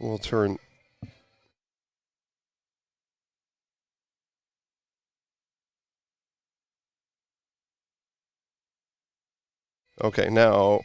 we'll turn. Okay, now.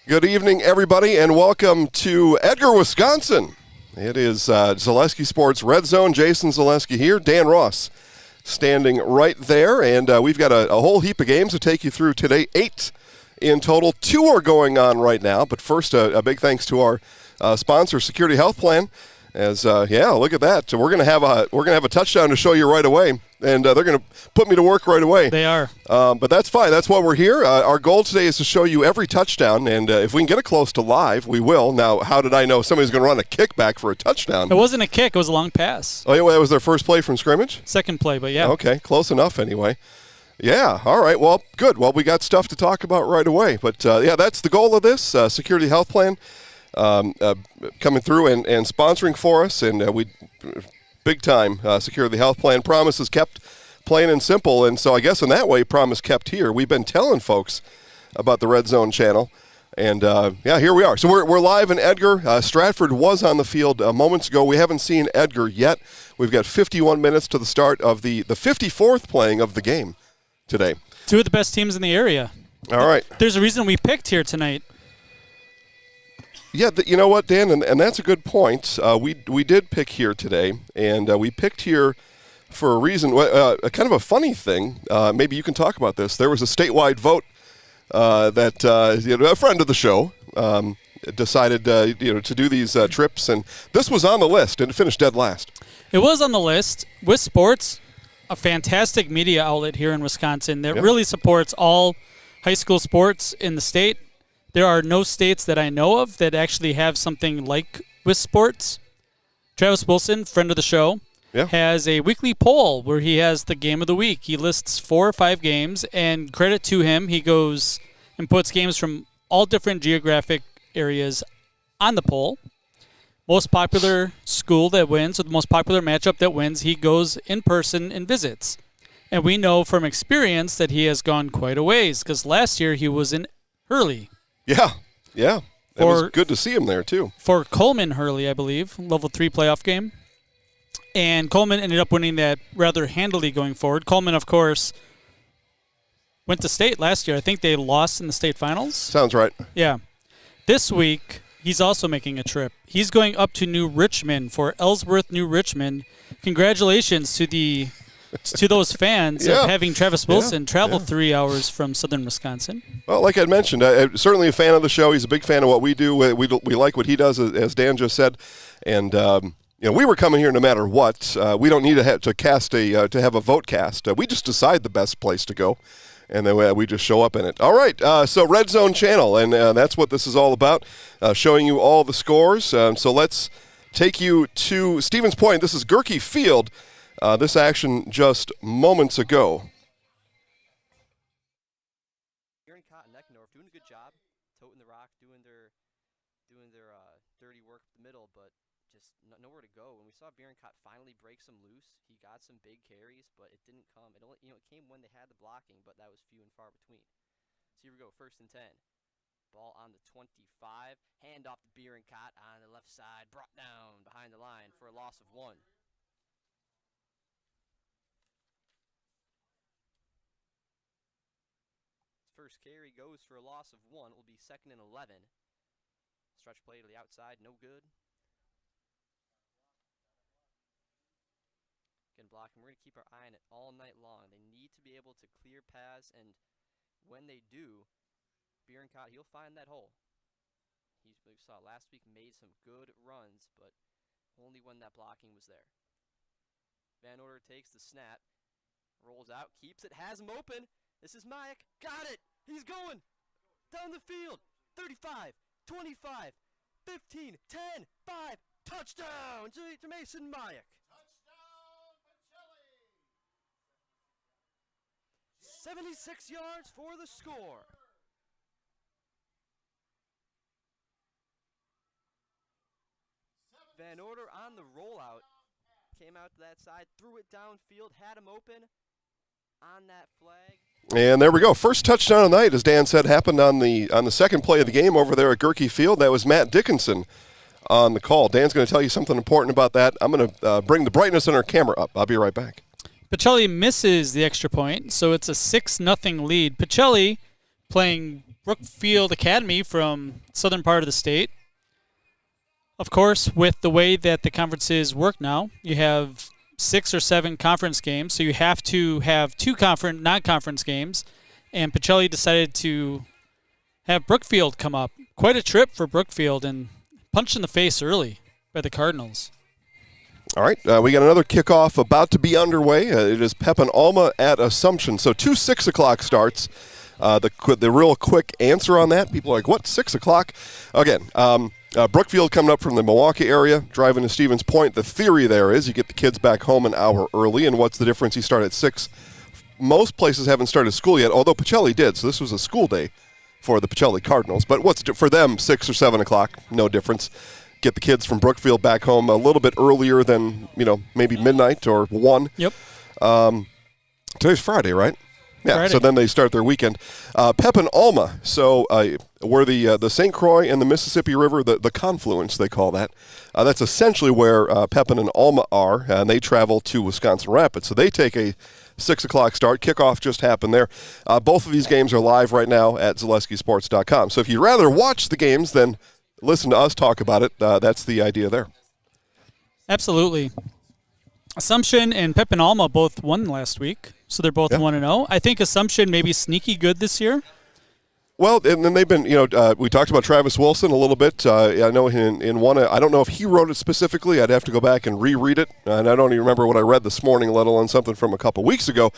Good evening, everybody, and welcome to Edgar, Wisconsin. It is Zaleski Sports Red Zone. Jason Zaleski here. Dan Ross standing right there, and we've got a whole heap of games to take you through today. 8 in total. 2 are going on right now, but first, a big thanks to our sponsor, Security Health Plan. As look at that. So we're gonna have a touchdown to show you right away, and they're gonna put me to work right away. They are. But that's fine. That's why we're here. Our goal today is to show you every touchdown, and if we can get it close to live, we will. Now, how did I know somebody's going to run a kickback for a touchdown? It wasn't a kick. It was a long pass. Oh, yeah, that was their first play from scrimmage? Second play, but yeah. Okay, close enough anyway. Yeah, all right. Well, good. Well, we got stuff to talk about right away. But, that's the goal of this, Security Health Plan coming through and sponsoring for us, and we big time Security Health Plan. Promises kept, plain and simple, and so I guess in that way, promise kept here. We've been telling folks about the Red Zone channel, and here we are. So we're live in Edgar. Stratford was on the field moments ago. We haven't seen Edgar yet. We've got 51 minutes to the start of the 54th playing of the game today. 2 of the best teams in the area. All right. There's a reason we picked here tonight. Yeah, you know what, Dan, and that's a good point. We did pick here today, and we picked here for a reason, a kind of a funny thing. Maybe you can talk about this. There was a statewide vote that a friend of the show decided to do these trips, and this was on the list, and it finished dead last. It was on the list. With Sports, a fantastic media outlet here in Wisconsin that really supports all high school sports in the state. There are no states that I know of that actually have something like With Sports. Travis Wilson, friend of the show, has a weekly poll where he has the game of the week. He lists 4 or 5 games, and credit to him, he goes and puts games from all different geographic areas on the poll. Most popular school that wins, or the most popular matchup that wins, he goes in person and visits. And we know from experience that he has gone quite a ways, because last year he was in Hurley. Yeah. It was good to see him there, too. For Coleman Hurley, I believe, level 3 playoff game. And Coleman ended up winning that rather handily going forward. Coleman, of course, went to state last year. I think they lost in the state finals. Sounds right. Yeah. This week, he's also making a trip. He's going up to New Richmond for Ellsworth, New Richmond. Congratulations to those fans of having Travis Wilson travel 3 hours from southern Wisconsin. Well, like I mentioned, I'm certainly a fan of the show. He's a big fan of what we do. We like what he does, as Dan just said. And, we were coming here no matter what. We don't need to have a vote cast. We just decide the best place to go, and then we just show up in it. All right, so Red Zone Channel, and that's what this is all about, showing you all the scores. So let's take you to Stevens Point. This is Gerke Field. This action just moments ago. Here in Cotton Eckendorf doing a good job, toting the rock, doing their dirty work up the middle, but just nowhere to go. When we saw Bierencott finally break some loose, he got some big carries, but it didn't come. It only, it came when they had the blocking, but that was few and far between. So here we go, 1st and 10. Ball on the 25, hand off to Bierencott on the left side, brought down behind the line for a loss of 1. First carry goes for a loss of 1. It will be 2nd and 11. Stretch play to the outside, no good. Again, blocking. We're going to keep our eye on it all night long. They need to be able to clear paths, and when they do, Bierencott, he'll find that hole. We saw last week, made some good runs, but only when that blocking was there. Van Order takes the snap, rolls out, keeps it, has him open. This is Mayak. Got it. He's going down the field. 35, 25, 15, 10, 5, touchdown to Mason Mayak. 76 yards for the score. Van Order on the rollout. Came out to that side, threw it downfield, had him open on that flag. And there we go. First touchdown of the night, as Dan said, happened on the second play of the game over there at Gerke Field. That was Matt Dickinson on the call. Dan's going to tell you something important about that. I'm going to bring the brightness in our camera up. I'll be right back. Pacelli misses the extra point, so it's a 6-0 lead. Pacelli playing Brookfield Academy from southern part of the state. Of course, with the way that the conferences work now, you have 6 or 7 conference games, so you have to have 2 non-conference games, and Pacelli decided to have Brookfield come up. Quite a trip for Brookfield, and punched in the face early by the Cardinals. All right, we got another kickoff about to be underway. It is Pep and Alma at Assumption, so 2 6 o'clock starts. The real quick answer on that, people are like, what, 6 o'clock? Again, Brookfield coming up from the Milwaukee area, driving to Stevens Point. The theory there is you get the kids back home an hour early, and what's the difference? You start at 6. Most places haven't started school yet, although Pacelli did, so this was a school day for the Pacelli Cardinals. But for them, 6 or 7 o'clock, no difference. Get the kids from Brookfield back home a little bit earlier than, maybe midnight or 1. Yep. Today's Friday, right? Yeah, Friday. So then they start their weekend. Pep and Alma, so where the St. Croix and the Mississippi River, the confluence, they call that. That's essentially where Pepin and Alma are, and they travel to Wisconsin Rapids. So they take a 6 o'clock start. Kickoff just happened there. Both of these games are live right now at ZaleskiSports.com. So if you'd rather watch the games than listen to us talk about it, that's the idea there. Absolutely. Assumption and Pep and Alma both won last week, so they're both 1-0. I think Assumption may be sneaky good this year. Well, and then they've been, we talked about Travis Wilson a little bit. I know in one, I don't know if he wrote it specifically. I'd have to go back and reread it, and I don't even remember what I read this morning, let alone something from a couple weeks ago.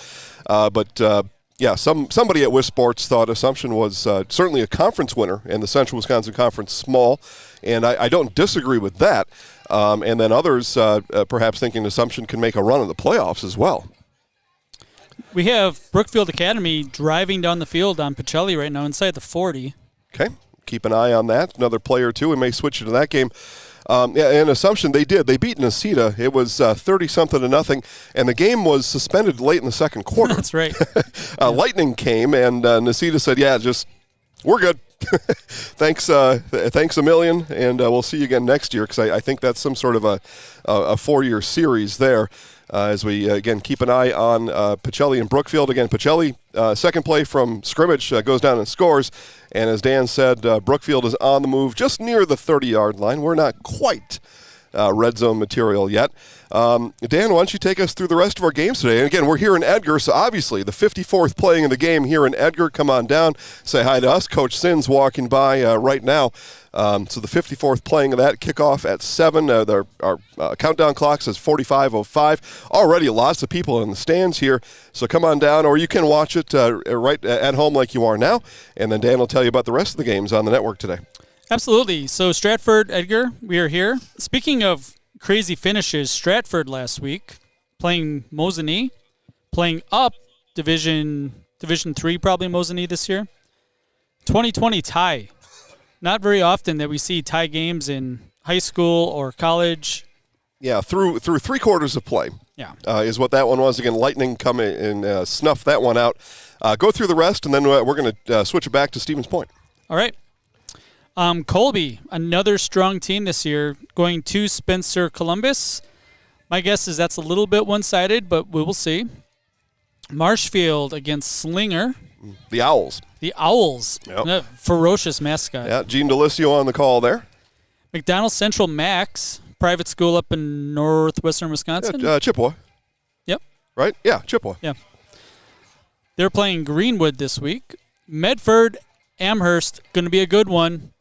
Somebody at Wisc Sports thought Assumption was certainly a conference winner in the Central Wisconsin Conference Small, and I don't disagree with that. And then others perhaps thinking Assumption can make a run in the playoffs as well. We have Brookfield Academy driving down the field on Pacelli right now inside the 40. Okay, keep an eye on that. Another player or two, we may switch into that game. In Assumption, they beat Necedah. It was 30-something to nothing, and the game was suspended late in the second quarter. That's right. Lightning came, and Necedah said, we're good. Thanks a million, and we'll see you again next year, because I think that's some sort of a 4-year series there. As we, again, keep an eye on Pacelli and Brookfield. Again, Pacelli, second play from scrimmage, goes down and scores. And as Dan said, Brookfield is on the move just near the 30-yard line. We're not quite red zone material yet. Dan, why don't you take us through the rest of our games today? And again, we're here in Edgar, so obviously the 54th playing of the game here in Edgar. Come on down, say hi to us. Coach Sin's walking by right now. So the 54th playing of that, kickoff at 7. Our countdown clock says 45:05. Already lots of people in the stands here. So come on down, or you can watch it right at home like you are now. And then Dan will tell you about the rest of the games on the network today. Absolutely. So Stratford, Edgar, we are here. Speaking of crazy finishes, Stratford last week playing Mosinee, playing up Division 3, probably Mosinee this year. 2020 tie. Not very often that we see tie games in high school or college. Yeah, through 3 quarters of play. Yeah, is what that one was. Again, Lightning come in and snuff that one out. Go through the rest, and then we're going to switch it back to Stevens Point. All right. Colby, another strong team this year, going to Spencer Columbus. My guess is that's a little bit one-sided, but we will see. Marshfield against Slinger. The Owls. The Owls. Yep. Ferocious mascot. Yeah, Gene Delisio on the call there. McDonald Central Max, private school up in northwestern Wisconsin. Yeah, Chippewa. Yep. Right? Yeah, Chippewa. Yeah. They're playing Greenwood this week. Medford, Amherst, going to be a good one.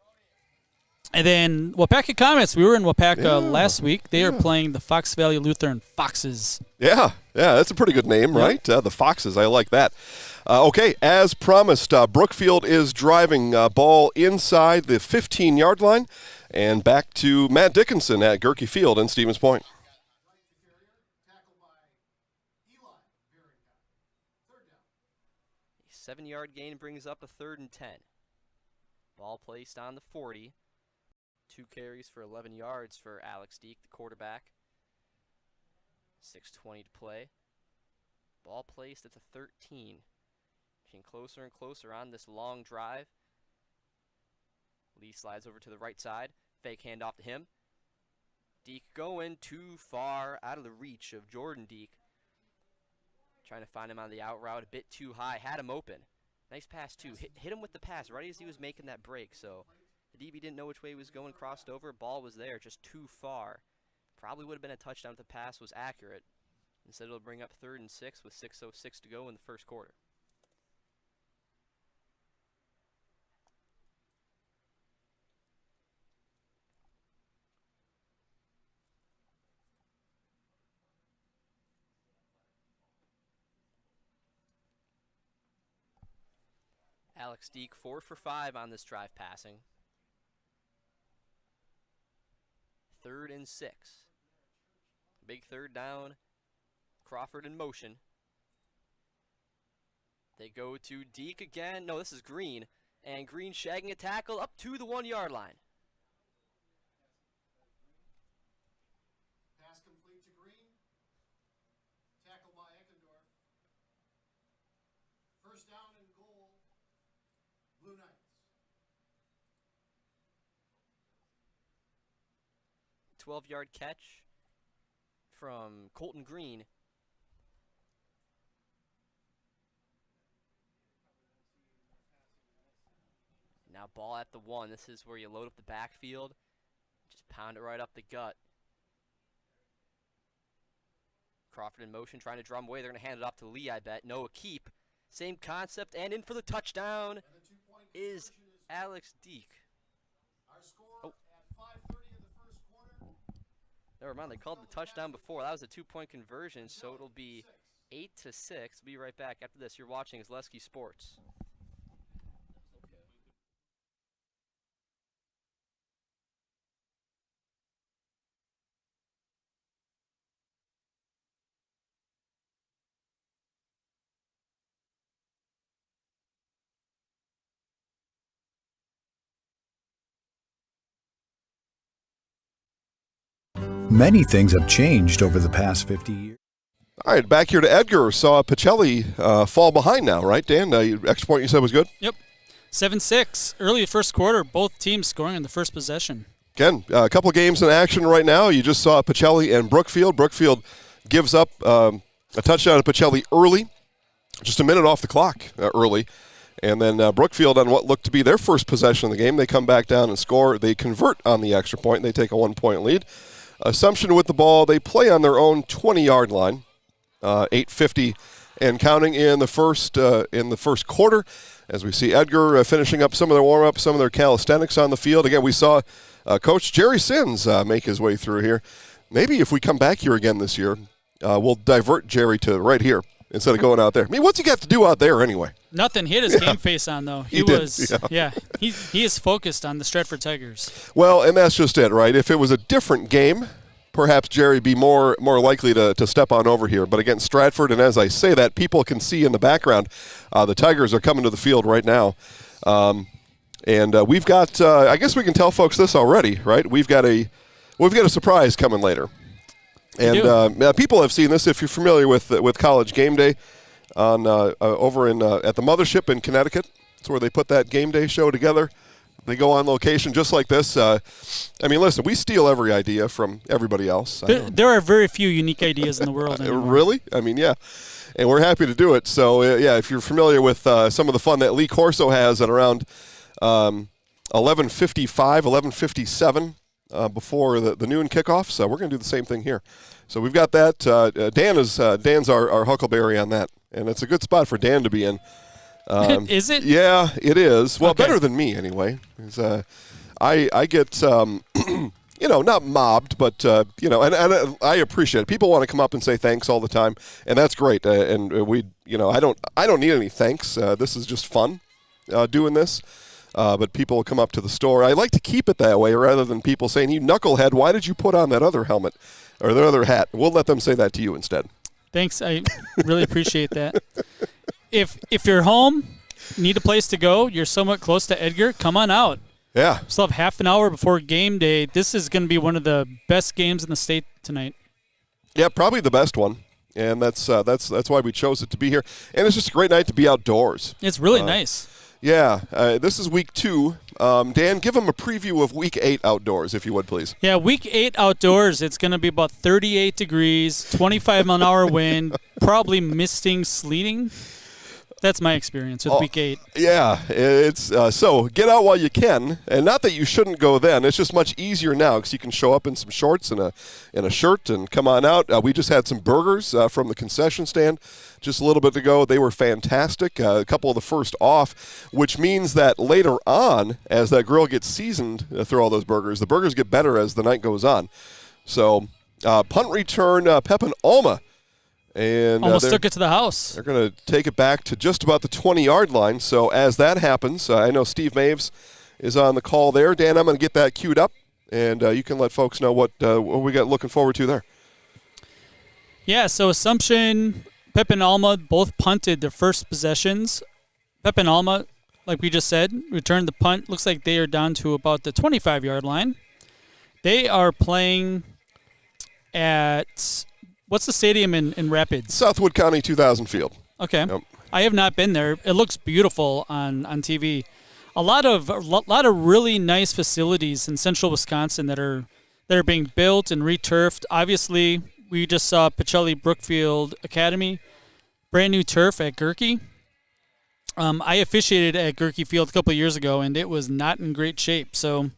And then Wapaka Comets. We were in Wapaka last week. They are playing the Fox Valley Lutheran Foxes. Yeah, that's a pretty good name, right? The Foxes, I like that. Okay, as promised, Brookfield is driving ball inside the 15-yard line and back to Matt Dickinson at Gerke Field in Stevens Point. 7-yard gain brings up a 3rd and 10. Ball placed on the 40. 2 carries for 11 yards for Alex Deek, the quarterback. 6:20 to play. Ball placed at the 13. Getting closer and closer on this long drive. Lee slides over to the right side. Fake handoff to him. Deek going too far out of the reach of Jordan Deek. Trying to find him on the out route, a bit too high. Had him open. Nice pass, too. Hit him with the pass right as he was making that break. So the DB didn't know which way he was going, crossed over. Ball was there, just too far. Probably would have been a touchdown if the pass was accurate. Instead, it'll bring up 3rd and 6 with 6:06 to go in the first quarter. Alex Deek 4 for 5 on this drive passing. 3rd and 6. Big 3rd down. Crawford in motion. They go to Deek again. No, this is Green. And Green shagging a tackle up to the 1-yard line. Pass complete to Green. Tackle by Eckendorf. 1st down and goal. Blue Knights. 12-yard catch from Colton Green. Now ball at the 1. This is where you load up the backfield. Just pound it right up the gut. Crawford in motion, trying to draw him away. They're going to hand it off to Lee, I bet. No, a keep. Same concept, and in for the touchdown is Alex Deek. Our score at 5:30 in the first quarter. Never mind, they called the touchdown before. That was a 2-point conversion, so it'll be 8-6. We'll be right back after this. You're watching Zaleski Sports. Many things have changed over the past 50 years. All right, back here to Edgar. Saw Pacelli fall behind now, right, Dan? Extra point you said was good? Yep. 7-6. Early first quarter, both teams scoring on the first possession. Again, a couple of games in action right now. You just saw Pacelli and Brookfield. Brookfield gives up a touchdown to Pacelli early, just a minute off the clock early. And then Brookfield, on what looked to be their first possession of the game, they come back down and score. They convert on the extra point. They take a 1-point lead. Assumption with the ball, they play on their own 20-yard line, 8:50 and counting in the first quarter. As we see Edgar finishing up some of their warm-up, some of their calisthenics on the field. Again, we saw Coach Jerry Sins make his way through here. Maybe if we come back here again this year, we'll divert Jerry to right here instead of going out there. I mean, what's he got to do out there anyway? Nothing. He had his game face on, though. He is focused on the Stratford Tigers. Well, and that's just it, right? If it was a different game, perhaps Jerry be more likely to step on over here. But against Stratford, and as I say that, people can see in the background, the Tigers are coming to the field right now. And we've got, I guess we can tell folks this already, right? We've got a surprise coming later. And people have seen this if you're familiar with College Game Day on over in at the Mothership in Connecticut. It's where they put that game day show together. They go on location just like this. I mean, listen, we steal every idea from everybody else. There are very few unique ideas in the world anymore. Really? I mean, yeah. And we're happy to do it. So, yeah, if you're familiar with some of the fun that Lee Corso has at around 11:55, 11:57 before the noon kickoff. So we're going to do the same thing here. So we've got that. Dan's our huckleberry on that. And it's a good spot for Dan to be in. Is it? Yeah, it is. Well, okay. Better than me anyway. I get not mobbed, but and I appreciate it. People want to come up and say thanks all the time, and that's great. And we, I don't need any thanks. This is just fun doing this. But people will come up to the store. I like to keep it that way rather than people saying, "You knucklehead, why did you put on that other helmet or the other hat?" We'll let them say that to you instead. Thanks. I really appreciate that. If you're home, need a place to go, you're somewhat close to Edgar, come on out. Yeah. Still have half an hour before game day. This is going to be one of the best games in the state tonight. Yeah, probably the best one. And that's why we chose it to be here. And it's just a great night to be outdoors. It's really nice. Yeah, this is week 2. Dan, give them a preview of week 8 outdoors, if you would, please. Yeah, week 8 outdoors, it's going to be about 38 degrees, 25-mile-an-hour wind, probably misting, sleeting. That's my experience with week 8. Yeah, it's so get out while you can, and not that you shouldn't go then. It's just much easier now because you can show up in some shorts and a shirt and come on out. We just had some burgers from the concession stand just a little bit ago. They were fantastic. A couple of the first off, which means that later on, as that grill gets seasoned through all those burgers, the burgers get better as the night goes on. So punt return, Pep and Alma. And almost took it to the house. They're going to take it back to just about the 20-yard line. So as that happens, I know Steve Maves is on the call there. Dan, I'm going to get that queued up, and you can let folks know what we got looking forward to there. Yeah, so Assumption, Pep and Alma both punted their first possessions. Pep and Alma, like we just said, returned the punt. Looks like they are down to about the 25-yard line. They are playing at... What's the stadium in Rapids? Southwood County 2000 Field. Okay. Yep. I have not been there. It looks beautiful on TV. A lot of really nice facilities in central Wisconsin that are being built and returfed. Obviously, we just saw Pacelli Brookfield Academy, brand new turf at Gerke. I officiated at Gerke Field a couple of years ago, and it was not in great shape. So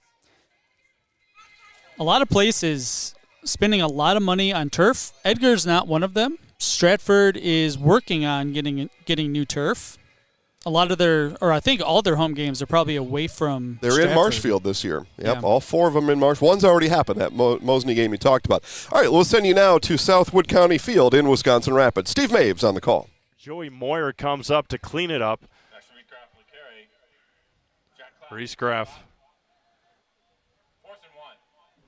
a lot of places spending a lot of money on turf. Edgar's not one of them. Stratford is working on getting new turf. A lot of I think all their home games are probably away from They're Stratford. in Marshfield this year. Yep, Yeah. all 4 of them in Marsh. One's already happened, that Mosney game you talked about. All right, we'll send you now to Southwood County Field in Wisconsin Rapids. Steve Maves on the call. Joey Moyer comes up to clean it up. Reese Graff.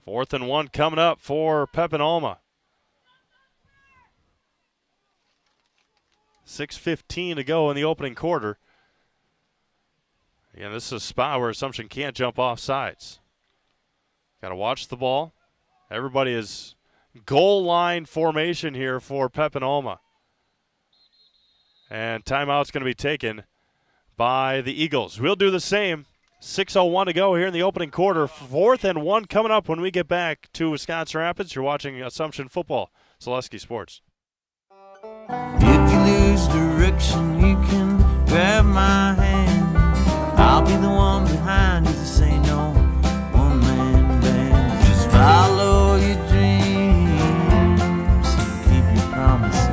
4th and 1 coming up for Pep and Alma. 6:15 to go in the opening quarter. Again, this is a spot where Assumption can't jump off sides. Got to watch the ball. Everybody is goal line formation here for Pep and Alma. And timeout's going to be taken by the Eagles. We'll do the same. 6:01 to go here in the opening quarter. 4th and 1 coming up when we get back to Wisconsin Rapids. You're watching Assumption Football, Zaleski Sports. If you lose direction, you can grab my hand. I'll be the one behind you to say no one-man band. Just follow your dreams and keep your promises.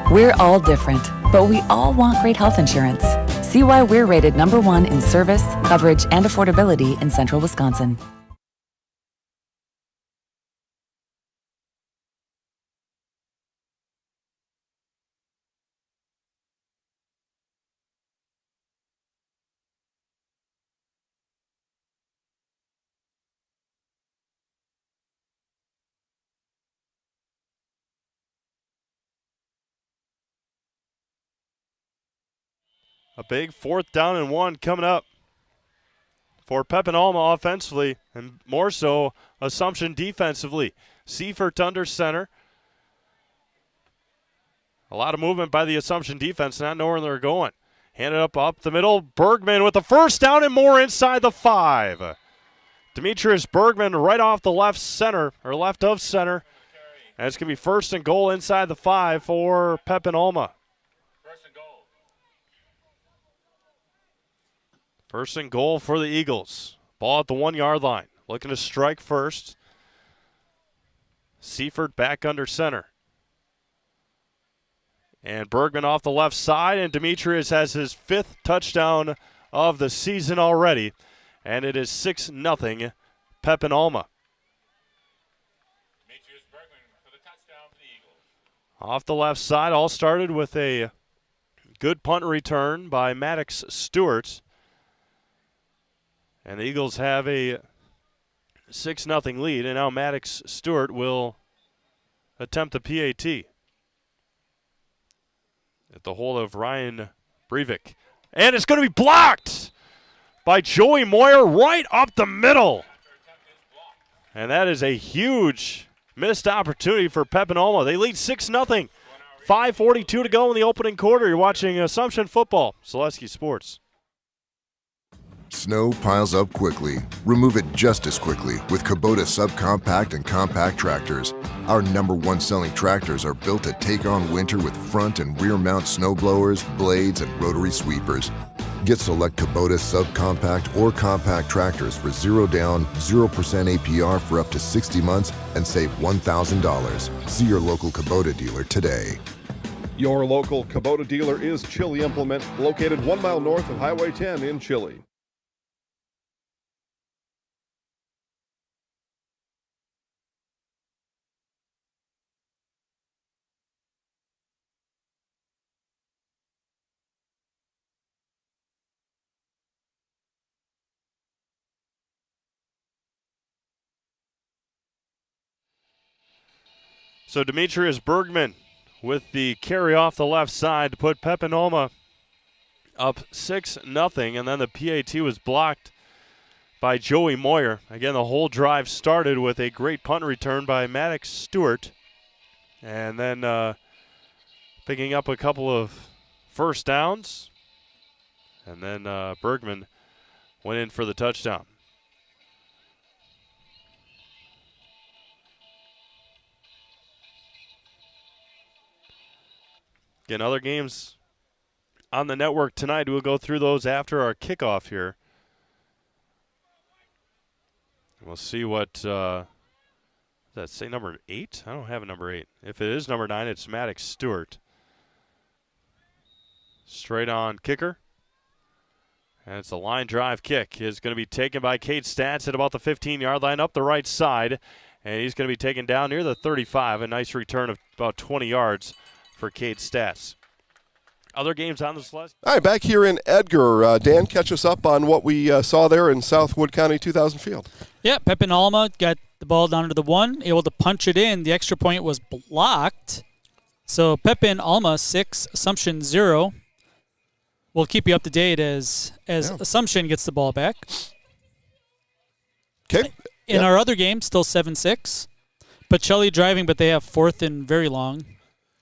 We're all different, but we all want great health insurance. See why we're rated #1 in service, coverage, and affordability in central Wisconsin. A big 4th down and 1 coming up for Pep and Alma offensively, and more so Assumption defensively. Seifert under center. A lot of movement by the Assumption defense, not knowing where they're going. Handed up the middle. Bergman with the first down and more inside the 5. Demetrius Bergman right off the left of center. And it's going to be 1st and goal inside the 5 for Pep and Alma. 1st and goal for the Eagles. Ball at the 1-yard line. Looking to strike first. Seifert back under center. And Bergman off the left side, and Demetrius has his 5th touchdown of the season already. And it is 6-0 Pepin Alma. Off the left side, all started with a good punt return by Maddox Stewart. And the Eagles have a 6-0 lead, and now Maddox Stewart will attempt the PAT. At the hold of Ryan Breivik. And it's going to be blocked by Joey Moyer right up the middle. And that is a huge missed opportunity for Pepin Alma. They lead 6-0. 5:42 to go in the opening quarter. You're watching Assumption Football, Zaleski Sports. Snow piles up quickly. Remove it just as quickly with Kubota subcompact and compact tractors. Our #1 selling tractors are built to take on winter with front and rear mount snow blowers, blades, and rotary sweepers. Get select Kubota subcompact or compact tractors for 0 down, 0% APR for up to 60 months and save $1,000. See your local Kubota dealer today. Your local Kubota dealer is Chili Implement, located 1 mile north of Highway 10 in Chili. So Demetrius Bergman with the carry off the left side to put Pepin Alma up 6-0, and then the PAT was blocked by Joey Moyer. Again, the whole drive started with a great punt return by Maddox Stewart, and then picking up a couple of first downs, and then Bergman went in for the touchdown. Again, other games on the network tonight. We'll go through those after our kickoff here. We'll see what, does that say number 8? I don't have a number 8. If it is number 9, it's Maddox Stewart. Straight on kicker. And it's a line drive kick. It's going to be taken by Cade Stats at about the 15-yard line up the right side. And he's going to be taken down near the 35. A nice return of about 20 yards for Cade Stats. Other games on the sled. All right, back here in Edgar. Dan, catch us up on what we saw there in Southwood County 2000 Field. Yeah, Pepin Alma got the ball down to the 1, able to punch it in. The extra point was blocked. So Pepin Alma 6, Assumption 0. We'll keep you up to date as Assumption gets the ball back. Okay. In our other game, still 7-6. Pacelli driving, but they have 4th and very long.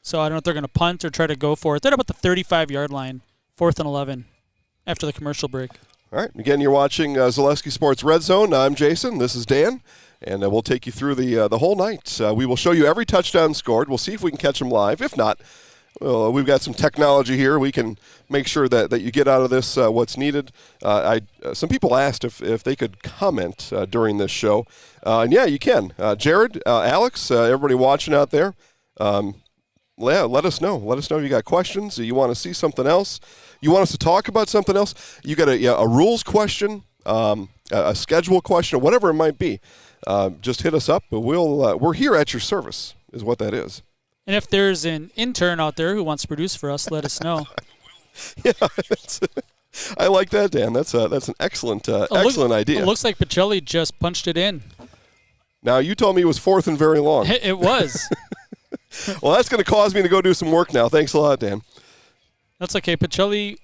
So I don't know if they're going to punt or try to go for it. They're about the 35-yard line, 4th and 11 after the commercial break. All right. Again, you're watching Zaleski Sports Red Zone. I'm Jason. This is Dan. And we'll take you through the whole night. We will show you every touchdown scored. We'll see if we can catch them live. If not, well, we've got some technology here. We can make sure that you get out of this what's needed. Some people asked if they could comment during this show. And, yeah, you can. Jared, Alex, everybody watching out there, let us know. Let us know if you got questions. You want to see something else. You want us to talk about something else. You got a rules question, a schedule question, whatever it might be. Just hit us up. We're here at your service is what that is. And if there's an intern out there who wants to produce for us, let us know. Yeah, I like that, Dan. That's an excellent idea. It looks like Pacelli just punched it in. Now, you told me it was 4th and very long. It was. Well, that's going to cause me to go do some work now. Thanks a lot, Dan. That's okay. Pacelli,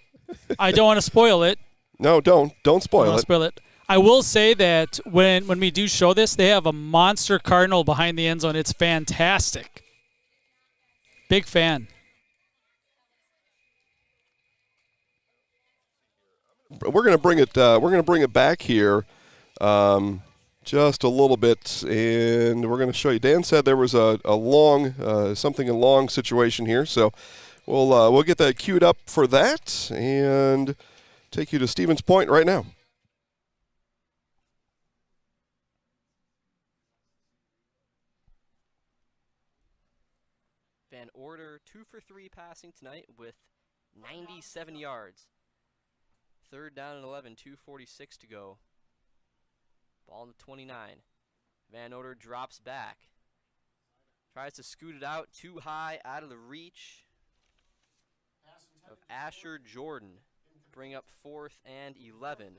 I don't want to spoil it. No, don't spoil it. I will say that when we do show this, they have a monster cardinal behind the end zone. It's fantastic. Big fan. We're going to bring it. We're going to bring it back here, just a little bit, and we're going to show you. Dan said there was a long, something a long situation here, so we'll get that queued up for that and take you to Stevens Point right now. Van Order 2 for 3 passing tonight with 97 yards. 3rd down and 11, 2:46 to go. Ball on the 29. Van Order drops back. Tries to scoot it out too high, out of the reach of Asher Jordan. Bring up 4th and 11.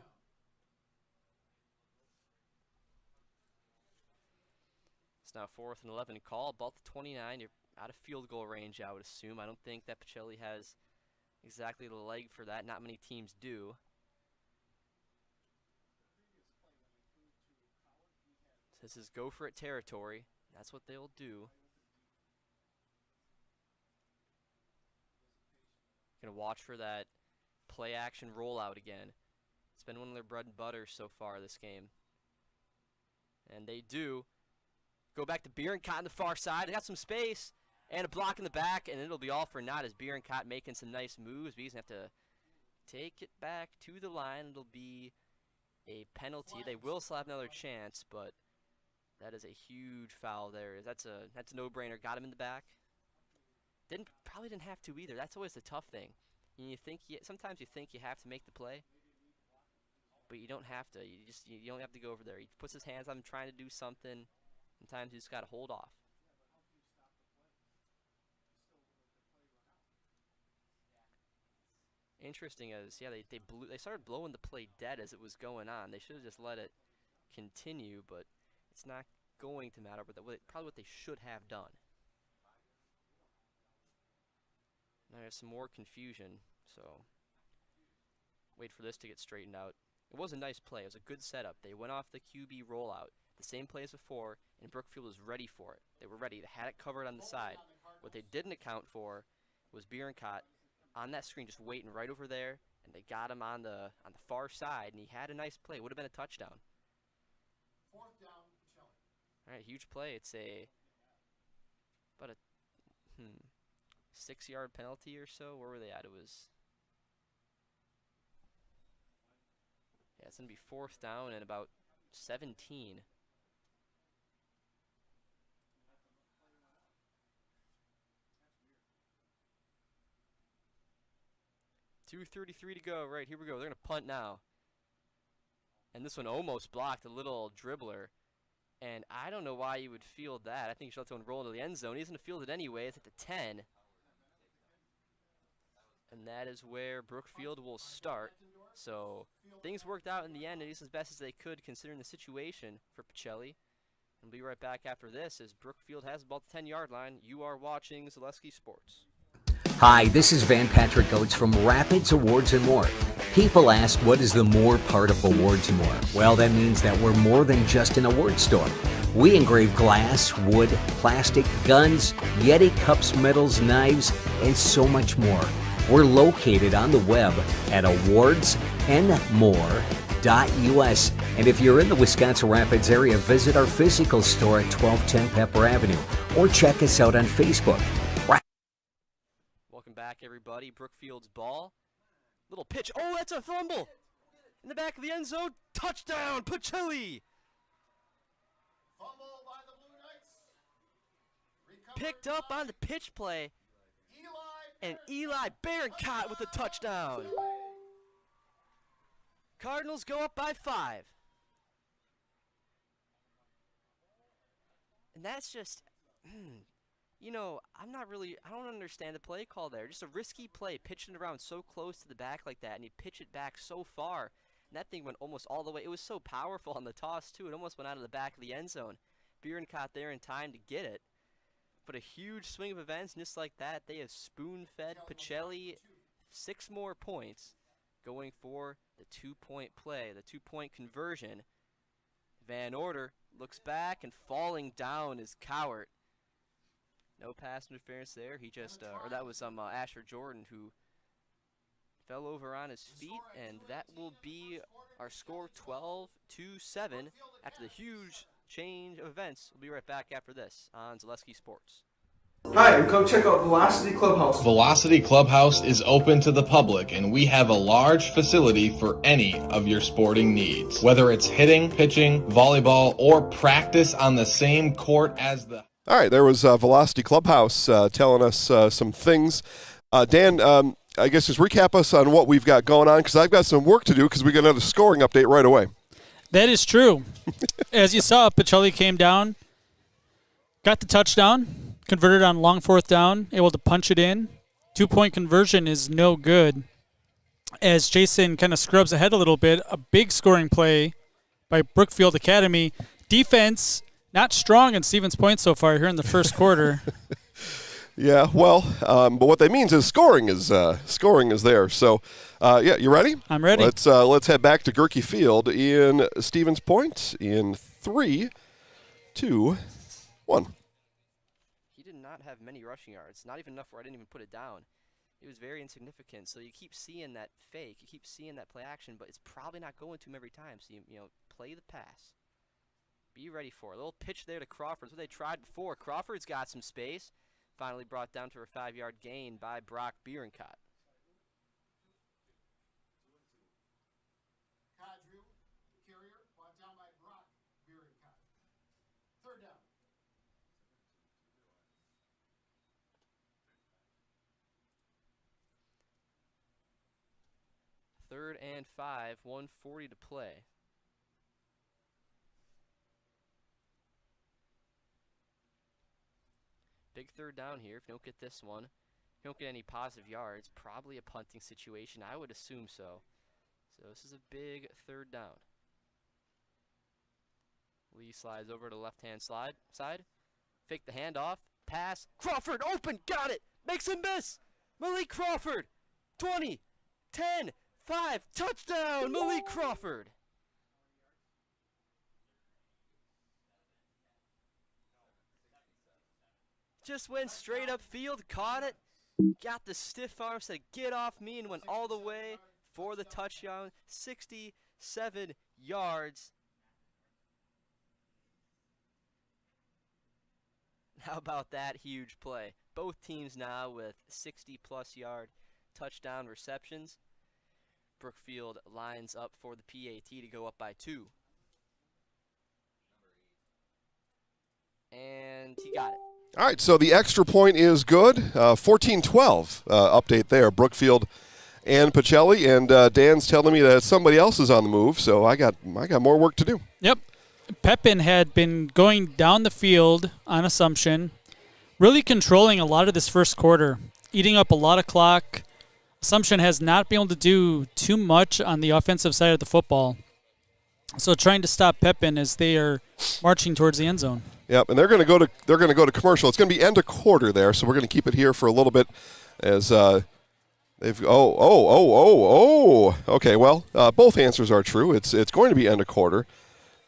It's now 4th and 11 call. About the 29. You're out of field goal range, I would assume. I don't think that Pacelli has exactly the leg for that. Not many teams do. This is go for it territory. That's what they'll do. Gonna watch for that play action rollout again. It's been one of their bread and butter so far this game. And they do. Go back to Bierencott on the far side. They got some space and a block in the back, and it'll be all for naught as Bierencott making some nice moves. But he's going to have to take it back to the line. It'll be a penalty. They will still have another chance, but that is a huge foul there. That's a no-brainer. Got him in the back. Probably didn't have to either. That's always the tough thing. Sometimes you think you have to make the play, but you don't have to. You don't have to go over there. He puts his hands on him trying to do something. Sometimes you just got to hold off. Interesting as they started blowing the play dead as it was going on. They should have just let it continue, but it's not going to matter. But probably what they should have done. Now there's some more confusion, so wait for this to get straightened out. It was a nice play. It was a good setup. They went off the QB rollout, the same play as before, and Brookfield was ready for it. They were ready. They had it covered on the side. What they didn't account for was Bierencott on that screen just waiting right over there, and they got him on the far side, and he had a nice play. It would have been a touchdown. 4th down, Pacelli. All right, huge play. It's about a 6-yard penalty or so. Where were they at? It's going to be 4th down and about 17. .233 to go. Right, here we go. They're going to punt now. And this one almost blocked, a little dribbler. And I don't know why you would field that. I think you should let someone roll into the end zone. He's going to field it anyway. It's at the 10. And that is where Brookfield will start. So things worked out in the end, at least as best as they could, considering the situation for Pacelli. And we'll be right back after this as Brookfield has about the 10-yard line. You are watching Zaleski Sports. Hi, this is Van Patrick Oates from Rapids Awards and More. People ask, what is the more part of Awards and More? Well, that means that we're more than just an award store. We engrave glass, wood, plastic, guns, Yeti cups, medals, knives, and so much more. We're located on the web at awardsandmore.us. And if you're in the Wisconsin Rapids area, visit our physical store at 1210 Pepper Avenue or check us out on Facebook. Welcome back, everybody. Brookfield's ball. Little pitch. Oh, that's a fumble. In the back of the end zone. Touchdown, Pacelli. Fumble by the Blue Knights. Recovered Picked up on the pitch play. And Eli Bierencott with a touchdown. Cardinals go up by 5. And that's just, I don't understand the play call there. Just a risky play, pitching it around so close to the back like that, and you pitch it back so far. And that thing went almost all the way. It was so powerful on the toss, too. It almost went out of the back of the end zone. Bierencott there in time to get it. But a huge swing of events, and just like that, they have spoon-fed Pacelli 6 more points, going for the 2-point play, the 2-point conversion. Van Order looks back, and falling down is Cowart. No pass interference there. He just, or that was Asher Jordan who fell over on his feet, and that will be our score 12-7 after the huge change of events. We'll be right back after this on Zaleski Sports. Hi, come check out Velocity Clubhouse. Velocity Clubhouse is open to the public, and we have a large facility for any of your sporting needs. Whether it's hitting, pitching, volleyball, or practice on the same court as the All right, there was Velocity Clubhouse telling us some things. Dan, I guess just recap us on what we've got going on, because I've got some work to do because we got another scoring update right away. That is true. As you saw, Pacelli came down, got the touchdown, converted on long fourth down, able to punch it in. 2-point conversion is no good. As Jason kind of scrubs ahead a little bit, a big scoring play by Brookfield Academy. Defense not strong in Stevens Point so far here in the first quarter. Yeah, well, but what that means is scoring is there. So, yeah, you ready? I'm ready. Let's head back to Gerke Field in Stevens Point in 3, 2, 1. He did not have many rushing yards. Not even enough where I didn't even put it down. It was very insignificant. So you keep seeing that fake, you keep seeing that play action, but it's probably not going to him every time. So you play the pass. Be ready for it. A little pitch there to Crawford. That's what they tried before. Crawford's got some space. Finally brought down to a 5-yard gain by Brock Bierenkott. Kadru, carrier, brought down by Brock Bierenkott. Third down. Third and 5, 1:40 to play. Big third down here. If you don't get this one, if you don't get any positive yards, probably a punting situation. I would assume so. So this is a big third down. Lee slides over to left-hand side. Fake the handoff. Pass. Crawford open. Got it. Makes him miss. Malik Crawford. 20, 10, 5. Touchdown. Malik Crawford. Just went straight up field, caught it, got the stiff arm, said get off me, and went all the way for the touchdown. 67 yards. How about that huge play? Both teams now with 60-plus yard touchdown receptions. Brookfield lines up for the PAT to go up by 2. And he got it. All right, so the extra point is good. 14-12 update there. Brookfield and Pacelli, and Dan's telling me that somebody else is on the move, so I got more work to do. Yep. Pepin had been going down the field on Assumption, really controlling a lot of this first quarter, eating up a lot of clock. Assumption has not been able to do too much on the offensive side of the football. So trying to stop Pepin as they are marching towards the end zone. Yep, and they're going to go to commercial. It's going to be end of quarter there, so we're going to keep it here for a little bit as they've Okay, well, both answers are true. It's going to be end of quarter,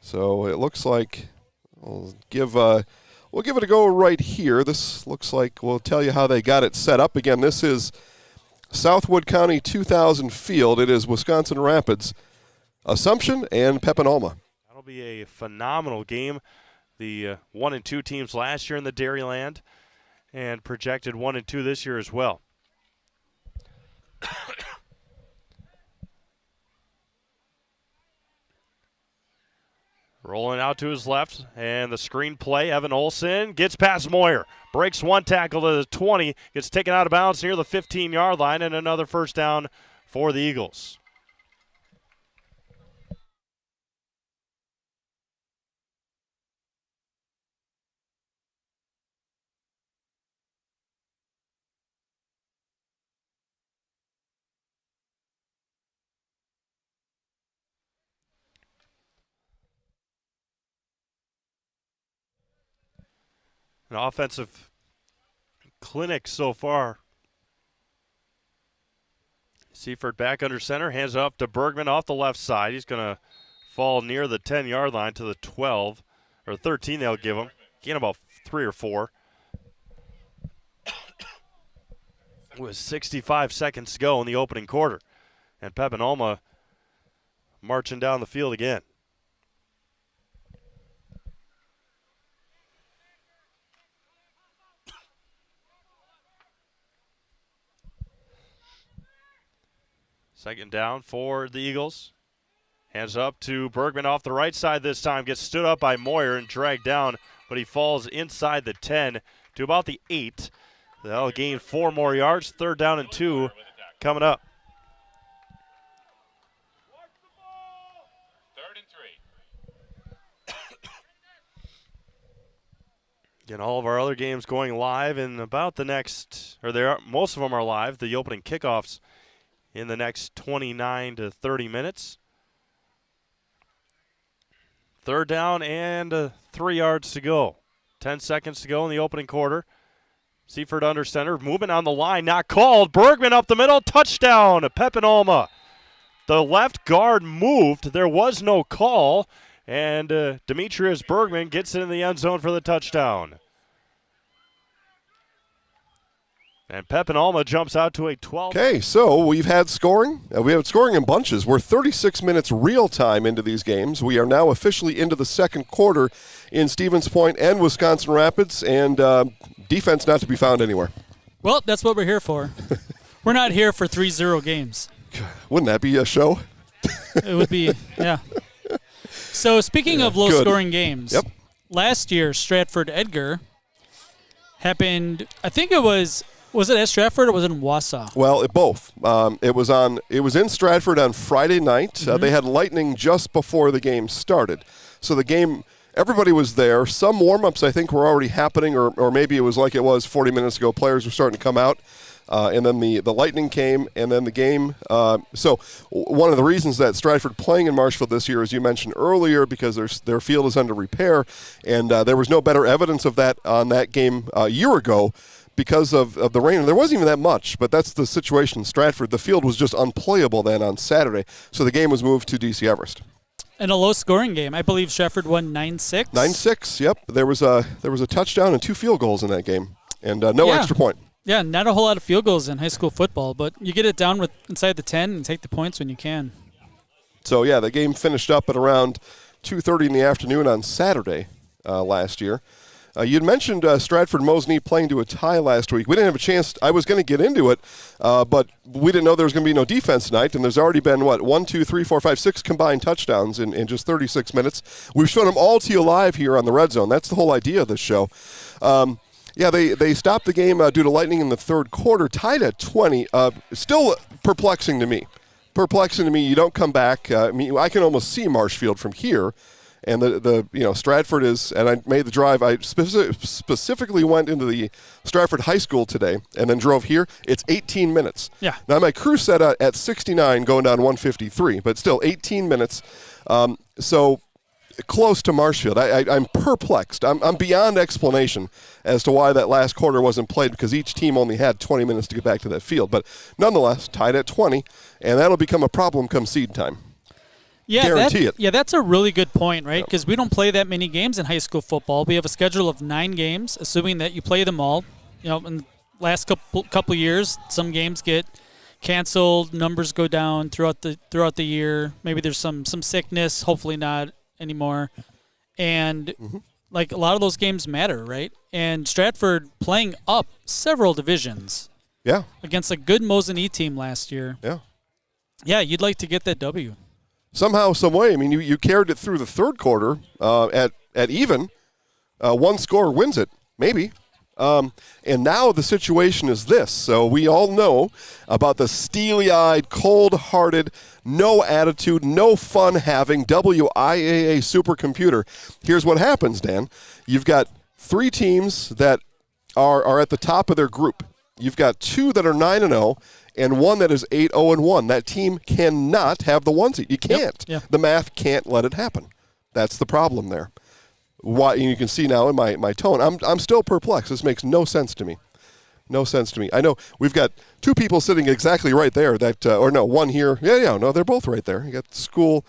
so it looks like we'll give it a go right here. This looks like we'll tell you how they got it set up. Again, this is Southwood County 2000 Field. It is Wisconsin Rapids, Assumption, and Pepin Alma. That'll be a phenomenal game. The 1 and 2 teams last year in the Dairyland, and projected 1 and 2 this year as well. Rolling out to his left, and the screen play. Evan Olson gets past Moyer, breaks one tackle to the 20, gets taken out of bounds near the 15-yard line, and another first down for the Eagles. An offensive clinic so far. Seifert back under center, hands it off to Bergman off the left side. He's going to fall near the 10-yard line to the 12, or 13 they'll give him. Gain about 3 or 4. With 65 seconds to go in the opening quarter. And Pepin Alma marching down the field again. Second down for the Eagles. Hands up to Bergman off the right side this time. Gets stood up by Moyer and dragged down, but he falls inside the 10 to about the 8. They'll gain 4 more yards. 3rd down and 2 coming up. 3rd and 3. Again, all of our other games going live in about the next, most of them are live. The opening kickoffs in the next 29 to 30 minutes. 3rd down and 3 yards to go. 10 seconds to go in the opening quarter. Seaford under center. Movement on the line. Not called. Bergman up the middle. Touchdown. Pepinolma. The left guard moved. There was no call. And Demetrius Bergman gets it in the end zone for the touchdown. And Pepinolma jumps out to a 12. Okay, so we've had scoring. We have scoring in bunches. We're 36 minutes real time into these games. We are now officially into the second quarter in Stevens Point and Wisconsin Rapids, and defense not to be found anywhere. Well, that's what we're here for. We're not here for 3-0 games. Wouldn't that be a show? It would be, yeah. So speaking of low-scoring games, yep. Last year Stratford Edgar happened. I think it was it at Stratford or was it in Wausau? Well, both. It was in Stratford on Friday night. Mm-hmm. They had lightning just before the game started, so the game. Everybody was there. Some warm-ups, I think, were already happening, or maybe it was like it was 40 minutes ago. Players were starting to come out, and then the lightning came, and then the game. So one of the reasons that Stratford playing in Marshfield this year, as you mentioned earlier, because their field is under repair, and there was no better evidence of that on that game a year ago because of the rain. And there wasn't even that much, but that's the situation in Stratford. The field was just unplayable then on Saturday, so the game was moved to D.C. Everest. In a low-scoring game, I believe Stratford won 9-6. 9-6. Yep. There was a touchdown and 2 field goals in that game, and no extra point. Yeah, not a whole lot of field goals in high school football, but you get it down with inside the 10 and take the points when you can. So yeah, the game finished up at around 2:30 in the afternoon on Saturday last year. You'd mentioned Stratford Mosinee playing to a tie last week. We didn't have a chance. I was going to get into it, but we didn't know there was going to be no defense tonight, and there's already been, 6 combined touchdowns in just 36 minutes. We've shown them all to you live here on the Red Zone. That's the whole idea of this show. They stopped the game due to lightning in the third quarter, tied at 20. Still perplexing to me. You don't come back. I can almost see Marshfield from here. And Stratford is, and I made the drive. I specifically went into the Stratford High School today and then drove here. It's 18 minutes. Yeah. Now my crew set at 69 going down 153, but still 18 minutes. So close to Marshfield. I'm perplexed. I'm beyond explanation as to why that last quarter wasn't played because each team only had 20 minutes to get back to that field. But nonetheless, tied at 20, and that'll become a problem come seed time. Yeah, guarantee it. Yeah, that's a really good point, right? Because we don't play that many games in high school football. We have a schedule of 9 games, assuming that you play them all. In the last couple years, some games get canceled, numbers go down throughout the year. Maybe there's some sickness, hopefully not anymore. And like a lot of those games matter, right? And Stratford playing up several divisions. Yeah. Against a good Mosinee team last year. Yeah. Yeah, you'd like to get that W. Somehow, some way. I mean, you carried it through the third quarter at even. One score wins it, maybe. And now the situation is this. So we all know about the steely-eyed, cold-hearted, no attitude, no fun-having WIAA supercomputer. Here's what happens, Dan. You've got 3 teams that are at the top of their group. You've got 2 that are 9-0. And 1 that is 8-0-1. That team cannot have the 1 seed. You can't. Yep. Yeah. The math can't let it happen. That's the problem there. Why? You can see now in my tone, I'm still perplexed. This makes no sense to me. No sense to me. I know we've got 2 people sitting exactly right there. One here. No, they're both right there. You got the school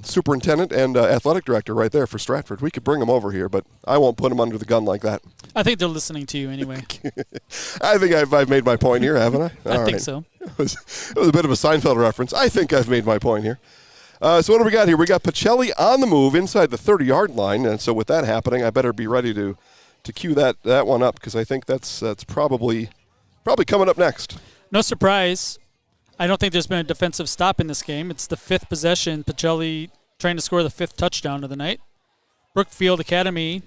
superintendent and athletic director right there for Stratford. We could bring them over here, but I won't put them under the gun like that. I think they're listening to you anyway. I think I've made my point here, haven't I? I think so. It was a bit of a Seinfeld reference. I think I've made my point here. So what do we got here? We got Pacelli on the move inside the 30-yard line, and so with that happening, I better be ready to cue that one up because I think that's probably coming up next. No surprise. I don't think there's been a defensive stop in this game. It's the 5th possession. Pacelli trying to score the 5th touchdown of the night. Brookfield Academy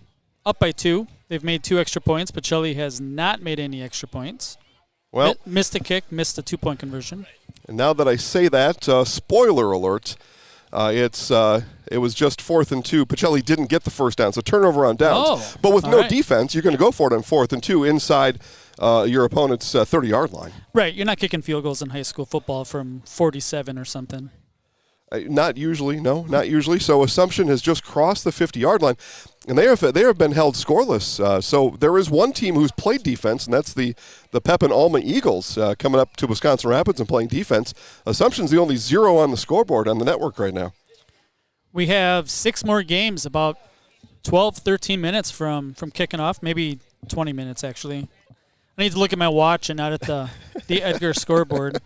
up by 2. They've made 2 extra points. Pacelli has not made any extra points. Well, missed a kick, missed a 2-point conversion. And now that I say that, spoiler alert, it was just 4th and 2. Pacelli didn't get the first down, so turnover on downs. Oh, but with all no right. defense, you're going to go for it on 4th and 2 inside your opponent's 30-yard line. Right, you're not kicking field goals in high school football from 47 or something. Not usually, no, not usually. So Assumption has just crossed the 50-yard line, and they have been held scoreless. So there is one team who's played defense, and that's the Pep and Alma Eagles coming up to Wisconsin Rapids and playing defense. Assumption's the only 0 on the scoreboard on the network right now. We have 6 more games, about 12, 13 minutes from kicking off, maybe 20 minutes actually. I need to look at my watch and not at the Edgar scoreboard.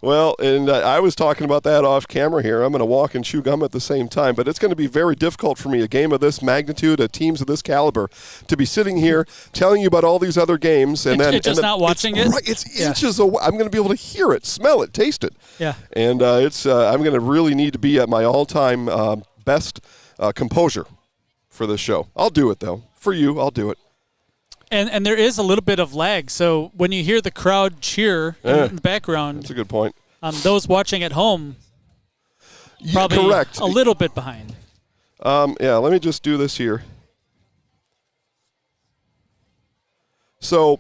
Well, and I was talking about that off camera here. I'm going to walk and chew gum at the same time, but it's going to be very difficult for me, a game of this magnitude, teams of this caliber, to be sitting here telling you about all these other games and then just not watching it. Right, it's inches away. I'm going to be able to hear it, smell it, taste it. Yeah. And I'm going to really need to be at my all-time best composure for this show. I'll do it though. For you, I'll do it. And there is a little bit of lag. So when you hear the crowd cheer in the background, that's a good point. Those watching at home probably correct. A little bit behind. Yeah, let me just do this here. So,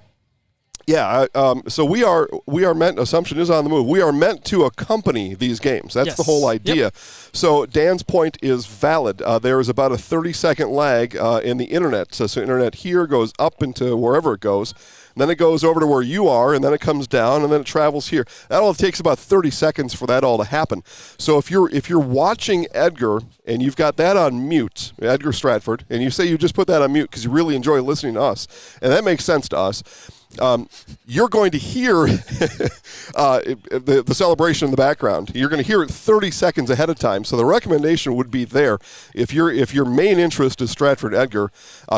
yeah, so we are meant. Assumption is on the move. We are meant to accompany these games. That's the whole idea. Yep. So Dan's point is valid. There is about a 30-second lag in the internet. So internet here goes up into wherever it goes. And then it goes over to where you are, and then it comes down, and then it travels here. That all takes about 30 seconds for that all to happen. So if you're watching Edgar and you've got that on mute, Edgar Stratford, and you say you just put that on mute because you really enjoy listening to us, and that makes sense to us, you're going to hear the celebration in the background. You're going to hear it 30 seconds ahead of time. So the recommendation would be there. If your main interest is Stratford Edgar,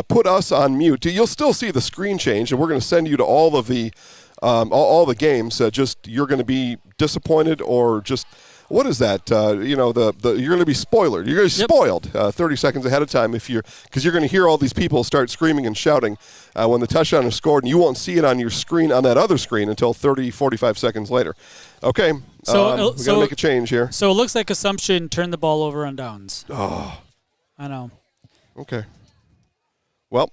put us on mute. You'll still see the screen change, and we're going to send you to all of the all the games. Just you're going to be disappointed or just. What is that? You're going to be spoiled. You're going to be spoiled 30 seconds ahead of time because you're going to hear all these people start screaming and shouting when the touchdown is scored, and you won't see it on your screen, on that other screen, until 30, 45 seconds later. Okay, we got to make a change here. So it looks like Assumption turned the ball over on downs. Oh, I know. Okay. Well,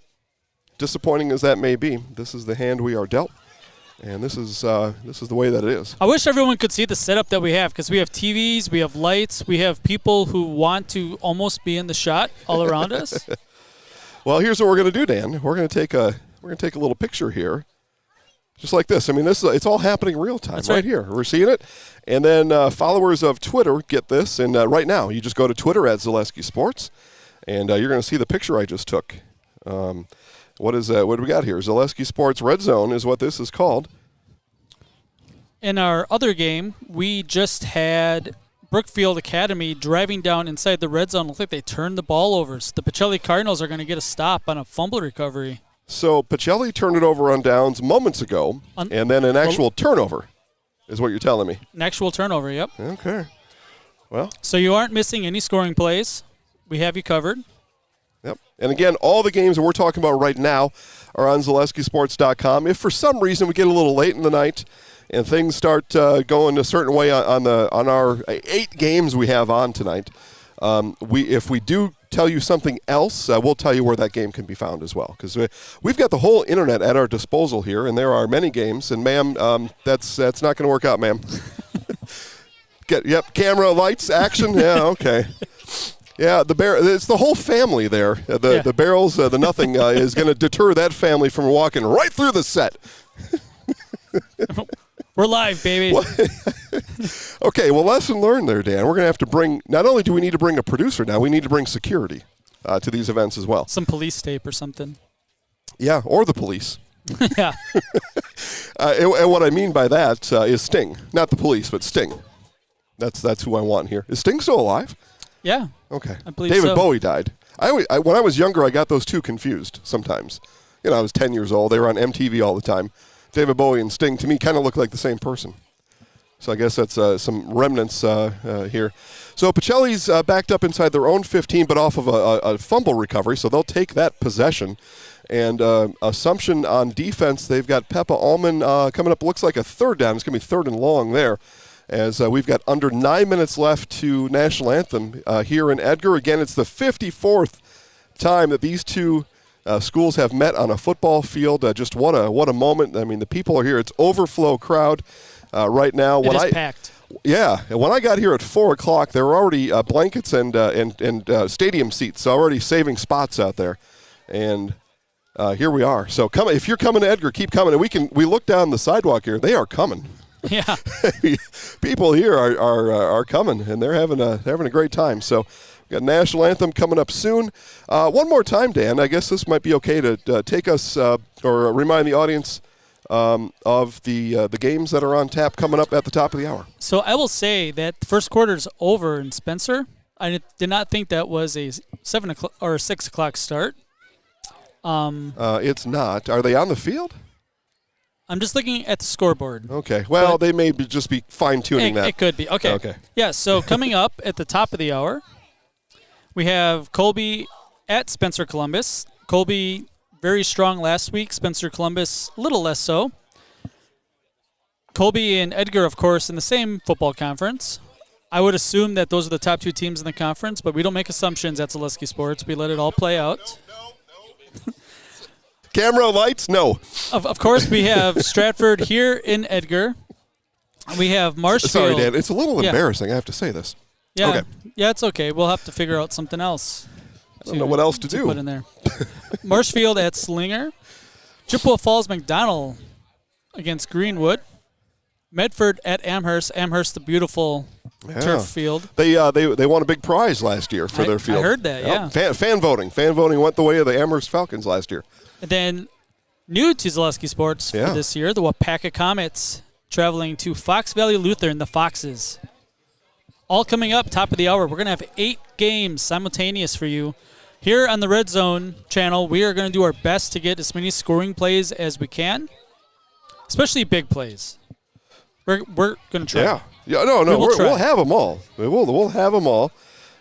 disappointing as that may be, this is the hand we are dealt. And this is the way that it is. I wish everyone could see the setup that we have, because we have TVs, we have lights, we have people who want to almost be in the shot all around us. Well, here's what we're going to do, Dan. We're going to take a little picture here, just like this. I mean, it's all happening real time. That's right right here. We're seeing it, and then followers of Twitter get this. And right now, you just go to Twitter at Zaleski Sports, and you're going to see the picture I just took. What do we got here? Zaleski Sports Red Zone is what this is called. In our other game, we just had Brookfield Academy driving down inside the red zone. Looked like they turned the ball over. So the Pacelli Cardinals are going to get a stop on a fumble recovery. So Pacelli turned it over on downs moments ago, and then an actual turnover is what you're telling me. An actual turnover, yep. Okay. Well. So you aren't missing any scoring plays. We have you covered. Yep. And again, all the games that we're talking about right now are on ZaleskiSports.com. If for some reason we get a little late in the night and things start going a certain way on our 8 games we have on tonight, if we do tell you something else, we'll tell you where that game can be found as well. Because we've got the whole internet at our disposal here, and there are many games. And ma'am, that's not going to work out, ma'am. Camera, lights, action. Yeah, okay. Yeah, it's the whole family there. The barrels, the nothing is going to deter that family from walking right through the set. We're live, baby. Okay, well, lesson learned there, Dan. We're going to have to bring, not only do we need to bring a producer now, we need to bring security to these events as well. Some police tape or something. Yeah, or the police. Yeah. And what I mean by that is Sting. Not the police, but Sting. That's who I want here. Is Sting still alive? Yeah. Okay. I believe David so. Bowie died. When I was younger, I got those two confused sometimes. I was 10 years old. They were on MTV all the time. David Bowie and Sting, to me, kind of look like the same person. So I guess that's some remnants here. So Pacelli's backed up inside their own 15, but off of a fumble recovery, so they'll take that possession. And Assumption on defense, they've got Peppa Allman coming up. Looks like a third down. It's going to be 3rd and long there, as we've got under 9 minutes left to National Anthem here in Edgar. Again, it's the 54th time that these two schools have met on a football field. Just what a moment. I mean, the people are here. It's overflow crowd right now. It is packed. Yeah, and when I got here at 4 o'clock, there were already blankets and stadium seats, so already saving spots out there. And here we are. So come, if you're coming to Edgar, keep coming. And we look down the sidewalk here. They are coming. Yeah. People here are coming, and they're having a great time. So we've got National Anthem coming up soon. One more time, Dan. I guess this might be okay to take us or remind the audience of the games that are on tap coming up at the top of the hour. So I will say that the first quarter's over in Spencer. I did not think that was a 7 o'clock or 6 o'clock start. It's not. Are they on the field? I'm just looking at the scoreboard. Okay. Well, they may just be fine-tuning that. It could be. Okay. Okay. Yeah, so coming up at the top of the hour, we have Colby at Spencer Columbus. Colby very strong last week. Spencer Columbus a little less so. Colby and Edgar, of course, in the same football conference. I would assume that those are the top two teams in the conference, but we don't make assumptions at Zaleski Sports. We let it all play out. Camera, lights, no. Of course, we have Stratford here in Edgar. We have Marshfield. Sorry, Dan. It's a little embarrassing. I have to say this. Yeah. Okay. Yeah, it's okay. We'll have to figure out something else. I don't know what else to do. Put in there. Marshfield at Slinger. Chippewa Falls McDonald against Greenwood. Medford at Amherst. Amherst, the beautiful turf field. They won a big prize last year for their field. I heard that, yeah. Fan voting. Fan voting went the way of the Amherst Falcons last year. And then new to Zaleski Sports for this year, the Wapaka Comets traveling to Fox Valley Lutheran, the Foxes. All coming up, top of the hour. We're going to have 8 games simultaneous for you. Here on the Red Zone channel, we are going to do our best to get as many scoring plays as we can, especially big plays. We're going to try. Yeah. No. We'll have them all. We'll have them all.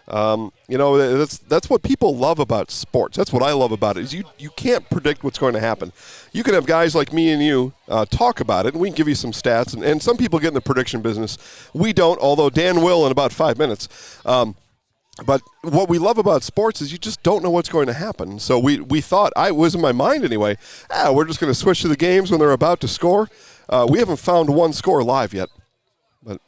That's what people love about sports. That's what I love about it. Is you can't predict what's going to happen. You can have guys like me and you talk about it, and we can give you some stats. And some people get in the prediction business. We don't, although Dan will in about 5 minutes. But what we love about sports is you just don't know what's going to happen. So we thought, I was in my mind anyway, we're just going to switch to the games when they're about to score. We haven't found one score live yet. But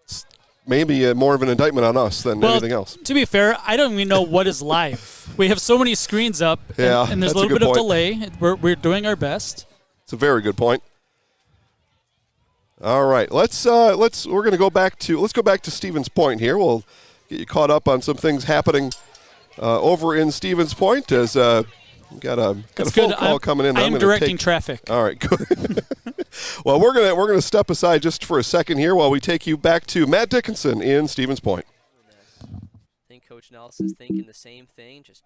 it's maybe more of an indictment on us than anything else. To be fair, I don't even know what is live. We have so many screens up, and there's a little bit of delay. We're doing our best. It's a very good point. All right, we're going to go back to Stevens Point here. We'll get you caught up on some things happening over in Stevens Point as got a phone call coming in. I'm directing traffic. All right, good. Well, we're gonna step aside just for a second here while we take you back to Matt Dickinson in Stevens Point. I think Coach Nelson's thinking the same thing. Just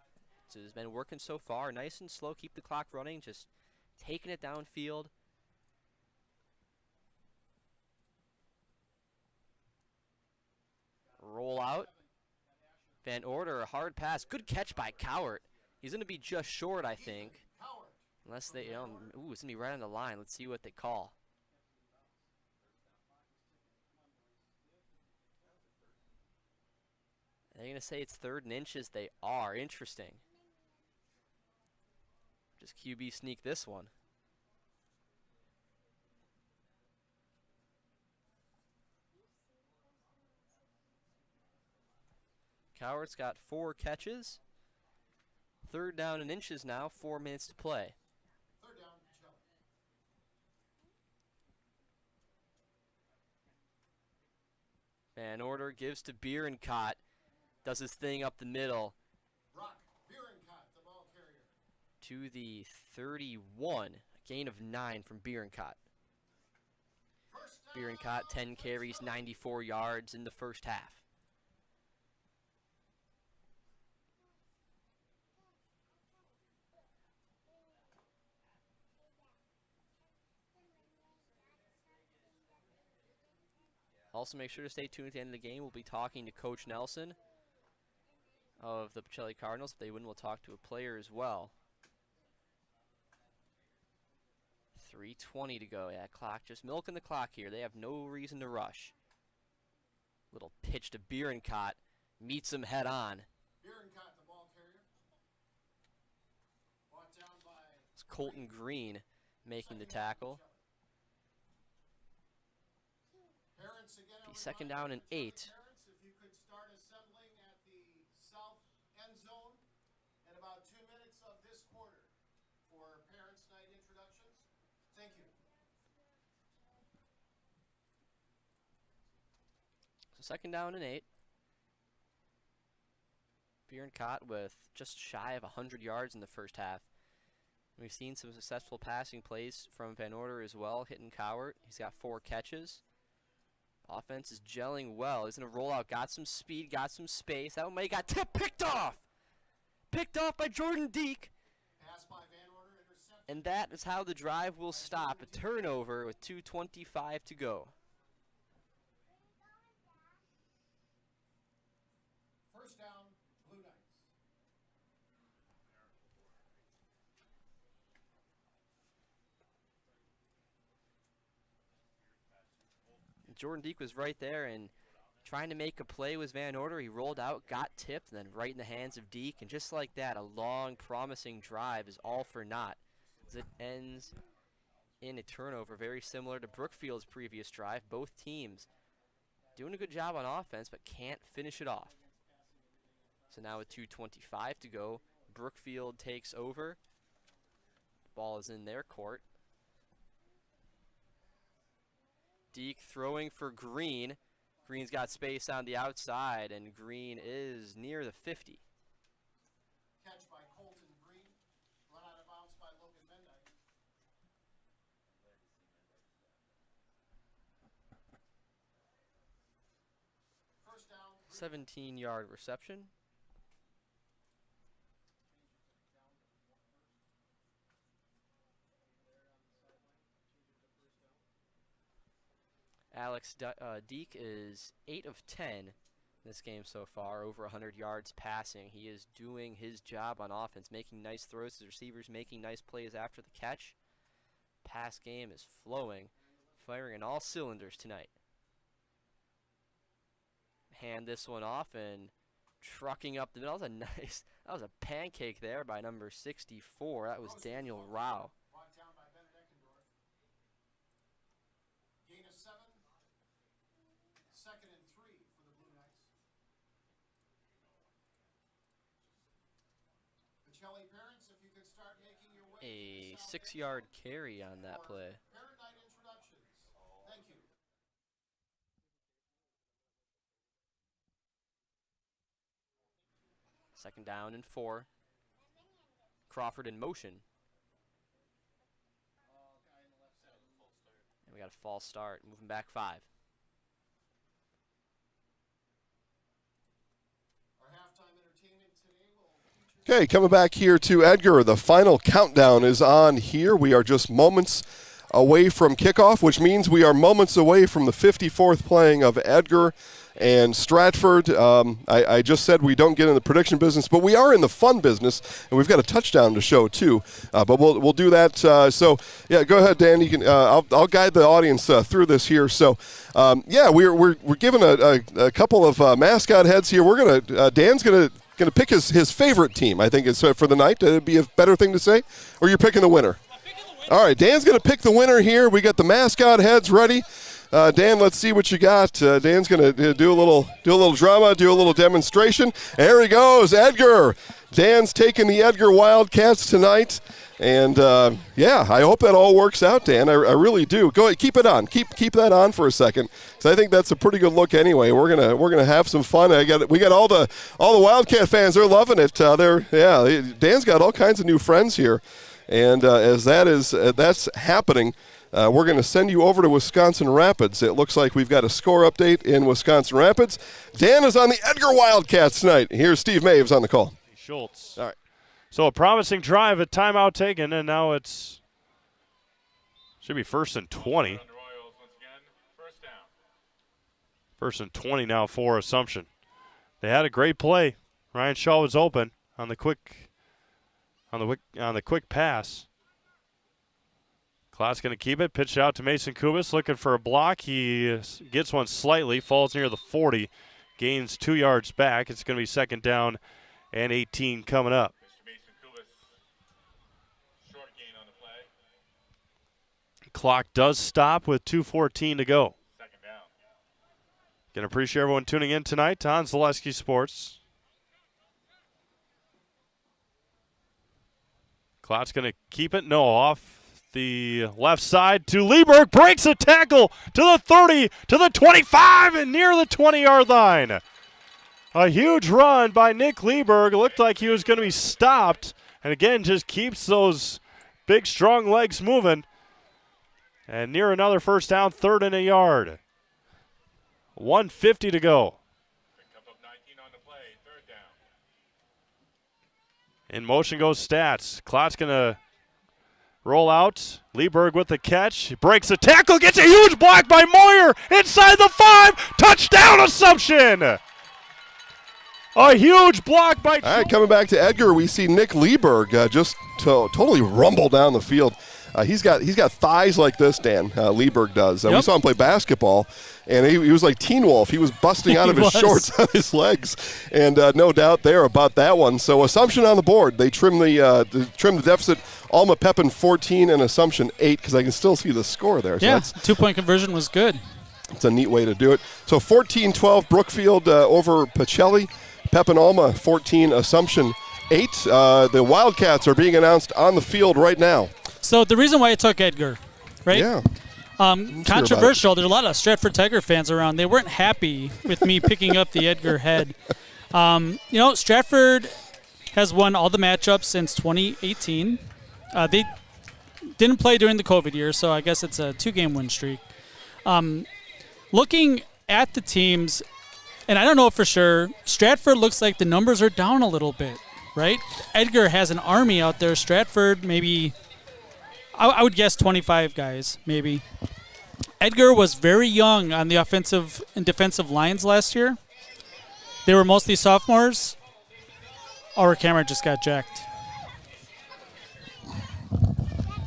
has been working so far, nice and slow. Keep the clock running. Just taking it downfield. Roll out. Van Order, a hard pass. Good catch by Cowart. He's going to be just short, I think. Unless they, it's going to be right on the line. Let's see what they call. They're going to say it's 3rd and inches. They are. Interesting. Just QB sneak this one. Cowart's got 4 catches. 3rd down and inches now. 4 minutes to play. Van Order gives to Bierencott. Does his thing up the middle. Bierencott, the ball carrier. To the 31. A gain of 9 from Bierencott. Bierencott, 10 carries, 94 yards in the first half. Also, make sure to stay tuned at the end of the game. We'll be talking to Coach Nelson of the Pacelli Cardinals. If they win, we'll talk to a player as well. 3:20 to go. Yeah, clock just milking the clock here. They have no reason to rush. Little pitch to Bierencott. Meets him head on. Bierencott, the ball carrier. Brought down by It's Colton Green making the tackle. Parents again. Be second down and 8. Parents, if you could start assembling at the south end zone in about 2 minutes of this quarter for Parents' Night introductions. Thank you. So second down and 8. Bierencott with just shy of 100 yards in the first half. We've seen some successful passing plays from Van Order as well, hitting Cowart. He's got 4 catches. Offense is gelling well. He's going to roll out. Got some speed, got some space. That one may got tipped, picked off. Picked off by Jordan Deek. Pass by Van Order, intercepted. And that is how the drive will stop. A turnover with 2:25 to go. First down, Blue Knights. Jordan Deek was right there and trying to make a play was Van Order. He rolled out, got tipped, and then right in the hands of Deek. And just like that, a long, promising drive is all for naught as it ends in a turnover, very similar to Brookfield's previous drive. Both teams doing a good job on offense, but can't finish it off. So now with 2:25 to go, Brookfield takes over. Ball is in their court. Deek throwing for Green. Green's got space on the outside, and Green is near the 50. Catch by Colton Green. Run out of bounds by Logan Mendite. First down. 17-yard reception. Alex Deek is 8 of 10 in this game so far, over 100 yards passing. He is doing his job on offense, making nice throws to receivers, making nice plays after the catch. Pass game is flowing, firing on all cylinders tonight. Hand this one off and trucking up the middle. That was a pancake there by number 64. That was Daniel Rao. Brought down by Bennett Eckendorf. Gain of 7. Second and 3 for the Blue Knights. Pacelli Parents, if you could start making your way. A 6-yard carry on that play. Parent Night introductions. Thank you. Second down and 4. Crawford in motion. And we got a false start, moving back 5. Our halftime entertainment today will feature. Okay, coming back here to Edgar. The final countdown is on here. We are just moments away from kickoff, which means we are moments away from the 54th playing of Edgar and Stratford. I just said we don't get in the prediction business, but we are in the fun business, and we've got a touchdown to show too. But we'll do that. So yeah, go ahead, Dan. You can. I'll guide the audience through this here. So yeah, we're given a couple of mascot heads here. We're gonna Dan's gonna pick his favorite team. I think it's for the night. It'd be a better thing to say, or you're picking the winner. All right, Dan's going to pick the winner here. We got the mascot heads ready. Dan, let's see what you got. Dan's going to do a little drama, do a little demonstration. There he goes, Edgar. Dan's taking the Edgar Wildcats tonight, and yeah, I hope that all works out, Dan. I really do. Go ahead, keep it on. Keep that on for a second, because I think that's a pretty good look. Anyway, we're gonna have some fun. We got all the Wildcat fans. They're loving it. Dan's got all kinds of new friends here. And as that's happening, we're going to send you over to Wisconsin Rapids. It looks like we've got a score update in Wisconsin Rapids. Dan is on the Edgar Wildcats tonight. Here's Steve Maves on the call. Schultz. All right. So a promising drive, a timeout taken, and now it's should be 1st and 20. First and 20 now for Assumption. They had a great play. Ryan Shaw was open on the quick pass. Klott's going to keep it. Pitch out to Mason Kubis, looking for a block. He gets one slightly, falls near the 40, gains 2 yards back. It's going to be second down and 18 coming up. Mr. Mason Kubis, short gain on the play. Clock does stop with 2:14 to go. Second down. Gonna appreciate everyone tuning in tonight on Zaleski Sports. Klott's gonna keep it. No, off the left side to Lieberg. Breaks a tackle to the 30, to the 25, and near the 20-yard line. A huge run by Nick Lieberg. It looked like he was going to be stopped. And again, just keeps those big, strong legs moving. And near another first down, 3rd and a yard. 1:50 to go. Picks up 19 on the play, 3rd down. In motion goes Stats. Klott's going to roll out. Lieberg with the catch. Breaks a tackle. Gets a huge block by Moyer. Inside the 5. Touchdown Assumption. A huge block by... All right, coming back to Edgar, we see Nick Lieberg just totally rumble down the field. He's got thighs like this, Dan. Lieberg does. We saw him play basketball, and he was like Teen Wolf. He was busting out of his shorts on his legs, and no doubt there about that one. So Assumption on the board. They trim the deficit. Alma Pepin 14 and Assumption 8 because I can still see the score there. So yeah, 2-point conversion was good. It's a neat way to do it. So 14-12 Brookfield over Pacelli. Pepin Alma 14, Assumption 8. The Wildcats are being announced on the field right now. So the reason why I took Edgar, right? Yeah. Controversial. There's a lot of Stratford Tiger fans around. They weren't happy with me picking up the Edgar head. Stratford has won all the matchups since 2018. They didn't play during the COVID year, so I guess it's a 2-game win streak. Looking at the teams, and I don't know for sure, Stratford looks like the numbers are down a little bit, right? Edgar has an army out there. Stratford maybe... I would guess 25 guys, maybe. Edgar was very young on the offensive and defensive lines last year. They were mostly sophomores. Our camera just got jacked.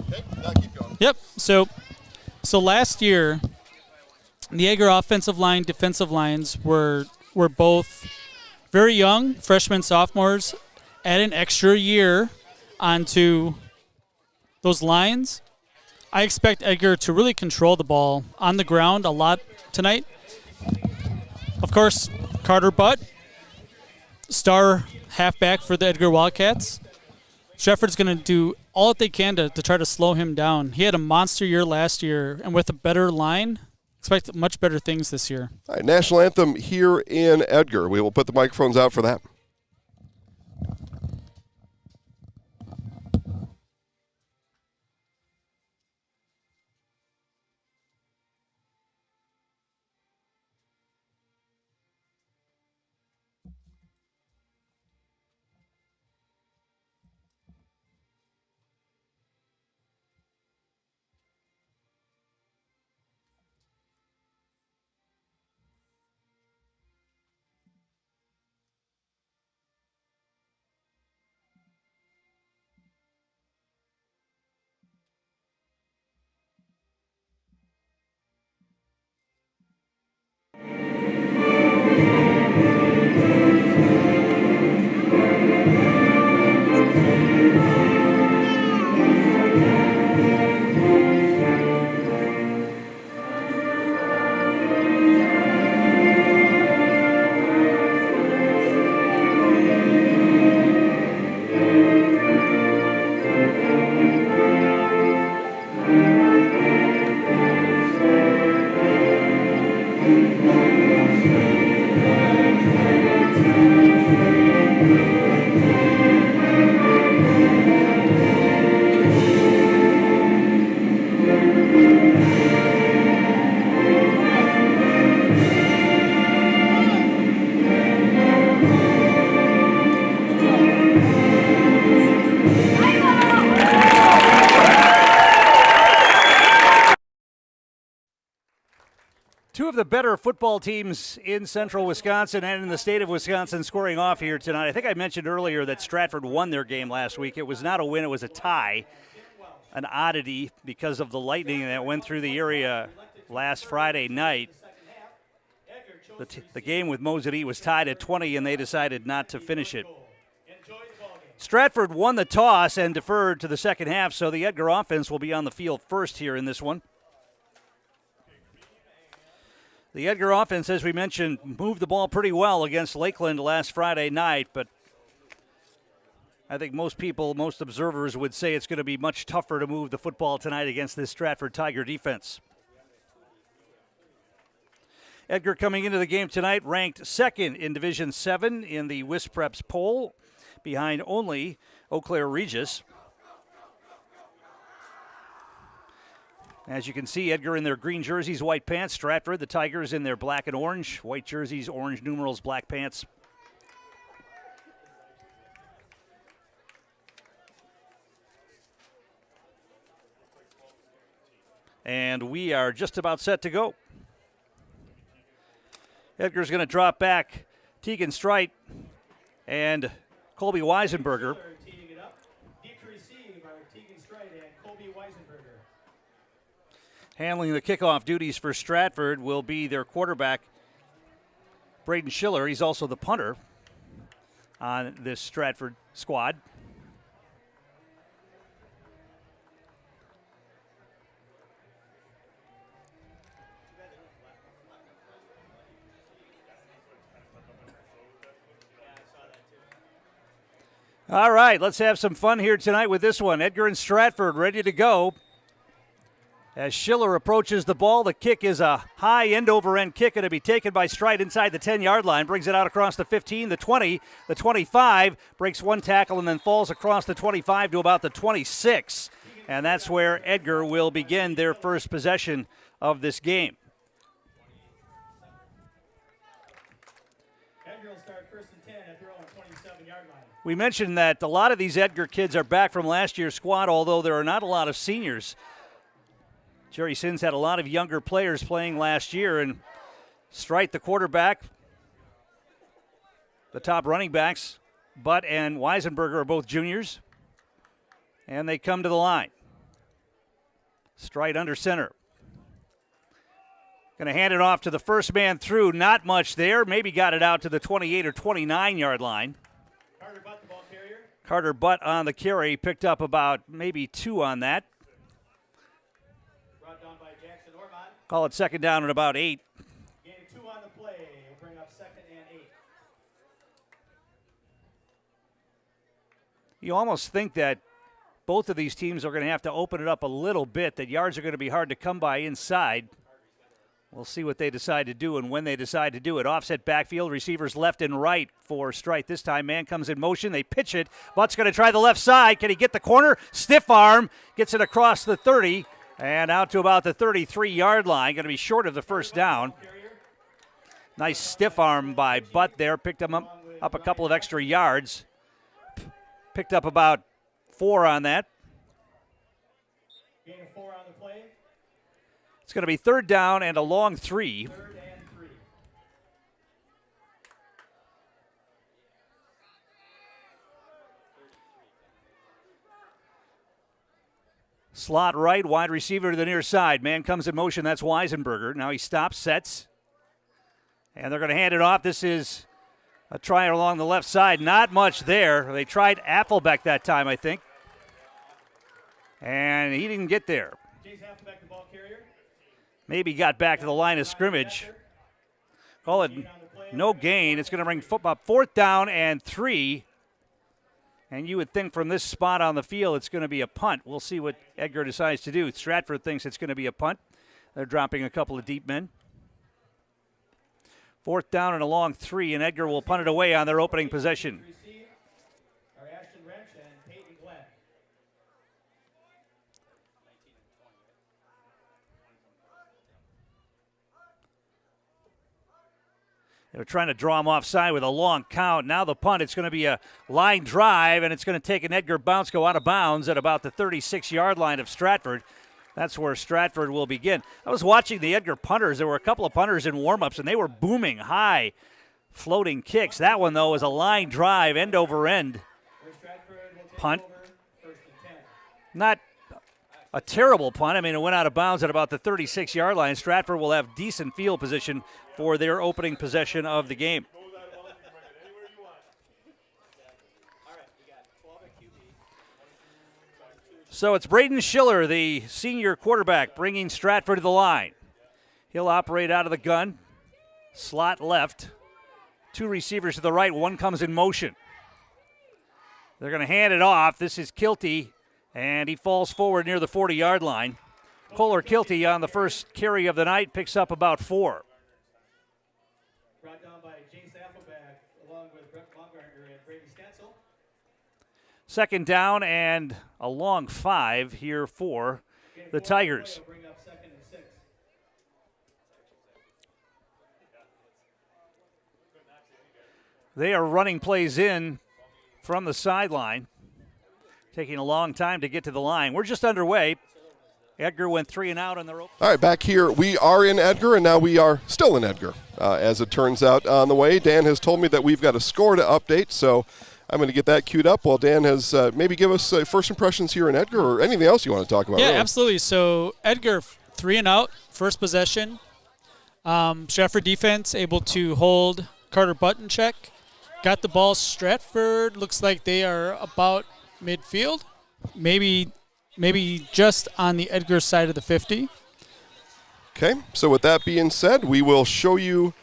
Okay, keep going. Yep. So last year, the Edgar offensive line, defensive lines were both very young, freshmen, sophomores. Add an extra year onto those lines. I expect Edgar to really control the ball on the ground a lot tonight. Of course, Carter Butt, star halfback for the Edgar Wildcats. Stratford's going to do all that they can to try to slow him down. He had a monster year last year, and with a better line, expect much better things this year. All right, national anthem here in Edgar. We will put the microphones out for that. Two of the better football teams in central Wisconsin and in the state of Wisconsin scoring off here tonight. I think I mentioned earlier that Stratford won their game last week. It was not a win, it was a tie. An oddity because of the lightning that went through the area last Friday night. The game with Mosedy was tied at 20, and they decided not to finish it. Stratford won the toss and deferred to the second half, so the Edgar offense will be on the field first here in this one. The Edgar offense, as we mentioned, moved the ball pretty well against Lakeland last Friday night, but I think most people, most observers would say it's going to be much tougher to move the football tonight against this Stratford Tiger defense. Edgar coming into the game tonight ranked second in Division 7 in the WisPreps poll, behind only Eau Claire Regis. As you can see, Edgar in their green jerseys, white pants. Stratford, the Tigers, in their black and orange. White jerseys, orange numerals, black pants. And we are just about set to go. Edgar's going to drop back Tegan Strite and Colby Weisenberger. Handling the kickoff duties for Stratford will be their quarterback, Braden Schiller. He's also the punter on this Stratford squad. All right, let's have some fun here tonight with this one. Edgar and Stratford ready to go. As Schiller approaches the ball, the kick is a high end-over-end kick, and to be taken by Strite inside the 10-yard line. Brings it out across the 15, the 20, the 25, breaks one tackle, and then falls across the 25 to about the 26. And that's where Edgar will begin their first possession of this game. Edgar will start first and 10 at their own 27-yard line. We mentioned that a lot of these Edgar kids are back from last year's squad, although there are not a lot of seniors. Jerry Sins had a lot of younger players playing last year, and Strite, the quarterback, the top running backs, Butt and Weisenberger are both juniors, and they come to the line. Strite under center. Going to hand it off to the first man through. Not much there. Maybe got it out to the 28 or 29-yard line. Carter Butt, the ball carrier. Carter Butt on the carry. Picked up about maybe 2 on that. Brought down by Jackson Ormond. Call it second down at about 8. Gain 2 on the play. We'll bring up second and 8. You almost think that both of these teams are going to have to open it up a little bit, that yards are going to be hard to come by inside. We'll see what they decide to do and when they decide to do it. Offset backfield, receivers left and right for Strite. This time, man comes in motion. They pitch it. Butt's going to try the left side. Can he get the corner? Stiff arm. Gets it across the 30 and out to about the 33-yard line. Going to be short of the first down. Nice stiff arm by Butt there. Picked him up a couple of extra yards. Picked up about 4 on that. Gain of 4 on the play. It's going to be third down and a long 3. Third and 3. Slot right, wide receiver to the near side. Man comes in motion. That's Weisenberger. Now he stops, sets, and they're going to hand it off. This is a try along the left side. Not much there. They tried Applebeck that time, I think, and he didn't get there. Jace Applebeck, the ball carrier. Maybe got back to the line of scrimmage. Call it no gain. It's going to bring up fourth down and 3. And you would think from this spot on the field it's going to be a punt. We'll see what Edgar decides to do. Stratford thinks it's going to be a punt. They're dropping a couple of deep men. Fourth down and a long 3, and Edgar will punt it away on their opening possession. Are Ashton Wrench and Peyton Glenn. They're trying to draw him offside with a long count. Now the punt, it's going to be a line drive, and it's going to take an Edgar bounce, go out of bounds at about the 36-yard line of Stratford. That's where Stratford will begin. I was watching the Edgar punters. There were a couple of punters in warm-ups, and they were booming high floating kicks. That one, though, is a line drive, end over end punt. Not a terrible punt. I mean, it went out of bounds at about the 36-yard line. Stratford will have decent field position for their opening possession of the game. So it's Braden Schiller, the senior quarterback, bringing Stratford to the line. He'll operate out of the gun. Slot left. 2 receivers to the right. One comes in motion. They're going to hand it off. This is Kilty, and he falls forward near the 40-yard line. Kohler Kilty on the first carry of the night picks up about 4. Brought down by Jace Appleback along with Brett Baumgartner and Brady Stansel. Second down and a long 5 here for the Tigers. Bring up 2nd and 6. They are running plays in from the sideline, taking a long time to get to the line. We're just underway. Edgar went 3 and out on the rope. All right, back here. We are in Edgar, and now we are still in Edgar, as it turns out on the way. Dan has told me that we've got a score to update, so I'm going to get that queued up while Dan has maybe give us first impressions here in Edgar or anything else you want to talk about. Yeah, really. absolutely. So Edgar, 3 and out, first possession. Stratford defense able to hold Carter Button check. Got the ball. Stratford looks like they are about midfield, maybe just on the Edgar side of the 50. Okay, so with that being said, we will show you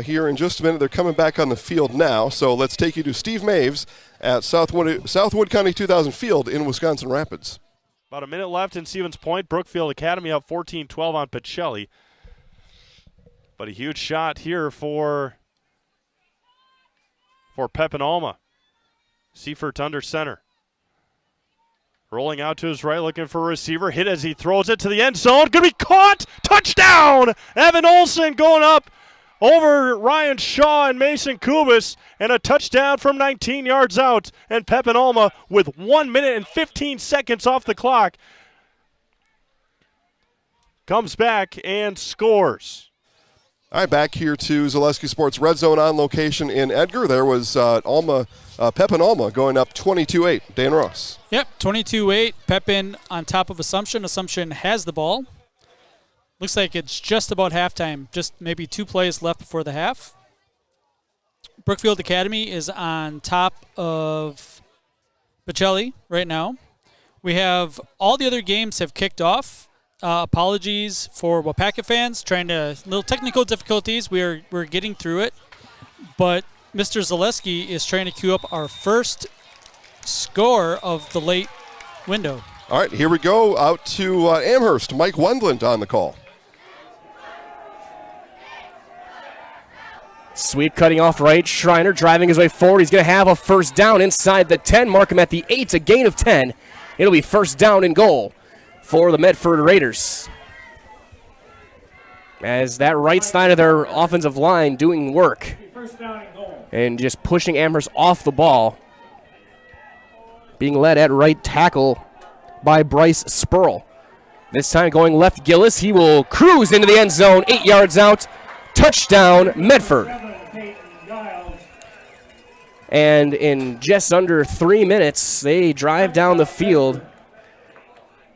here in just a minute. They're coming back on the field now, so let's take you to Steve Maves at Southwood County 2000 Field in Wisconsin Rapids. About a minute left in Stevens Point. Brookfield Academy up 14-12 on Pacelli. But a huge shot here for Pepin Alma. Seifert under center. Rolling out to his right, looking for a receiver. Hit as he throws it to the end zone. Going to be caught. Touchdown! Evan Olson going up over Ryan Shaw and Mason Kubis. And a touchdown from 19 yards out. And Pepin Alma with 1 minute and 15 seconds off the clock comes back and scores. All right, back here to Zaleski Sports Red Zone on location in Edgar. There was Pepin Alma going up 22-8. Dan Ross. Yep, 22-8. Pepin on top of Assumption. Assumption has the ball. Looks like it's just about halftime. Just maybe 2 plays left before the half. Brookfield Academy is on top of Pacelli right now. We have all the other games have kicked off. Apologies for Wapaka fans, little technical difficulties. We're getting through it, but Mr. Zaleski is trying to queue up our first score of the late window. All right, here we go out to Amherst. Mike Wendland on the call. Sweep cutting off right. Schreiner driving his way forward. He's going to have a first down inside the 10. Mark him at the 8. A gain of 10. It'll be first down and goal for the Medford Raiders. As that right side of their offensive line doing work and just pushing Amherst off the ball. Being led at right tackle by Bryce Spurl. This time going left Gillis. He will cruise into the end zone, 8 yards out. Touchdown, Medford. And in just under 3 minutes, they drive down the field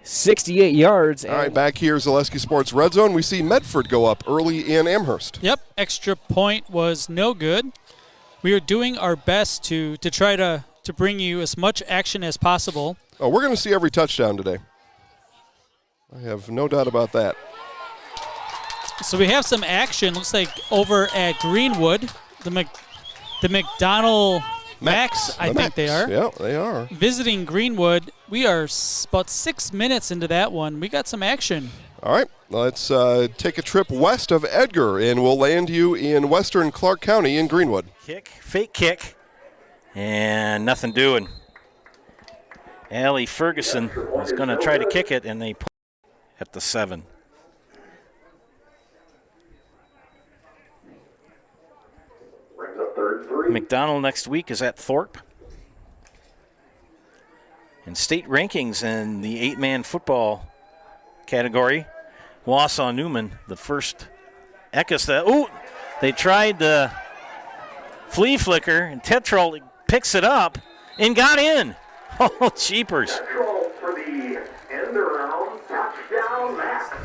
68 yards. All right, back here, Zaleski Sports Red Zone. We see Medford go up early in Amherst. Yep, extra point was no good. We are doing our best to try to bring you as much action as possible. Oh, we're going to see every touchdown today. I have no doubt about that. So we have some action. Looks like over at Greenwood, the McDonald Max, I think they are. Yeah, they are. Visiting Greenwood. We are about 6 minutes into that one. We got some action. All right, let's take a trip west of Edgar, and we'll land you in western Clark County in Greenwood. Fake kick, and nothing doing. Allie Ferguson was going to try to kick it, and they put it at the 7. McDonald next week is at Thorpe. And state rankings in the 8-man football category. Wausau Newman, the first Eckes that. Ooh, they tried the flea flicker, and Tetrol picks it up and got in. Oh, cheapers. Tetrol for the end around touchdown Max.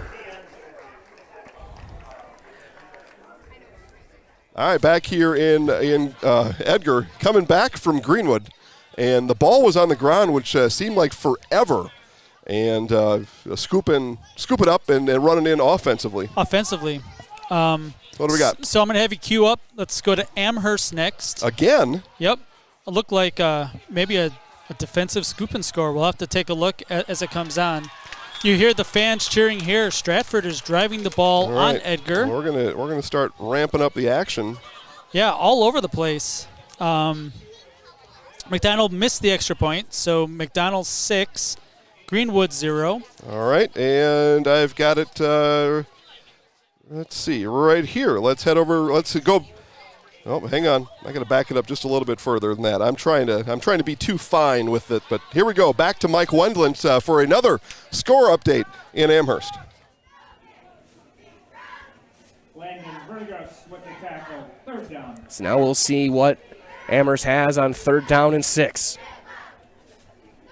All right, back here in Edgar, coming back from Greenwood, and the ball was on the ground, which seemed like forever, and scoop it up and running in offensively. What do we got? So I'm going to have you queue up. Let's go to Amherst next. Again? Yep. It looked like maybe a defensive scoop and score. We'll have to take a look as it comes on. You hear the fans cheering here. Stratford is driving the ball on Edgar. We're gonna start ramping up the action. Yeah, all over the place. McDonald missed the extra point, so McDonald 6, Greenwood 0. All right, and I've got it. Let's see, right here. Let's head over. Let's go. Oh, hang on. I got to back it up just a little bit further than that. I'm trying to be too fine with it, but here we go. Back to Mike Wendlandt for another score update in Amherst. Landon Burgos with the tackle, 3rd down. So now we'll see what Amherst has on 3rd down and 6.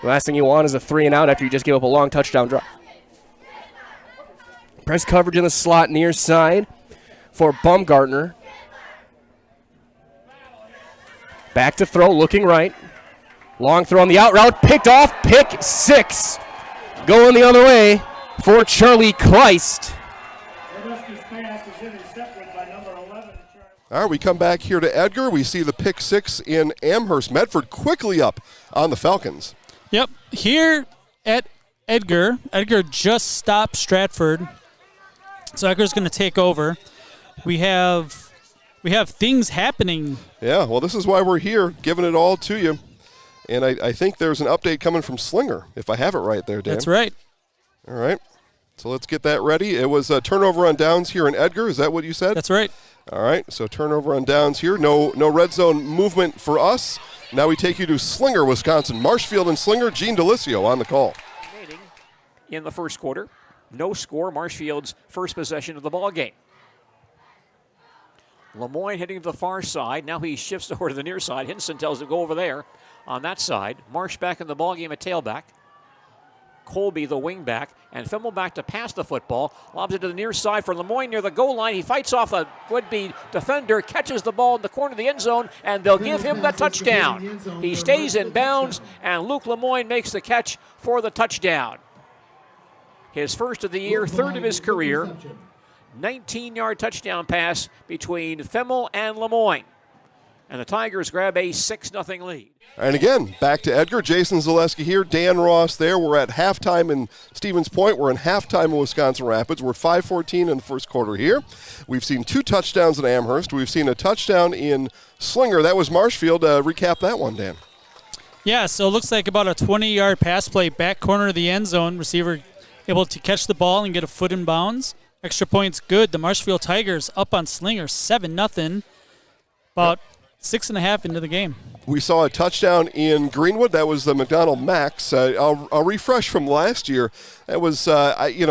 The last thing you want is a 3 and out after you just gave up a long touchdown drive. Press coverage in the slot near side for Baumgartner. Back to throw, looking right. Long throw on the out route, picked off, pick 6. Going the other way for Charlie Kleist. All right, we come back here to Edgar. We see the pick 6 in Amherst. Medford quickly up on the Falcons. Yep, here at Edgar just stopped Stratford. So Edgar's going to take over. We have things happening. Yeah, well, this is why we're here, giving it all to you. And I think there's an update coming from Slinger, if I have it right there, Dan. That's right. All right, so let's get that ready. It was a turnover on downs here in Edgar. Is that what you said? That's right. All right, so turnover on downs here. No red zone movement for us. Now we take you to Slinger, Wisconsin. Marshfield and Slinger, Gene Delisio on the call. In the first quarter, no score, Marshfield's first possession of the ball game. Lemoyne heading to the far side. Now he shifts over to the near side. Hinson tells him to go over there on that side. Marsh back in the ball game at tailback. Colby, the wing back, and Fimmel back to pass the football. Lobs it to the near side for Lemoyne near the goal line. He fights off a would-be defender, catches the ball in the corner of the end zone, and they'll give him the touchdown. He stays in bounds, and Luke Lemoyne makes the catch for the touchdown. His first of the year, 3rd of his career. 19-yard touchdown pass between Fimmel and Lemoyne. And the Tigers grab a 6-0 lead. And again, back to Edgar. Jason Zaleski here, Dan Ross there. We're at halftime in Stevens Point. We're in halftime in Wisconsin Rapids. We're 5:14 in the first quarter here. We've seen 2 touchdowns in Amherst. We've seen a touchdown in Slinger. That was Marshfield. Recap that one, Dan. Yeah, so it looks like about a 20-yard pass play, back corner of the end zone. Receiver able to catch the ball and get a foot in bounds. Extra points good. The Marshfield Tigers up on Slinger 7-0. About 6.5 into the game. We saw a touchdown in Greenwood. That was the McDonald Max. I'll refresh from last year. That was,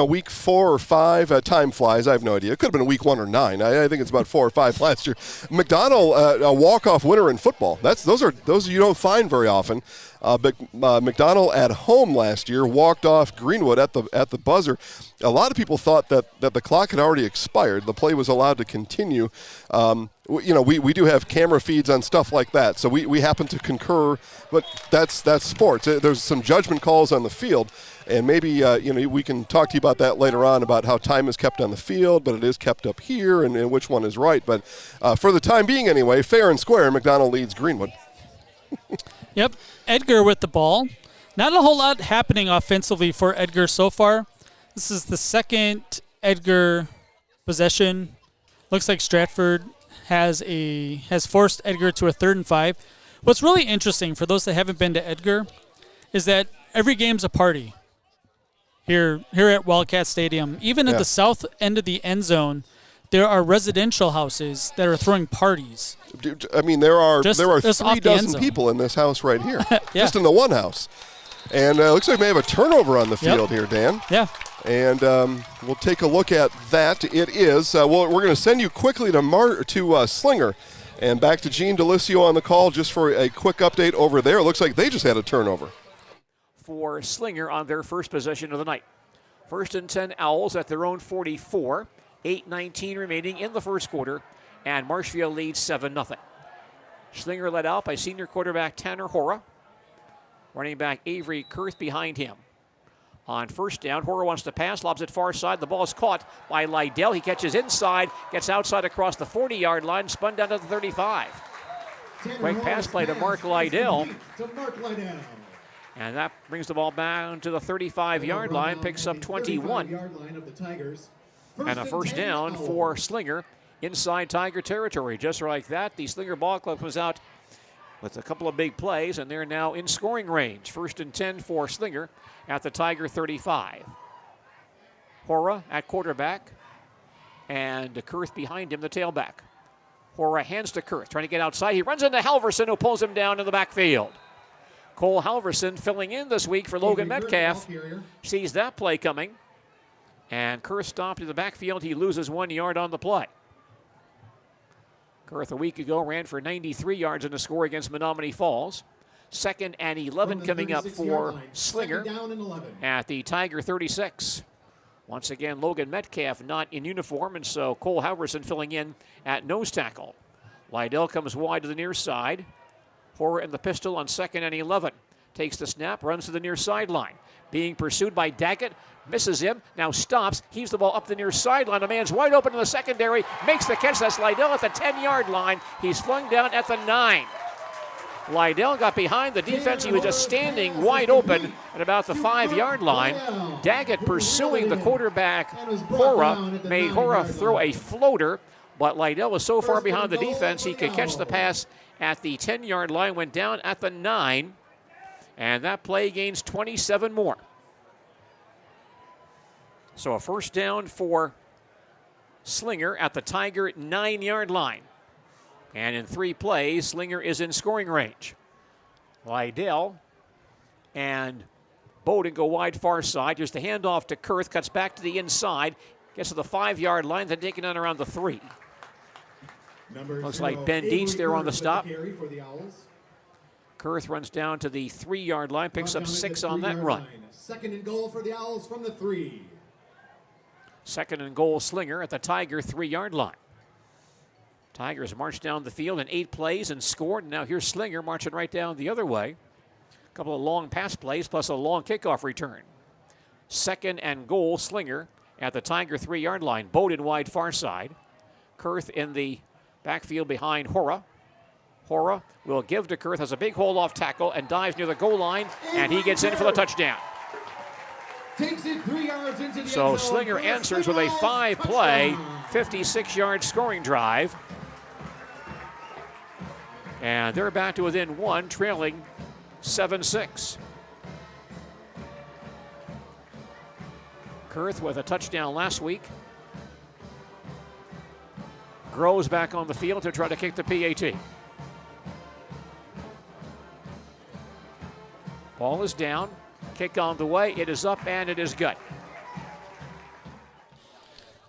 week 4 or 5. Time flies. I have no idea. It could have been week 1 or 9. I think it's about 4 or 5 last year. McDonald, a walk-off winner in football. Those you don't find very often. But McDonald at home last year walked off Greenwood at the buzzer. A lot of people thought that the clock had already expired. The play was allowed to continue. We do have camera feeds on stuff like that, so we happen to concur. But that's sports. There's some judgment calls on the field, and maybe we can talk to you about that later on about how time is kept on the field, but it is kept up here, and which one is right. But for the time being, anyway, fair and square, McDonald leads Greenwood. Yep, Edgar with the ball. Not a whole lot happening offensively for Edgar so far. This is the second Edgar possession. Looks like Stratford has forced Edgar to a 3rd and 5. What's really interesting for those that haven't been to Edgar is that every game's a party here at Wildcat Stadium. Even at the south end of the end zone, there are residential houses that are throwing parties. I mean, there are Just 3 dozen people in this house right here, just in the one house. And looks like we may have a turnover on the field here, Dan. Yeah. And we'll take a look at that. It is. We're going to send you quickly to Slinger. And back to Gene Delisio on the call just for a quick update over there. It looks like they just had a turnover. For Slinger on their first possession of the night. 1st and 10 Owls at their own 44. 8:19 remaining in the first quarter. And Marshfield leads 7-0. Slinger led out by senior quarterback Tanner Hora. Running back Avery Kurth behind him. On first down, Hora wants to pass, lobs it far side. The ball is caught by Lydell. He catches inside, gets outside across the 40-yard line, spun down to the 35. Quick pass play to Mark Lydell. And that brings the ball down to the 35-yard line, picks up 21. And a first down for Slinger inside Tiger territory. Just like that, the Slinger Ball Club comes out with a couple of big plays, and they're now in scoring range. 1st and 10 for Slinger at the Tiger 35. Hora at quarterback, and Kurth behind him, the tailback. Hora hands to Kurth, trying to get outside. He runs into Halverson, who pulls him down in the backfield. Cole Halverson filling in this week for Logan Metcalf. Sees that play coming, and Kurth stopped in the backfield. He loses 1 yard on the play. Kurth a week ago ran for 93 yards in a score against Menominee Falls. 2nd and 11 coming up for Slinger at the Tiger 36. Once again, Logan Metcalf not in uniform, and so Cole Halverson filling in at nose tackle. Lydell comes wide to the near side. Hora in the pistol on 2nd and 11. Takes the snap, runs to the near sideline. Being pursued by Daggett. Misses him, now stops, heaves the ball up the near sideline. A man's wide open in the secondary, makes the catch. That's Lydell at the 10-yard line. He's flung down at the 9. Lydell got behind the defense. He was just standing wide open at about the 5-yard line. Daggett pursuing the quarterback, Hora, made Hora throw a floater, but Lydell was so far behind the defense he could catch the pass at the 10-yard line, went down at the 9, and that play gains 27 more. So a first down for Slinger at the Tiger 9-yard line. And in 3 plays, Slinger is in scoring range. Lydell and Bowden go wide far side. Here's the handoff to Kurth, cuts back to the inside, gets to the 5-yard line, then taken on around the 3. Looks like Ben Dietz there on the stop. Kurth runs down to the 3-yard line, picks up 6 on that run. 2nd and goal for the Owls from the 3. 2nd and goal, Slinger at the Tiger 3-yard line. Tigers marched down the field in 8 plays and scored. And now here's Slinger marching right down the other way. A couple of long pass plays plus a long kickoff return. 2nd and goal, Slinger at the Tiger 3-yard line. Bowden wide far side. Kurth in the backfield behind Hora. Hora will give to Kurth, has a big hold-off tackle and dives near the goal line, and he gets in for the touchdown. Takes it 3 yards into the So end zone. Slinger answers with a 5-play, 56-yard scoring drive. And they're back to within 1, trailing 7-6. Kurth with a touchdown last week. Groves back on the field to try to kick the PAT. Ball is down. Kick on the way. It is up and it is good.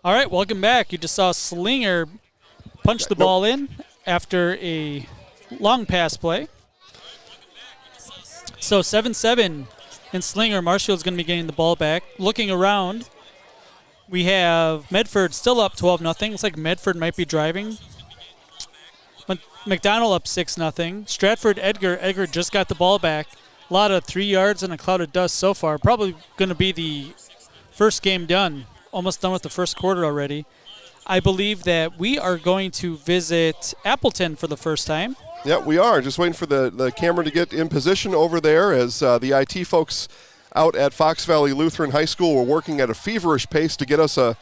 All right, welcome back. You just saw Slinger punch the ball in after a long pass play. So 7-7 in Slinger. Marshfield's going to be getting the ball back. Looking around, we have Medford still up 12-0. Looks like Medford might be driving. McDonald up 6-0. Stratford, Edgar just got the ball back. A lot of 3 yards and a cloud of dust so far. Probably going to be the first game done. Almost done with the first quarter already. I believe that we are going to visit Appleton for the first time. Yeah, we are. Just waiting for the camera to get in position over there as the IT folks out at Fox Valley Lutheran High School were working at a feverish pace to get us a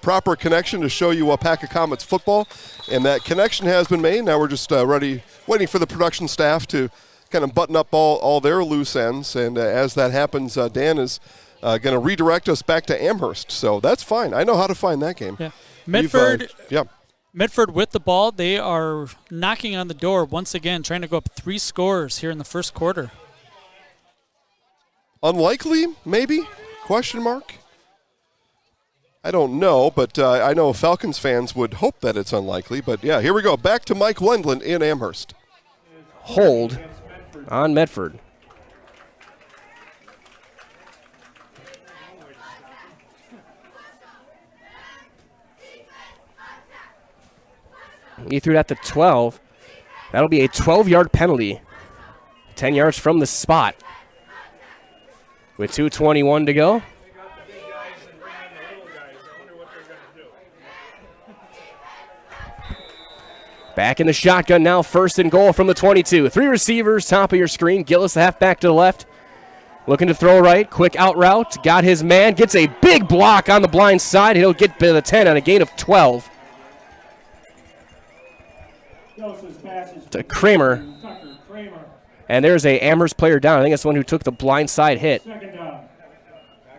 proper connection to show you Pack of Comets football. And that connection has been made. Now we're just ready, waiting for the production staff to kind of button up all their loose ends. And as that happens, Dan is going to redirect us back to Amherst. So that's fine. I know how to find that game. Yeah. Medford, yeah. Medford with the ball. They are knocking on the door once again, trying to go up 3 scores here in the first quarter. Unlikely, maybe? Question mark? I don't know, but I know Falcons fans would hope that it's unlikely. But, yeah, here we go. Back to Mike Wendland in Amherst. Hold on Medford. He threw that to 12. That'll be a 12-yard penalty. 10 yards from the spot. With 2:21 to go. Back in the shotgun now, 1st and goal from the 22. 3 receivers, top of your screen. Gillis, the halfback to the left. Looking to throw right, quick out route. Got his man, gets a big block on the blind side. He'll get to the 10 on a gain of 12. To Kramer. And there's a Amherst player down. I think that's the one who took the blind side hit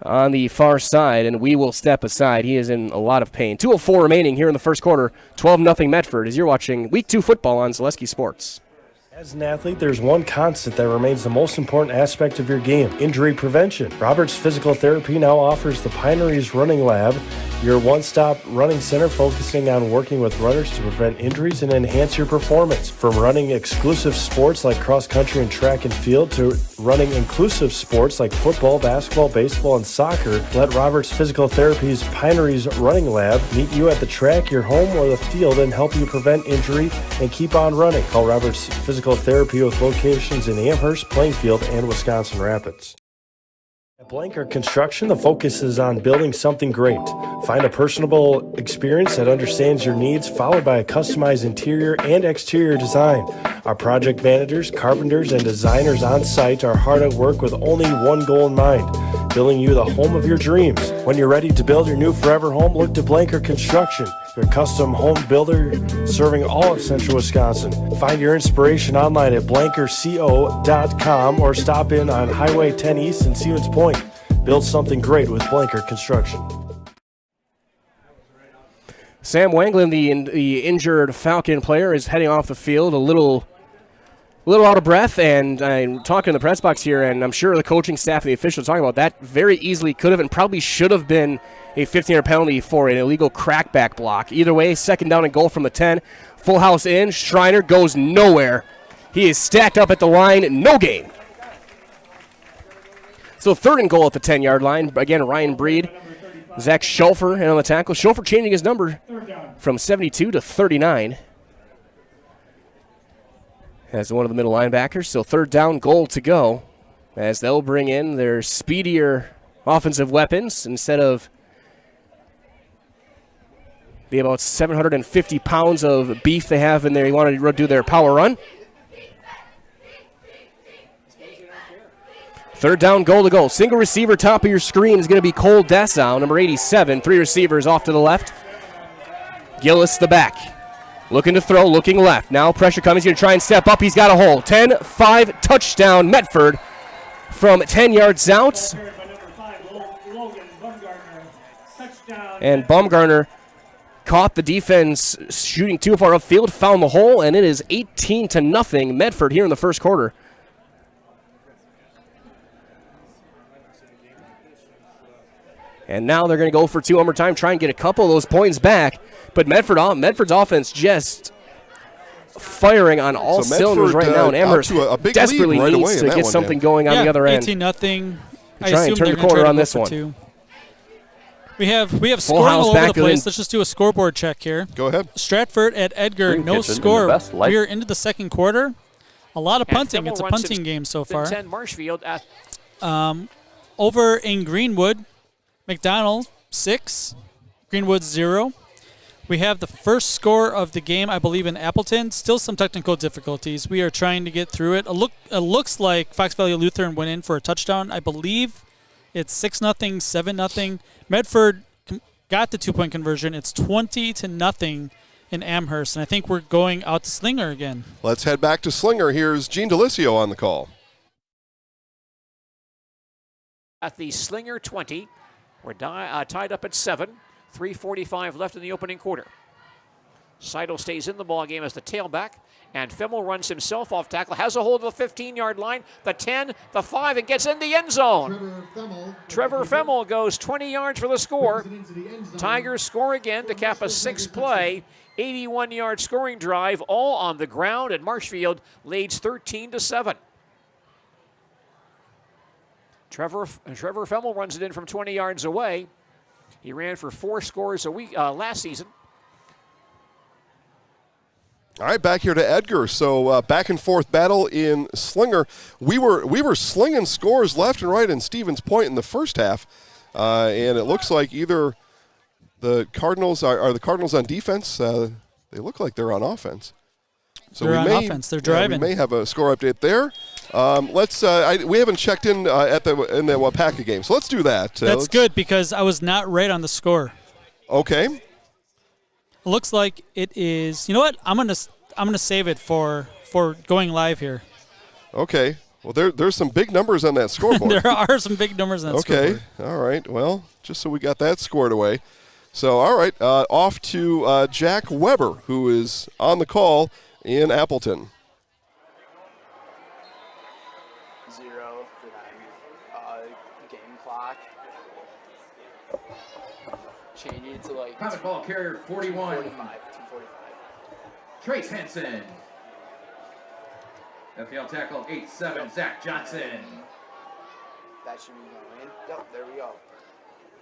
on the far side, and we will step aside. He is in a lot of pain. 2:04 remaining here in the first quarter. 12-0 Medford as you're watching Week 2 football on Zaleski Sports. As an athlete, there's one constant that remains the most important aspect of your game: injury prevention. Roberts Physical Therapy now offers the Pineries Running Lab, your one-stop running center focusing on working with runners to prevent injuries and enhance your performance. From running exclusive sports like cross-country and track and field to running inclusive sports like football, basketball, baseball, and soccer, let Roberts Physical Therapy's Pineries Running Lab meet you at the track, your home, or the field and help you prevent injury and keep on running. Call Roberts Physical Therapy with locations in Amherst, Plainfield, and Wisconsin Rapids. At Blanker Construction, the focus is on building something great. Find a personable experience that understands your needs, followed by a customized interior and exterior design. Our project managers, carpenters, and designers on site are hard at work with only one goal in mind: building you the home of your dreams. When you're ready to build your new forever home, look to Blanker Construction, your custom home builder serving all of central Wisconsin. Find your inspiration online at blankerco.com or stop in on Highway 10 East in Stevens Point. Build something great with Blanker Construction. Sam Wanglin, the injured Falcon player, is heading off the field a little out of breath, and I'm talking in the press box here, and I'm sure the coaching staff and the officials talking about that very easily could have and probably should have been a 15-yard penalty for an illegal crackback block. Either way, 2nd down and goal from the 10. Full house in. Schreiner goes nowhere. He is stacked up at the line. No gain. So 3rd and goal at the 10-yard line. Again, Ryan Breed. Zach Schulfer in on the tackle. Schulfer changing his number from 72 to 39. As one of the middle linebackers. So 3rd down, goal to go, as they'll bring in their speedier offensive weapons instead of the about 750 pounds of beef they have in there. He wanted to do their power run. 3rd down, goal to go. Single receiver, top of your screen is going to be Cole Dessau, number 87. 3 receivers off to the left. Gillis, the back. Looking to throw, looking left. Now pressure coming. He's going to try and step up. He's got a hole. 10-5 touchdown, Medford from 10 yards out. And Baumgartner caught the defense shooting too far upfield, found the hole, and it is 18-0 Medford here in the first quarter. And now they're going to go for 2 one more time, try and get a couple of those points back. But Medford's offense just firing on all cylinders right now. And Amherst desperately needs to get something going on the other end. 18-0. Try and turn the corner on this one. We have scoring all over the place. Let's just do a scoreboard check here. Go ahead. Stratford at Edgar, no score. We are into the second quarter. A lot of punting. It's a punting game so far. 10 Marshfield at over in Greenwood, McDonald 6, Greenwood 0. We have the first score of the game, I believe, in Appleton. Still some technical difficulties. We are trying to get through it. It looks like Fox Valley Lutheran went in for a touchdown. I believe it's 6-0, 7-0. Medford got the 2-point conversion. It's 20-0 in Amherst, and I think we're going out to Slinger again. Let's head back to Slinger. Here's Gene Delisio on the call. At the Slinger 20, we're tied up at 7. 3:45 left in the opening quarter. Seidel stays in the ball game as the tailback, and Fimmel runs himself off tackle, has a hold of the 15-yard line, the 10, the 5, and gets in the end zone. Trevor Fimmel goes 20 yards for the score. Tigers score again to cap a 6-play, 81-yard scoring drive, all on the ground, and Marshfield leads 13-7. Trevor Fimmel runs it in from 20 yards away. He ran for 4 scores a week last season. All right, back here to Edgar. So back and forth battle in Slinger. We were slinging scores left and right in Stevens Point in the first half, and it looks like either the Cardinals are the Cardinals on defense. They look like they're on offense. So they're on offense. They're driving. We may have a score update there. We haven't checked in in the Wapaka game, so let's do that. That's good because I was not right on the score. Okay. Looks like it is. You know what? I'm gonna save it for going live here. Okay. Well, there's some big numbers on that scoreboard. There are some big numbers on that scoreboard. Okay. All right. Well, just so we got that scored away. So, all right. Off to Jack Weber, who is on the call in Appleton. 0 for them. Game clock. Change it to like. Common ball carrier 41. 245. Trace Henson. FPL tackle 8-7. Zach Johnson. That should be going. Yep, there we go.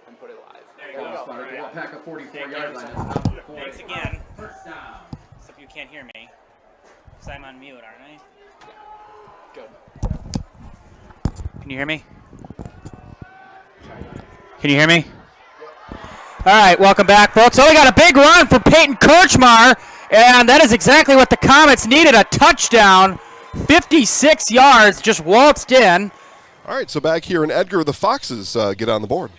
And put it live. There you go. Spotted the Wapaka 44-yard line. Thanks again. First down. Except you can't hear me. Because I'm on mute, aren't I? Good. Can you hear me? Can you hear me? All right, welcome back, folks. So we got a big run for Peyton Kirchmar, and that is exactly what the Comets needed, a touchdown. 56 yards, just waltzed in. All right, so back here in Edgar, the Foxes get on the board.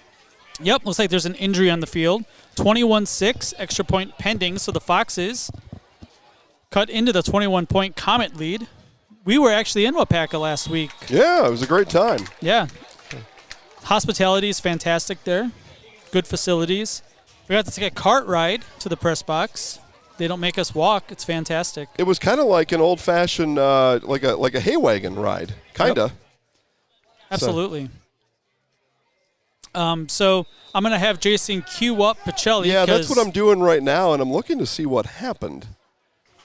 Yep, looks like there's an injury on the field. 21-6, extra point pending, so the Foxes cut into the 21-point Comet lead. We were actually in Wapaka last week. Yeah, it was a great time. Yeah. Hospitality is fantastic there. Good facilities. We got to take a cart ride to the press box. They don't make us walk. It's fantastic. It was kind of like an old-fashioned, like a hay wagon ride, kind of. Yep. Absolutely. So I'm going to have Jason queue up Pacelli. Yeah, that's what I'm doing right now, and I'm looking to see what happened.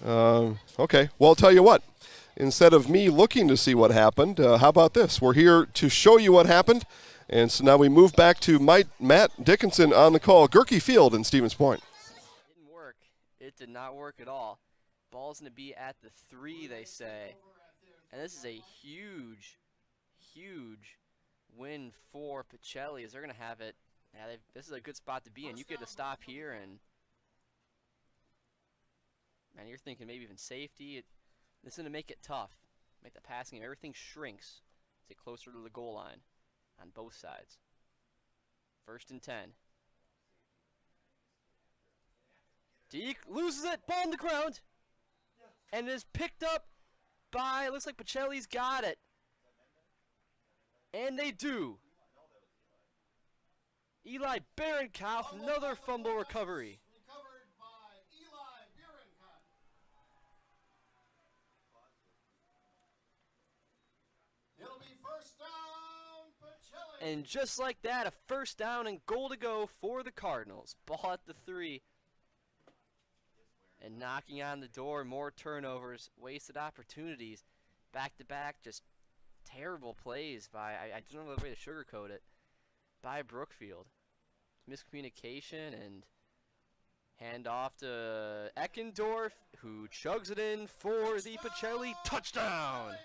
Okay, well, I'll tell you what. Instead of me looking to see what happened, how about this? We're here to show you what happened. And so now we move back to Matt Dickinson on the call. Gerke Field in Stevens Point. Didn't work. It did not work at all. Ball's going to be at the 3, they say. And this is a huge, huge win for Pacelli as they're going to have it. Yeah, this is a good spot to be in. You get to stop here and, man, you're thinking maybe even safety. This is going to make it tough. Make the passing game. Everything shrinks to get closer to the goal line on both sides. 1st and 10. Deke loses it. Ball on the ground. And is picked up by, looks like Pacelli's got it. And they do. Eli Barenkopf, another fumble recovery. And just like that, a first down and goal to go for the Cardinals. Ball at the 3. And knocking on the door, more turnovers, wasted opportunities. Back-to-back, just terrible plays by, I don't know the way to sugarcoat it, by Brookfield. Miscommunication and hand off to Eckendorf, who chugs it in for the Pacelli touchdown.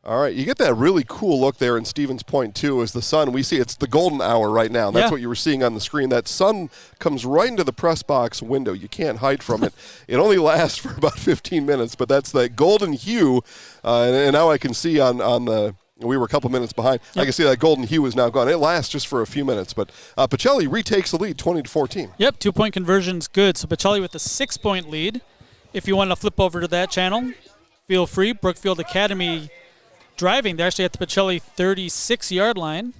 All right, you get that really cool look there in Stevens Point, too, as the sun, we see it's the golden hour right now. That's what you were seeing on the screen. That sun comes right into the press box window. You can't hide from it. It only lasts for about 15 minutes, but that's the golden hue. And now I can see on the – we were a couple minutes behind. I can see that golden hue is now gone. It lasts just for a few minutes. But Pacelli retakes the lead, 20-14. Yep, 2-point conversion's good. So Pacelli with a 6-point lead. If you want to flip over to that channel, feel free. Brookfield Academy driving. They're actually at the Pacelli 36-yard line.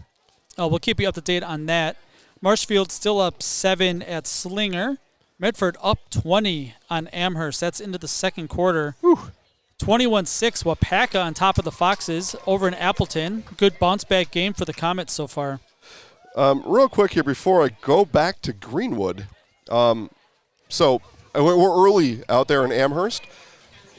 We'll keep you up to date on that. Marshfield still up 7 at Slinger. Medford up 20 on Amherst. That's into the second quarter. 21-6. Wapaka on top of the Foxes over in Appleton. Good bounce-back game for the Comets so far. Real quick here before I go back to Greenwood. So we're early out there in Amherst.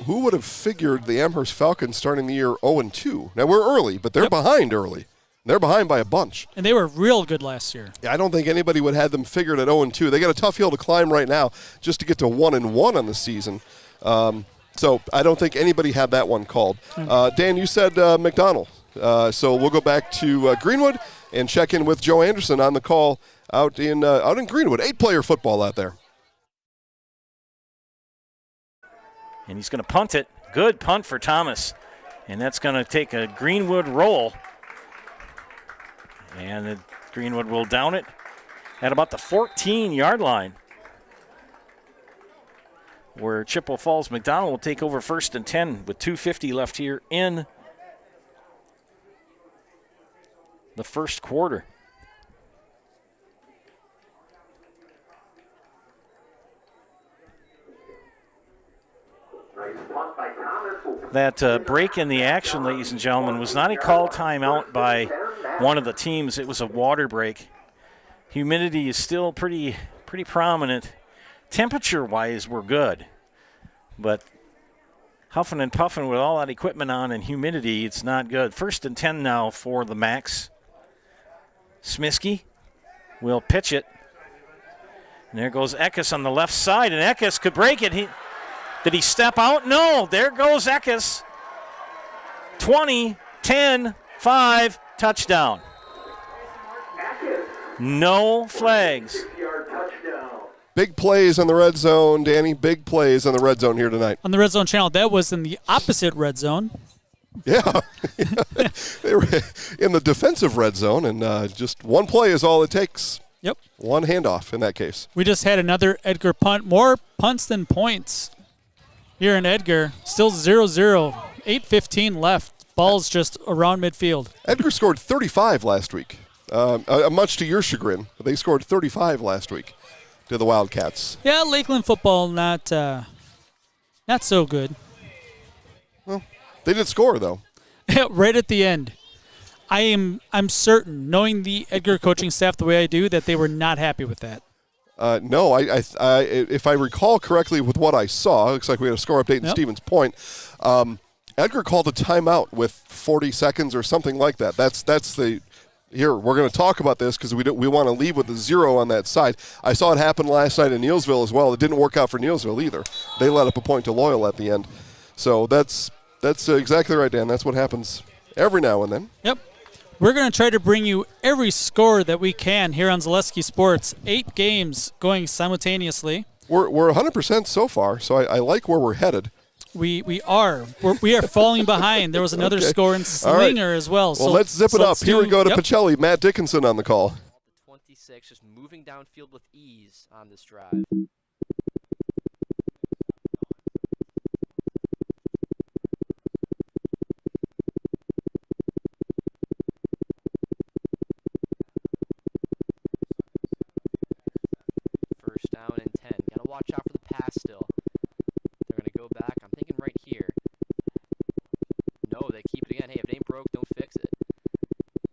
Who would have figured the Amherst Falcons starting the year 0-2? Now, we're early, but they're behind early. They're behind by a bunch. And they were real good last year. Yeah, I don't think anybody would have them figured at 0-2. They got a tough hill to climb right now just to get to 1-1 on the season. So I don't think anybody had that one called. Dan, you said McDonald. So we'll go back to Greenwood and check in with Joe Anderson on the call out in Greenwood. 8-player football out there. And he's going to punt it. Good punt for Thomas. And that's going to take a Greenwood roll. And Greenwood will down it at about the 14-yard line, where Chippewa Falls McDonald will take over 1st and 10 with 2:50 left here in the first quarter. That break in the action, ladies and gentlemen, was not a called timeout by one of the teams. It was a water break. Humidity is still pretty prominent. Temperature-wise, we're good. But huffing and puffing with all that equipment on and humidity, it's not good. 1st and 10 now for the Macs. Smiskey will pitch it. And there goes Eckes on the left side, and Eckes could break it. Did he step out? No. There goes Eckes. 20, 10, 5, touchdown. No flags. Big plays on the red zone, Danny. Big plays on the red zone here tonight. On the red zone channel, that was in the opposite red zone. Yeah. They were in the defensive red zone, and just one play is all it takes. Yep. One handoff in that case. We just had another Edgar punt. More punts than points here in Edgar. Still 0-0. 8:15 left. Ball's just around midfield. Edgar scored 35 last week. Much to your chagrin, but they scored 35 last week to the Wildcats. Yeah, Lakeland football not so good. Well, they did score though. Right at the end. I'm certain, knowing the Edgar coaching staff the way I do, that they were not happy with that. No, if I recall correctly with what I saw, it looks like we had a score update in Stevens Point. Edgar called a timeout with 40 seconds or something like that. That's the here. We're going to talk about this because we want to leave with a 0 on that side. I saw it happen last night in Neilsville as well. It didn't work out for Neilsville either. They let up a point to Loyal at the end. So that's exactly right, Dan. That's what happens every now and then. Yep. We're going to try to bring you every score that we can here on Zaleski Sports. 8 games going simultaneously. We're 100% so far, so I like where we're headed. We are falling behind. There was another score in Slinger as well. Well, let's zip it up. Here we go to Pacelli. Matt Dickinson on the call. The 26, just moving downfield with ease on this drive. First down and 10. Gotta watch out for the pass still. They're gonna go back. I'm thinking right here. No, they keep it again. Hey, if it ain't broke, don't fix it.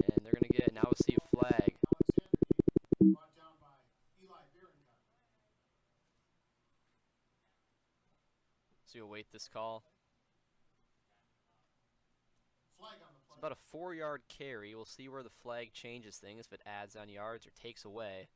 And they're gonna get now. We'll see a flag. So you'll wait this call. It's about a 4-yard carry. We'll see where the flag changes things, if it adds on yards or takes away.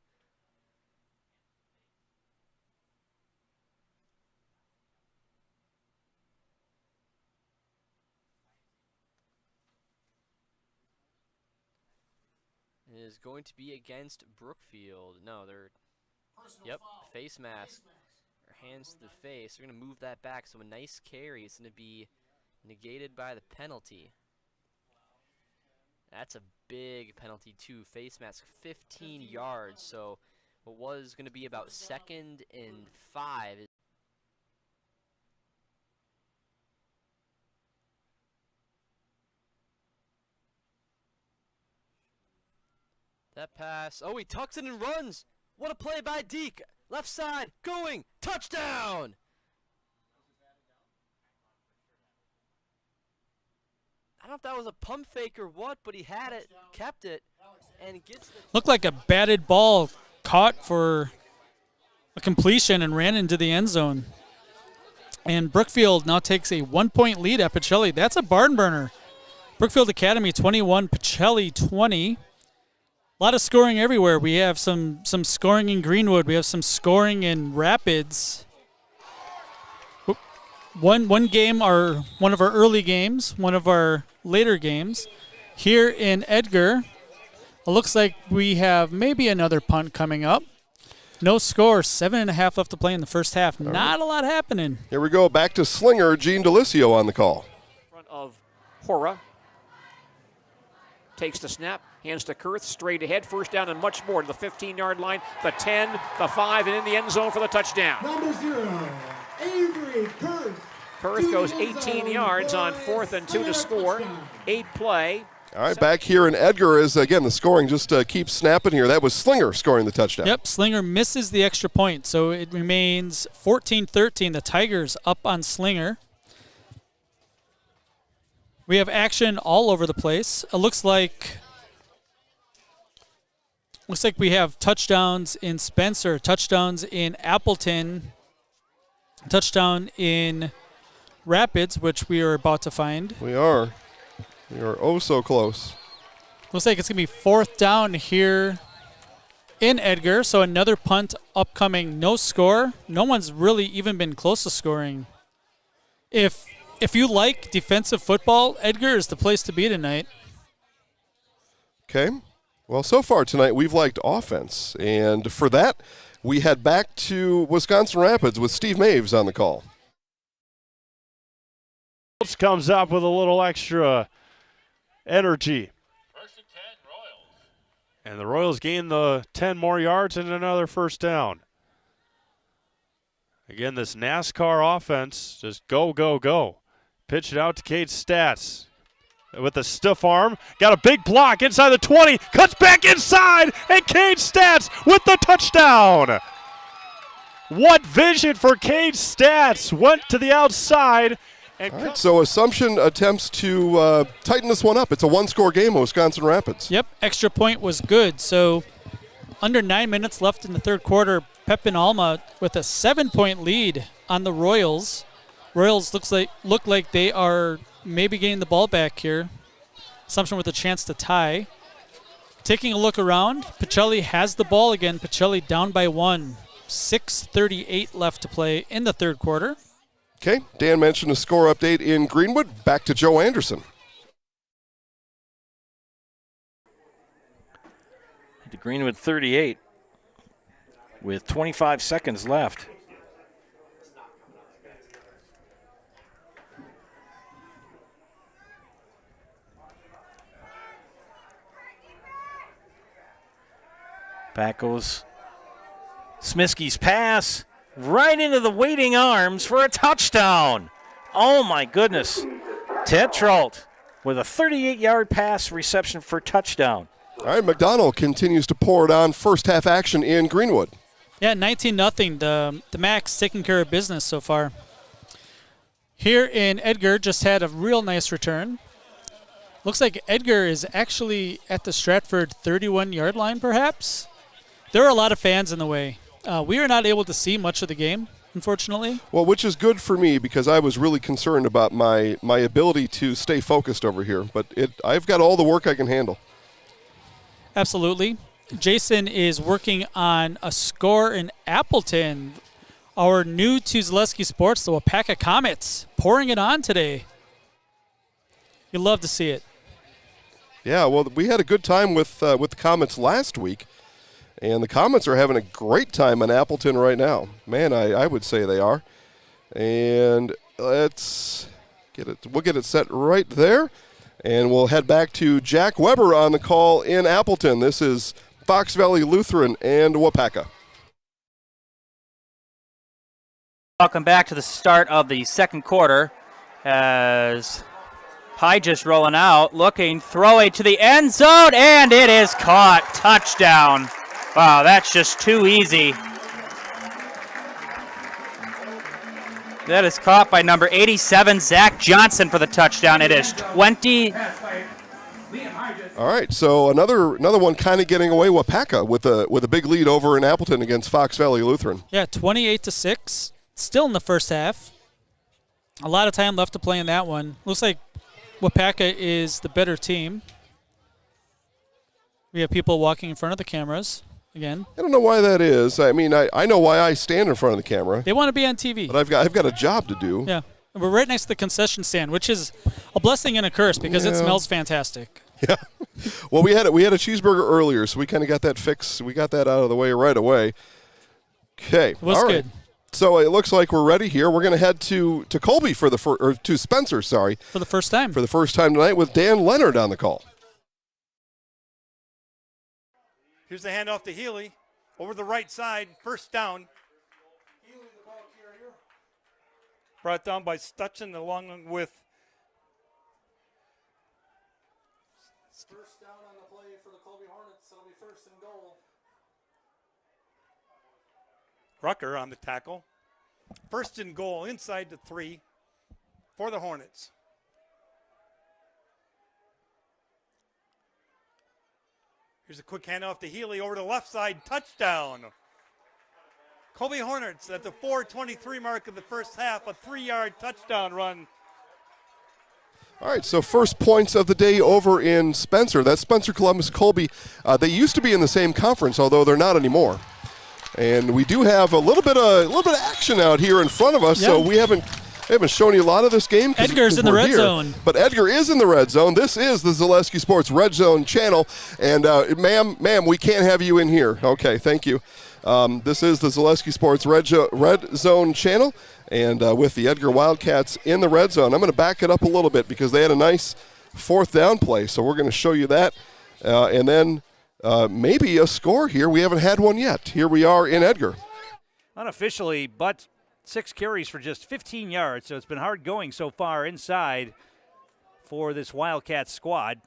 It is going to be against Brookfield. No, they're face mask. Their hands to the face. They're going to move that back, so a nice carry is going to be negated by the penalty. That's a big penalty too. Face mask, 15 yards. So what was going to be about 2nd and 5 is That pass. Oh, he tucks it and runs. What a play by Deke. Left side, going. Touchdown! I don't know if that was a pump fake or what, but he had it, kept it, and gets the... Looked like a batted ball caught for a completion and ran into the end zone. And Brookfield now takes a 1-point lead at Pacelli. That's a barn burner. Brookfield Academy 21, Pacelli 20. A lot of scoring everywhere. We have some scoring in Greenwood. We have some scoring in Rapids. One game, one of our early games, one of our later games. Here in Edgar, it looks like we have maybe another punt coming up. No score, 7.5 left to play in the first half. Not a lot happening. Here we go, back to Slinger, Gene Delisio on the call. Front of Hora. Takes the snap, hands to Kurth, straight ahead, first down and much more to the 15-yard line, the 10, the 5, and in the end zone for the touchdown. Number 0, Avery Kurth. Kurth goes 18 yards on 4th and 2 to score. 8 play. All right, back here in Edgar is, again, the scoring just keeps snapping here. That was Slinger scoring the touchdown. Yep, Slinger misses the extra point, so it remains 14-13. The Tigers up on Slinger. We have action all over the place. It looks like we have touchdowns in Spencer, touchdowns in Appleton, touchdown in Rapids, which we are about to find. We are oh so close. Looks like it's going to be 4th down here in Edgar, so another punt upcoming. No score. No one's really even been close to scoring. If you like defensive football, Edgar is the place to be tonight. Okay. Well, so far tonight we've liked offense, and for that we head back to Wisconsin Rapids with Steve Maves on the call. Comes up with a little extra energy. First and 10, Royals. And the Royals gain the 10 more yards and another first down. Again, this NASCAR offense, just go, go, go. Pitch it out to Cade Stats with a stiff arm. Got a big block inside the 20. Cuts back inside, and Cade Stats with the touchdown. What vision for Cade Stats. Went to the outside. All right, so Assumption attempts to tighten this one up. It's a one-score game at Wisconsin Rapids. Yep, extra point was good. So under 9 minutes left in the third quarter, Pepin Alma with a 7-point lead on the Royals. Royals look like they are maybe getting the ball back here. Assumption with a chance to tie. Taking a look around, Pacelli has the ball again. Pacelli down by 1. 6:38 left to play in the third quarter. Okay, Dan mentioned a score update in Greenwood. Back to Joe Anderson. To Greenwood 38 with 25 seconds left. Back goes Smiskey's pass right into the waiting arms for a touchdown. Oh my goodness. Tetrault with a 38-yard pass reception for touchdown. All right, McDonald continues to pour it on. First half action in Greenwood. Yeah, 19-0. The Macs taking care of business so far. Here in Edgar just had a real nice return. Looks like Edgar is actually at the Stratford 31-yard line perhaps. There are a lot of fans in the way. We are not able to see much of the game, unfortunately. Well, which is good for me because I was really concerned about my ability to stay focused over here. But I've got all the work I can handle. Absolutely. Jason is working on a score in Appleton. Our new to Zaleski Sports, the Wapaka Comets, pouring it on today. You'd love to see it. Yeah, well, we had a good time with the Comets last week. And the Comets are having a great time in Appleton right now. Man, I would say they are. And let's get it. We'll get it set right there. And we'll head back to Jack Weber on the call in Appleton. This is Fox Valley Lutheran and Wapaka. Welcome back to the start of the second quarter as High just rolling out, looking, throwing to the end zone, and it is caught. Touchdown. Wow, that's just too easy. That is caught by number 87, Zach Johnson, for the touchdown. It is 20. All right, so another one kind of getting away. Wapaka with a big lead over in Appleton against Fox Valley Lutheran. Yeah, 28-6. Still in the first half. A lot of time left to play in that one. Looks like Wapaka is the better team. We have people walking in front of the cameras again. I don't know why that is. I mean, I know why I stand in front of the camera. They want to be on TV. But I've got a job to do. Yeah. We're right next to the concession stand, which is a blessing and a curse because it smells fantastic. Yeah. Well, we had a cheeseburger earlier, so we kind of got that fixed. We got that out of the way right away. Okay. It was good. So it looks like we're ready here. We're going to head to Colby to Spencer, sorry. For the first time. For the first time tonight with Dan Leonard on the call. Here's the handoff to Healy. Over the right side, first down. Healy, the ball carrier. Brought down by Stutson along with. First down on the play for the Colby Hornets. It'll be first and goal. Rucker on the tackle. First and goal inside the 3 for the Hornets. Here's a quick handoff to Healy over the left side. Touchdown. Colby Hornets at the 4:23 mark of the first half. A 3-yard touchdown run. All right, so first points of the day over in Spencer. That's Spencer Columbus Colby. They used to be in the same conference, although they're not anymore. And we do have a little bit of action out here in front of us. Yeah. So we haven't shown you a lot of this game. Edgar's in the red zone. But Edgar is in the red zone. This is the Zaleski Sports Red Zone channel. And ma'am, we can't have you in here. Okay, thank you. This is the Zaleski Sports Red Zone channel. And with the Edgar Wildcats in the red zone. I'm going to back it up a little bit because they had a nice fourth down play. So we're going to show you that. And then maybe a score here. We haven't had one yet. Here we are in Edgar. Unofficially, but 6 carries for just 15 yards. So it's been hard going so far inside for this Wildcat squad.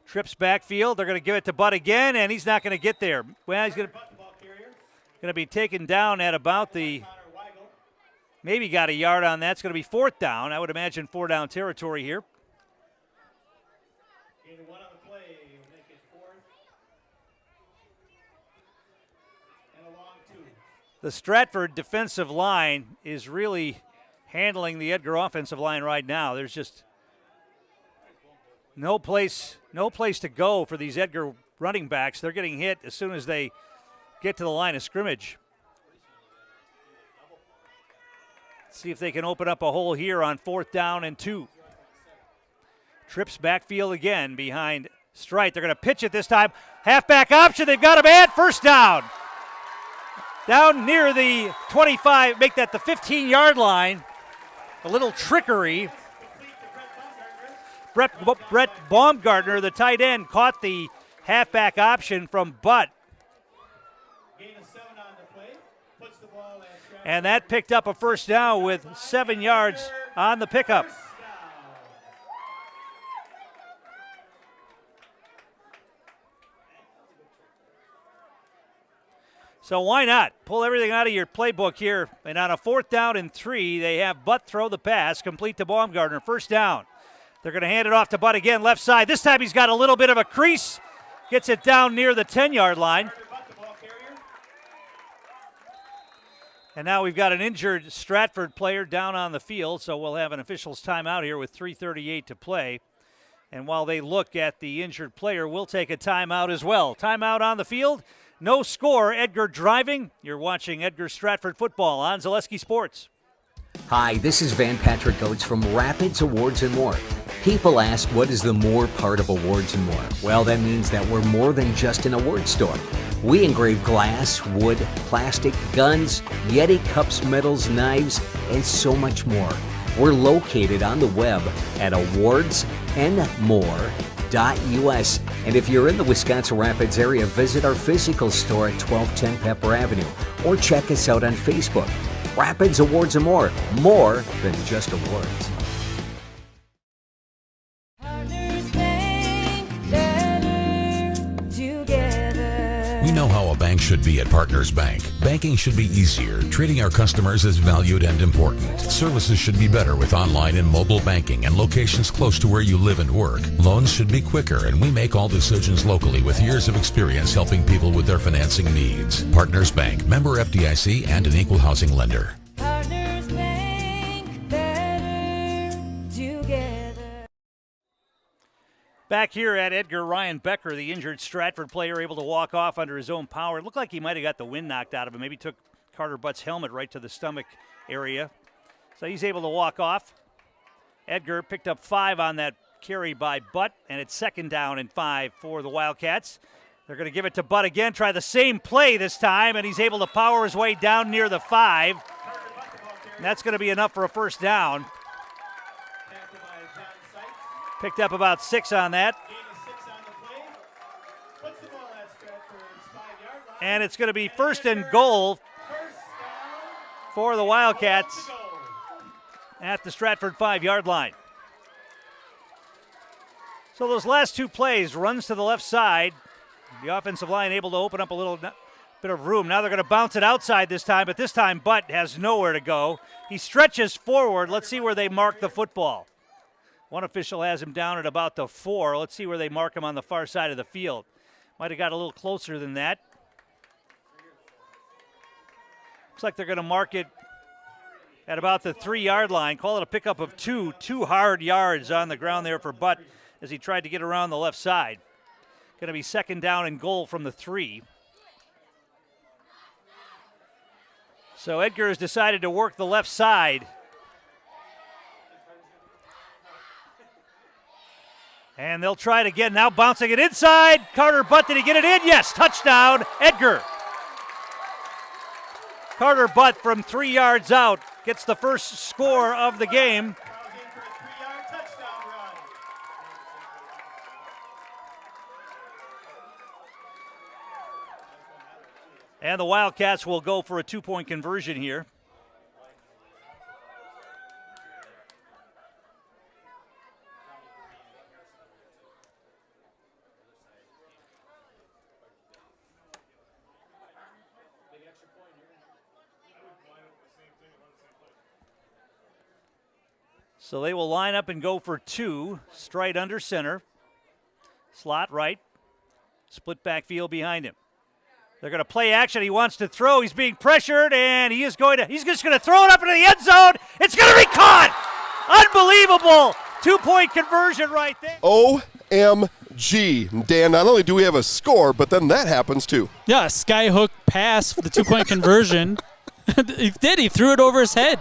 Trips backfield. They're going to give it to Butt again, and he's not going to get there. Well, he's going to be taken down at about the maybe got a yard on that. It's going to be 4th down. I would imagine 4-down territory here. The Stratford defensive line is really handling the Edgar offensive line right now. There's just no place to go for these Edgar running backs. They're getting hit as soon as they get to the line of scrimmage. See if they can open up a hole here on 4th down and 2. Trips backfield again behind Strite. They're going to pitch it this time. Halfback option. They've got him at first down. Down near the 25, make that the 15-yard line. A little trickery. Brett Baumgartner, the tight end, caught the halfback option from Butt. And that picked up a first down with 7 yards on the pickup. So why not? Pull everything out of your playbook here. And on a 4th down and 3, they have Butt throw the pass, complete to Baumgartner. First down. They're going to hand it off to Butt again, left side. This time he's got a little bit of a crease. Gets it down near the 10-yard line. And now we've got an injured Stratford player down on the field, so we'll have an official's timeout here with 3:38 to play. And while they look at the injured player, we'll take a timeout as well. Timeout on the field. No score. Edgar driving. You're watching Edgar Stratford football on Zaleski Sports. Hi, this is Van Patrick Oates from Rapids Awards and More. People ask, what is the more part of Awards and More? Well, that means that we're more than just an award store. We engrave glass, wood, plastic, guns, Yeti cups, medals, knives, and so much more. We're located on the web at awardsandmore.us. And if you're in the Wisconsin Rapids area, visit our physical store at 1210 Pepper Avenue or check us out on Facebook. Rapids Awards and more than just awards. We know how a bank should be at Partners Bank. Banking should be easier, treating our customers as valued and important. Services should be better with online and mobile banking and locations close to where you live and work. Loans should be quicker, and we make all decisions locally with years of experience helping people with their financing needs. Partners Bank, member FDIC, and an equal housing lender. Partners Bank, better together. Back here at Edgar, Ryan Becker, the injured Stratford player, able to walk off under his own power. It looked like he might have got the wind knocked out of him. Maybe took Carter Butt's helmet right to the stomach area. So he's able to walk off. Edgar picked up 5 on that carry by Butt, and it's 2nd down and 5 for the Wildcats. They're going to give it to Butt again, try the same play this time, and he's able to power his way down near the 5. And that's going to be enough for a 1st down. Picked up about 6 on that. And it's going to be 1st and goal for the Wildcats at the Stratford 5-yard line. So those last 2 plays, runs to the left side. The offensive line able to open up a little bit of room. Now they're going to bounce it outside this time, but this time Butt has nowhere to go. He stretches forward. Let's see where they mark the football. One official has him down at about the 4. Let's see where they mark him on the far side of the field. Might have got a little closer than that. Looks like they're going to mark it at about the 3-yard line. Call it a pickup of 2 hard yards on the ground there for Butt as he tried to get around the left side. Going to be 2nd down and goal from the 3. So Edgar has decided to work the left side. And they'll try it again. Now bouncing it inside. Carter Butt, did he get it in? Yes, touchdown, Edgar. Carter Butt from 3 yards out gets the first score of the game. And the Wildcats will go for a 2-point conversion here. So they will line up and go for 2, straight under center. Slot right. Split backfield behind him. They're going to play action. He wants to throw. He's being pressured, and he's just going to throw it up into the end zone. It's going to be caught. Unbelievable. 2-point conversion right there. OMG. Dan, not only do we have a score, but then that happens too. Yeah, a skyhook pass for the 2-point conversion. He did. He threw it over his head.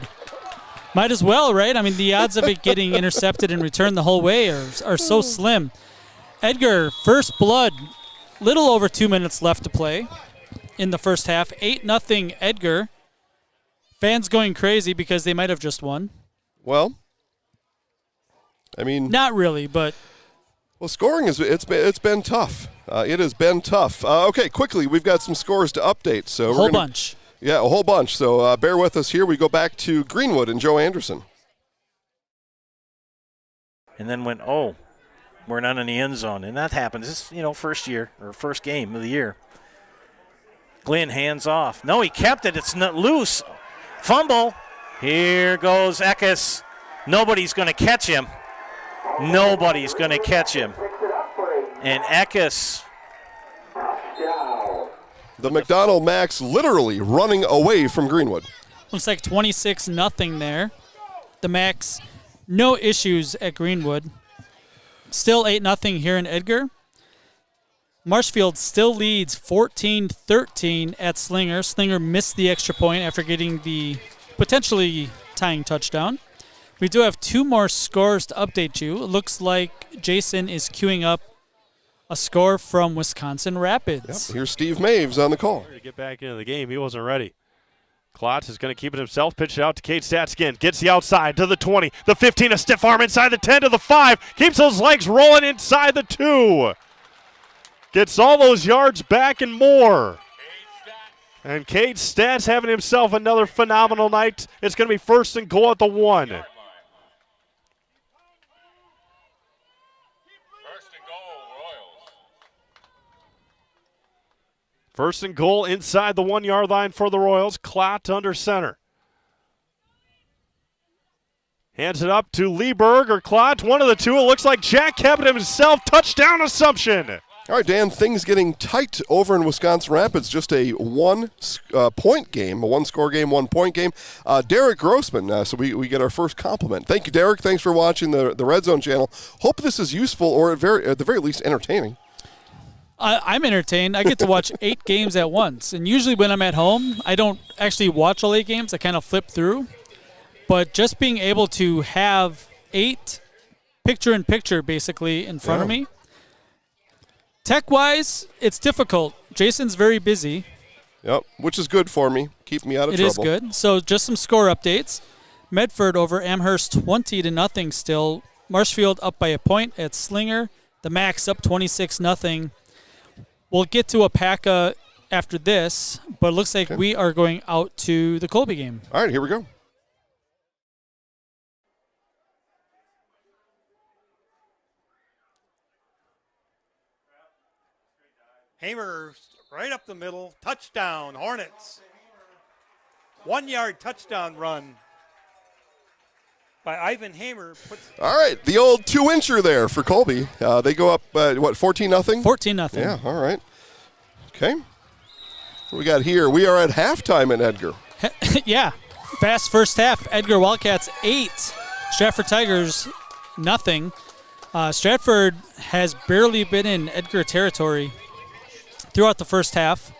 Might as well, right? I mean, the odds of it getting intercepted and returned the whole way are so slim. Edgar, first blood, little over 2 minutes left to play in the first half. 8-0 Edgar. Fans going crazy because they might have just won. Well, I mean, not really, but well, scoring it's been tough. It has been tough. Okay, quickly, we've got some scores to update. So a whole bunch. Yeah, a whole bunch. So bear with us here. We go back to Greenwood and Joe Anderson. And then went, we're not in the end zone. And that happens. This is, first year or first game of the year. Glenn hands off. No, he kept it. It's not loose. Fumble. Here goes Eckes. Nobody's going to catch him. Nobody's going to catch him. And Eckes. The McDonald Max literally running away from Greenwood. Looks like 26-0 there. The Max, no issues at Greenwood. Still 8-0 here in Edgar. Marshfield still leads 14-13 at Slinger. Slinger missed the extra point after getting the potentially tying touchdown. We do have 2 more scores to update you. It looks like Jason is queuing up a score from Wisconsin Rapids. Yep, here's Steve Maves on the call. To get back into the game, he wasn't ready. Klotz is going to keep it himself, pitch it out to Cade Statskin, gets the outside to the 20, the 15, a stiff arm inside the 10 to the 5, keeps those legs rolling inside the 2. Gets all those yards back and more. And Cade Stats having himself another phenomenal night. It's going to be 1st and goal at the 1. First and goal inside the 1-yard line for the Royals. Klott under center. Hands it up to Lieberg or Klott. One of the two. It looks like Jack Cabot himself. Touchdown Assumption. All right, Dan, things getting tight over in Wisconsin Rapids. Just a one-point game, a one-score game, one-point game. Derek Grossman, so we get our first compliment. Thank you, Derek. Thanks for watching the Red Zone channel. Hope this is useful or at the very least entertaining. I'm entertained. I get to watch 8 games at once. And usually when I'm at home, I don't actually watch all 8 games. I kind of flip through. But just being able to have 8 picture-in-picture basically in front of me, tech-wise, it's difficult. Jason's very busy. Yep, which is good for me. Keep me out of It trouble. is good. So just some score updates. Medford over Amherst 20-0 still. Marshfield up by a point at Slinger. The Max up 26-0. We'll get to Apaka after this, but it looks like we are going out to the Colby game. All right, here we go. Hamer right up the middle. Touchdown, Hornets. 1-yard touchdown run by Ivan Hamer. All right, the old 2-incher there for Colby. They go up, 14-0? 14-0. Yeah, all right. Okay. What we got here? We are at halftime in Edgar. Yeah, fast first half. Edgar Wildcats 8, Stratford Tigers nothing. Stratford has barely been in Edgar territory throughout the first half.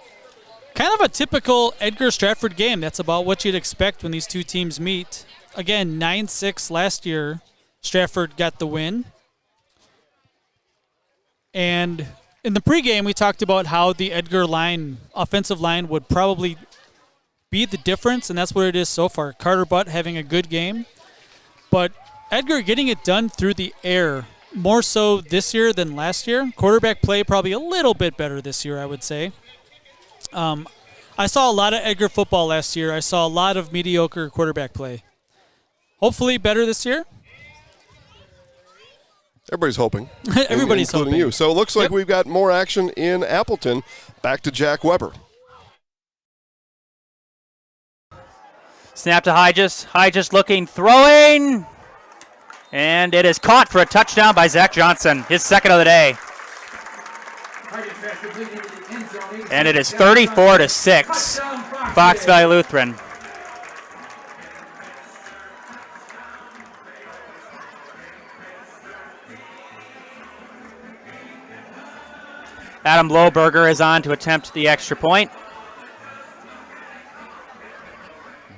Kind of a typical Edgar-Stratford game. That's about what you'd expect when these two teams meet. Again, 9-6 last year. Stratford got the win. And in the pregame, we talked about how the Edgar line, offensive line, would probably be the difference, and that's what it is so far. Carter Butt having a good game. But Edgar getting it done through the air, more so this year than last year. Quarterback play probably a little bit better this year, I would say. I saw a lot of Edgar football last year. I saw a lot of mediocre quarterback play. Hopefully better this year. Everybody's hoping. Everybody's including hoping. you. So it looks like we've got more action in Appleton. Back to Jack Weber. Snap to Hygis. Hygis looking, throwing. And it is caught for a touchdown by Zach Johnson, his second of the day. And it is 34-6, Fox Valley Lutheran. Adam Lohberger is on to attempt the extra point.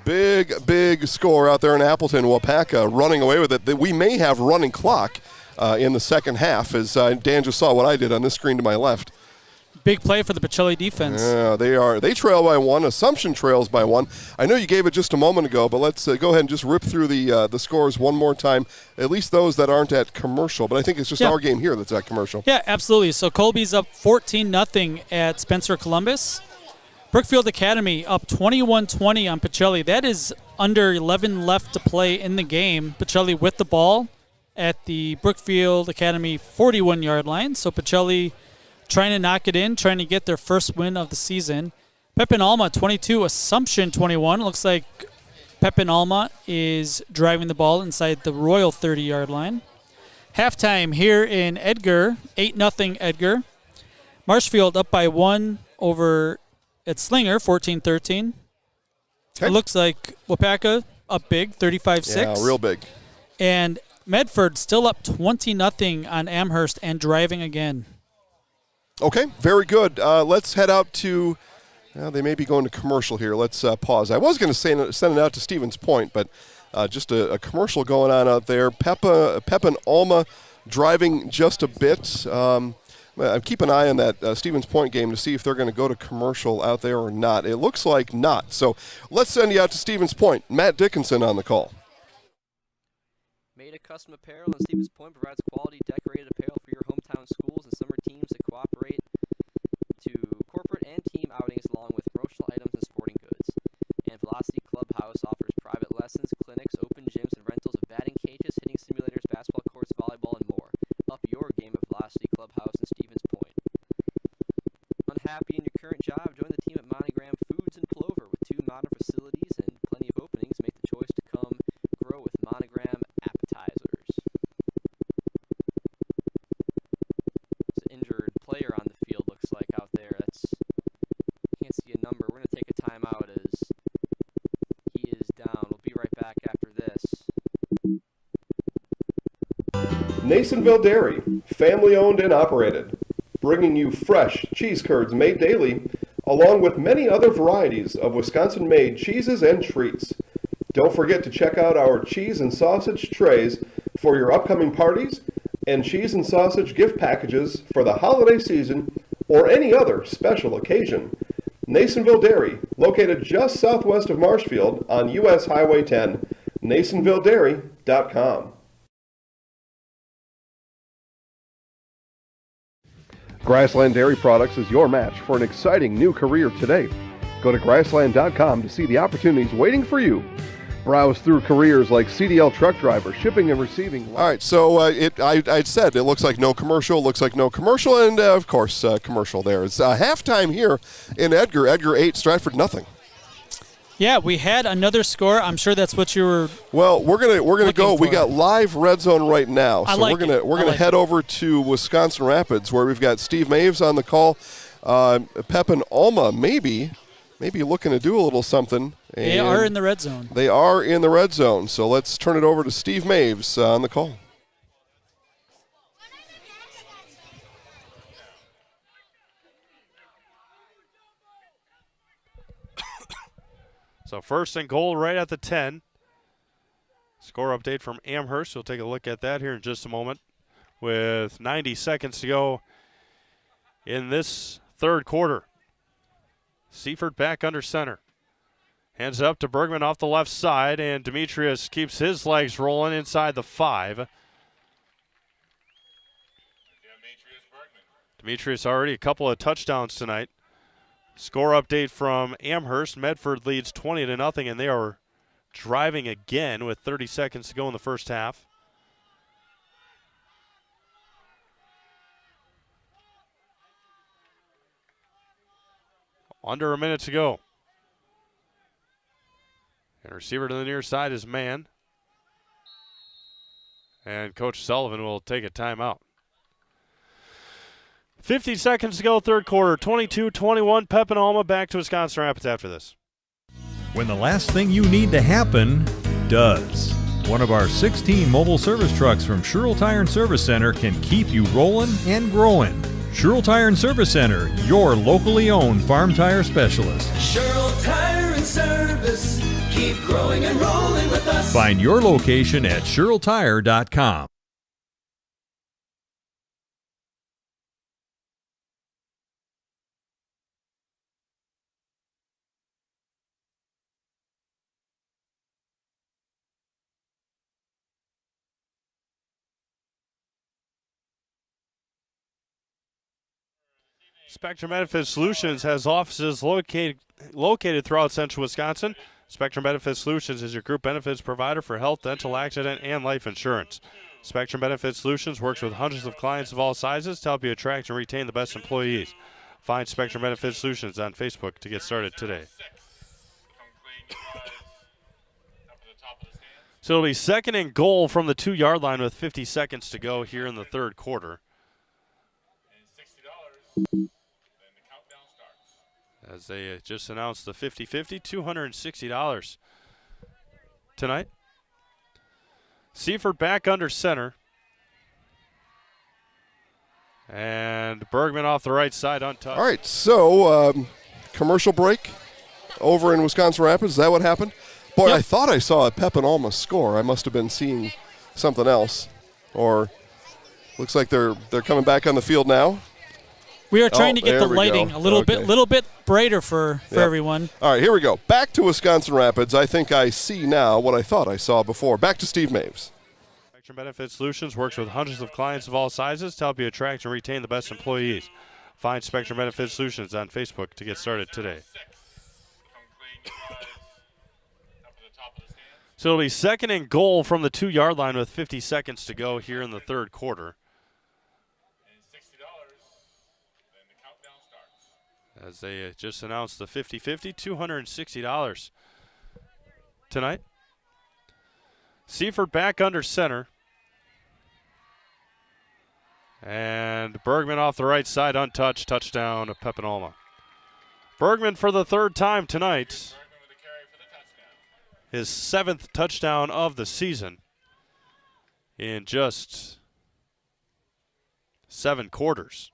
Big score out there in Appleton. Wapaka running away with it. We may have running clock in the second half, as Dan just saw what I did on this screen to my left. Big play for the Pacelli defense. Yeah, they trail by 1. Assumption trails by 1. I know you gave it just a moment ago, but let's go ahead and just rip through the scores one more time, at least those that aren't at commercial. But I think it's just our game here that's at commercial. Yeah, absolutely. So Colby's up 14-0 at Spencer Columbus. Brookfield Academy up 21-20 on Pacelli. That is under 11 left to play in the game. Pacelli with the ball at the Brookfield Academy 41-yard line. So Pacelli trying to knock it in, trying to get their first win of the season. Pepin Alma 22, Assumption 21. Looks like Pepin Alma is driving the ball inside the Royal 30-yard line. Halftime here in Edgar, 8-0 Edgar. Marshfield up by 1 over at Slinger, 14-13. It looks like Wapaka up big, 35-6. Yeah, real big. And Medford still up 20-0 on Amherst and driving again. Okay, very good. Let's head out to, they may be going to commercial here. Let's pause. I was going to send it out to Stevens Point, but just a commercial going on out there. Pepin Alma driving just a bit. Keep an eye on that Stevens Point game to see if they're going to go to commercial out there or not. It looks like not. So let's send you out to Stevens Point. Matt Dickinson on the call. Made a custom apparel, and Stevens Point provides quality decorated apparel for your hometown schools and summer teams that cooperate to corporate and team outings along with brochure promotional items and sporting goods. And Velocity Clubhouse offers private lessons, clinics, open gyms, and rentals of batting cages, hitting simulators, basketball courts, volleyball, and more. Up your game at Velocity Clubhouse in Stevens Point. Unhappy in your current job? Join the team at Monogram Foods in Plover. With 2 modern facilities and plenty of openings, make the choice to come grow with Monogram Appetizers. There's an injured player on the field, looks like, out there. Can't see a number. We're going to take a timeout as he is down. We'll be right back after this. Nasonville Dairy, family owned and operated, bringing you fresh cheese curds made daily, along with many other varieties of Wisconsin-made cheeses and treats. Don't forget to check out our cheese and sausage trays for your upcoming parties and cheese and sausage gift packages for the holiday season or any other special occasion. Nasonville Dairy, located just southwest of Marshfield on US Highway 10, NasonvilleDairy.com. Grassland Dairy Products is your match for an exciting new career today. Go to grassland.com to see the opportunities waiting for you. Browse through careers like CDL truck driver, shipping and receiving. All right, so I said it looks like no commercial, and of course commercial there. It's halftime here in Edgar. Edgar 8, Stratford nothing. Yeah, we had another score. I'm sure that's what you were. Well, we're gonna go. We got live red zone right now, so we're gonna head over to Wisconsin Rapids where we've got Steve Maves on the call. Pep and Alma maybe looking to do a little something. They are in the red zone. They are in the red zone. So let's turn it over to Steve Maves on the call. So first and goal right at the 10. Score update from Amherst. We'll take a look at that here in just a moment. With 90 seconds to go in this third quarter. Seifert back under center. Hands it up to Bergman off the left side, and Demetrius keeps his legs rolling inside the 5. Demetrius already a couple of touchdowns tonight. Score update from Amherst. Medford leads 20-0, and they are driving again with 30 seconds to go in the first half. Under a minute to go. And receiver to the near side is Mann. And Coach Sullivan will take a timeout. 50 seconds to go, third quarter. 22-21, Pep and Alma back to Wisconsin Rapids after this. When the last thing you need to happen does. One of our 16 mobile service trucks from Sherrill Tire and Service Center can keep you rolling and growing. Sherrill Tire and Service Center, your locally owned farm tire specialist. Sherrill Tire and Service, keep growing and rolling with us. Find your location at SherrillTire.com. Spectrum Benefit Solutions has offices located throughout central Wisconsin. Spectrum Benefit Solutions is your group benefits provider for health, dental, accident, and life insurance. Spectrum Benefit Solutions works with hundreds of clients of all sizes to help you attract and retain the best employees. Find Spectrum Benefit Solutions on Facebook to get started today. So it'll be second and goal from the 2-yard line with 50 seconds to go here in the third quarter. As they just announced the 50-50, $260 tonight. Seifert back under center. And Bergman off the right side untouched. All right, so commercial break over in Wisconsin Rapids. Is that what happened? Boy, yep. I thought I saw a Pep and Alma score. I must have been seeing something else. Or looks like they're coming back on the field now. We are trying to get the lighting a little bit brighter for everyone. All right, here we go. Back to Wisconsin Rapids. I think I see now what I thought I saw before. Back to Steve Maves. Spectrum Benefit Solutions works with hundreds of clients of all sizes to help you attract and retain the best employees. Find Spectrum Benefit Solutions on Facebook to get started today. So it'll be 2nd and goal from the 2-yard line with 50 seconds to go here in the third quarter. As they just announced the 50-50, $260 tonight. Seifert back under center. And Bergman off the right side, untouched, touchdown to Pepinolma. Bergman for the 3rd time tonight. His 7th touchdown of the season in just 7 quarters.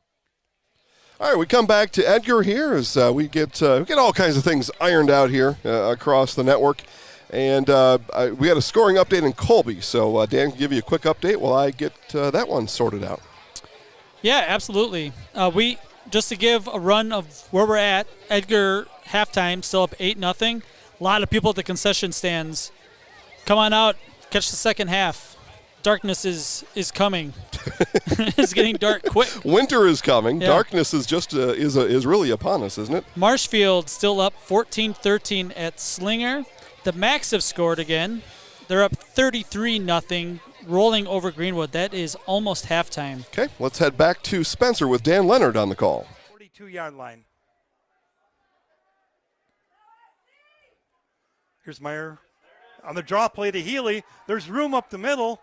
All right, we come back to Edgar here as we get all kinds of things ironed out here across the network. And we had a scoring update in Colby, so Dan can give you a quick update while I get that one sorted out. Yeah, absolutely. Just to give a run of where we're at, Edgar halftime still up 8-0. A lot of people at the concession stands. Come on out, catch the second half. Darkness is coming. It's getting dark quick. Winter is coming. Yeah. Darkness is just is really upon us, isn't it? Marshfield still up 14-13 at Slinger. The Macs have scored again. They're up 33-0, rolling over Greenwood. That is almost halftime. Okay, let's head back to Spencer with Dan Leonard on the call. 42-yard line. Here's Meyer on the draw play to Healy. There's room up the middle.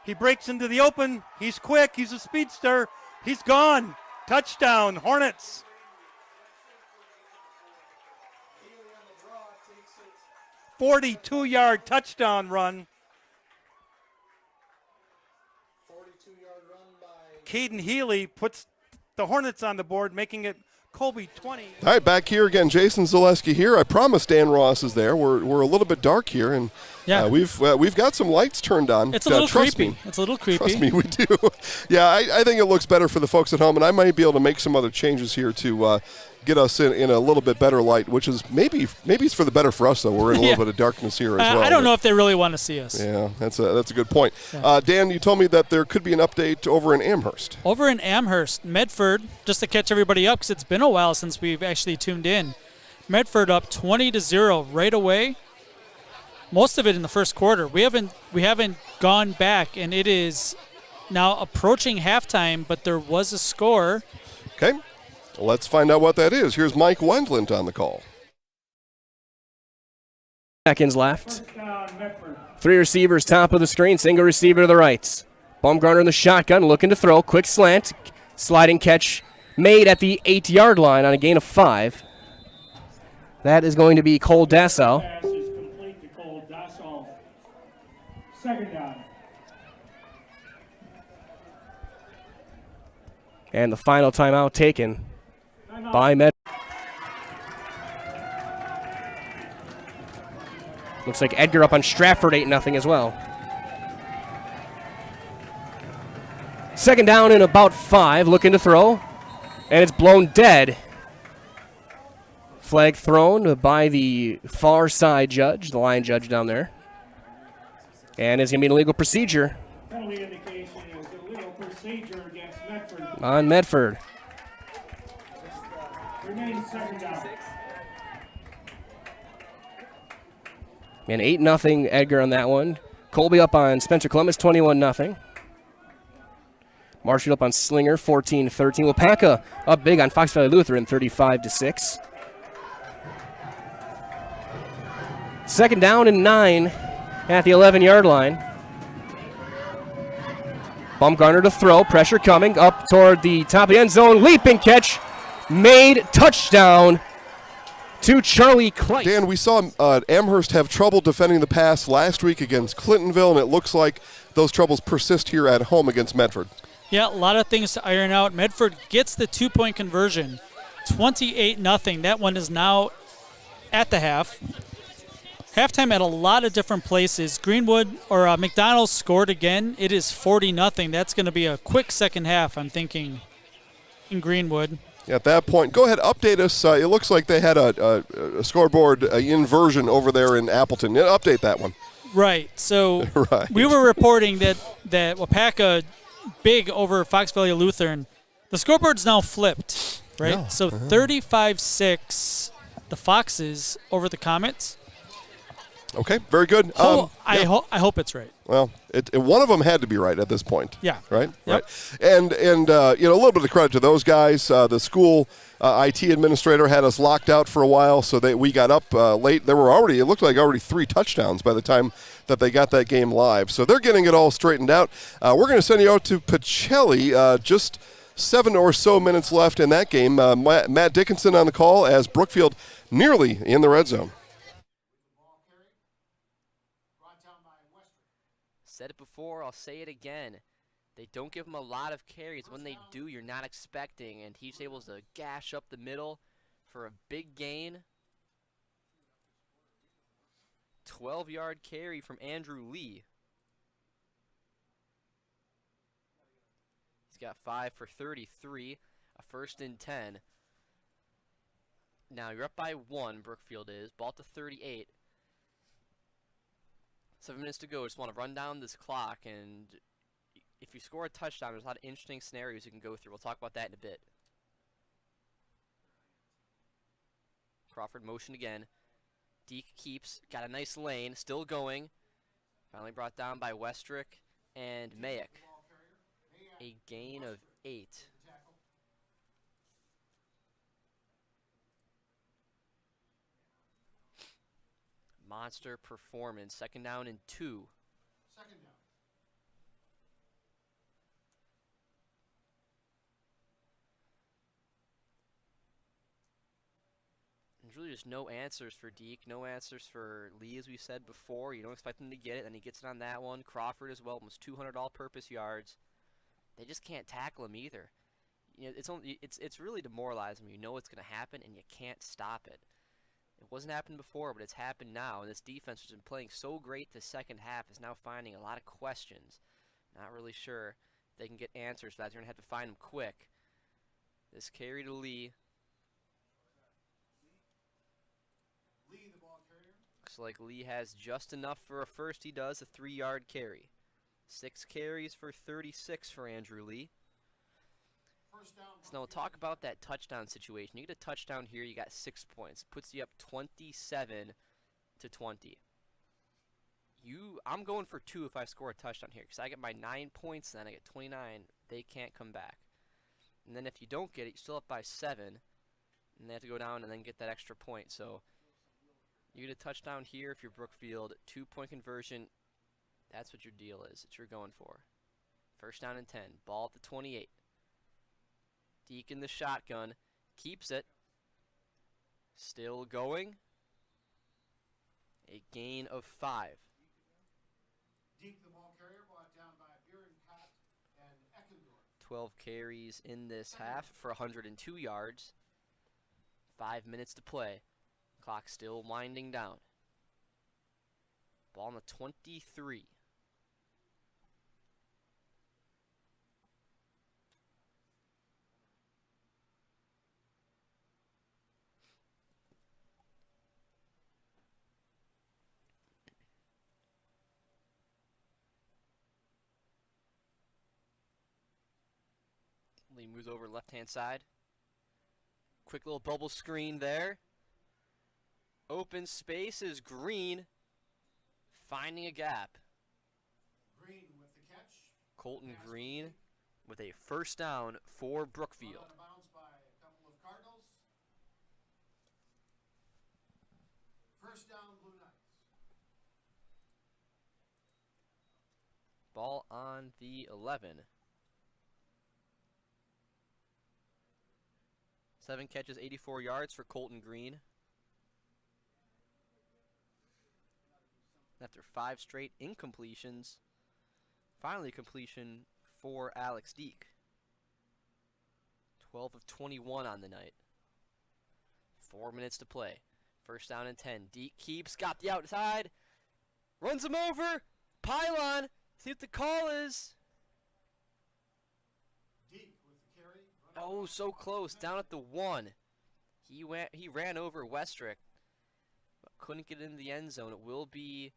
He breaks into the open. He's quick. He's a speedster. He's gone. Touchdown, Hornets. – 42-yard touchdown run. 42-yard run by Caden Healy puts the Hornets on the board, making it Colby 20. All right, back here again. Jason Zaleski here. I promised Dan Ross is there. We're a little bit dark here, and we've got some lights turned on. It's a little trust creepy. Me. It's a little creepy. Trust me, we do. Yeah, I think it looks better for the folks at home, and I might be able to make some other changes here to get us in a little bit better light, which is maybe it's for the better for us, though. We're in a little bit of darkness here as well. I don't know if they really want to see us. Yeah, that's a good point. Yeah. Dan, you told me that there could be an update over in Amherst. Over in Amherst, Medford, just to catch everybody up, because it's been a while since we've actually tuned in. Medford up 20-0 right away. Most of it in the first quarter. We haven't gone back, and it is now approaching halftime, but there was a score. Okay. Let's find out what that is. Here's Mike Wendlandt on the call. Seconds left. 3 receivers top of the screen. Single receiver to the right. Baumgartner in the shotgun, looking to throw. Quick slant. Sliding catch made at the 8-yard line on a gain of 5. That is going to be Cole Dassau. Pass is complete to Cole Dassau. Second down. And the final timeout taken by Med. Looks like Edgar up on Stratford 8-0 as well. Second down and about 5, looking to throw. And it's blown dead. Flag thrown by the far side judge, the line judge down there. And it's going to be an illegal procedure. Penalty indication is illegal procedure against Medford. On Medford. Remains second down. And 8-0 Edgar on that one. Colby up on Spencer Columbus, 21-0. Marshall up on Slinger, 14-13. Wapaka up big on Fox Valley Lutheran, 35-6. Second down and 9 at the 11-yard line. Baumgartner to throw, pressure coming up toward the top of the end zone. Leaping catch, made, touchdown to Charlie Kleist. Dan, we saw Amherst have trouble defending the pass last week against Clintonville, and it looks like those troubles persist here at home against Medford. Yeah, a lot of things to iron out. Medford gets the 2-point conversion, 28-0. That one is now at the half. Halftime at a lot of different places. Greenwood or McDonald's scored again. It is 40-0. That's going to be a quick second half, I'm thinking, in Greenwood. At that point, go ahead, update us. It looks like they had a scoreboard inversion over there in Appleton. Update that one. Right. So right. We were reporting that Wapaka big over Fox Valley Lutheran. The scoreboard's now flipped, right? Yeah. So 35-6 the Foxes over the Comets. Okay, very good. I hope it's right. Well, one of them had to be right at this point. Yeah. Right. Yep. Right. And a little bit of credit to those guys. The school IT administrator had us locked out for a while, so we got up late. There were it looked like already 3 touchdowns by the time that they got that game live. So they're getting it all straightened out. We're going to send you out to Pacelli. Just 7 or so minutes left in that game. Matt Dickinson on the call as Brookfield nearly in the red zone. Said it before, I'll say it again. They don't give him a lot of carries. When they do, you're not expecting, and he's able to gash up the middle for a big gain. 12-yard carry from Andrew Lee. He's got 5 for 33, a 1st and 10. Now you're up by 1, Brookfield is. Ball to 38. 7 minutes to go. Just want to run down this clock, and if you score a touchdown, there's a lot of interesting scenarios you can go through. We'll talk about that in a bit. Crawford motion again. Deke keeps, got a nice lane, still going. Finally brought down by Westrick and Mayak. A gain of 8. Monster performance. 2nd down and 2. 2nd down. There's really just no answers for Deke, no answers for Lee, as we said before. You don't expect him to get it, and he gets it on that one. Crawford as well, almost 200 all-purpose yards. They just can't tackle him either. It's really demoralizing. You know it's going to happen, and you can't stop it. It wasn't happening before, but it's happened now. And this defense, which has been playing so great the second half, is now finding a lot of questions. Not really sure if they can get answers for that. They're going to have to find them quick. This carry to Lee. Lee, the ball carrier. Looks like Lee has just enough for a first. He does, a 3-yard carry. 6 carries for 36 for Andrew Lee. So now we'll talk about that touchdown situation. You get a touchdown here, you got 6 points. Puts you up 27-20. I'm going for 2 if I score a touchdown here, because I get my 9 points, then I get 29. They can't come back. And then if you don't get it, you're still up by 7. And they have to go down and then get that extra point. So you get a touchdown here if you're Brookfield. 2-point conversion. That's what your deal is. That's what you're going for. 1st down and 10. Ball at the 28. Deke in the shotgun, keeps it, still going, a gain of 5. Deke, the ball carrier, brought down by Bierenkott and Eckendorf. 12 carries in this half for 102 yards. 5 minutes to play. Clock still winding down. Ball on the 23. Lee moves over left-hand side. Quick little bubble screen there. Open space is Green. Finding a gap. Green with the catch. Colton Green with a 1st down for Brookfield. Out of bounds by a couple of Cardinals. 1st down, Blue Knights. Ball on the 11. 7 catches, 84 yards for Colton Green. After 5 straight incompletions, finally completion for Alex Deke. 12 of 21 on the night. 4 minutes to play. 1st down and 10. Deke keeps, got the outside, runs him over, pylon, see what the call is. Deke with the carry. Oh, so close, down at the 1. He ran over Westrick, but couldn't get into the end zone. It will be,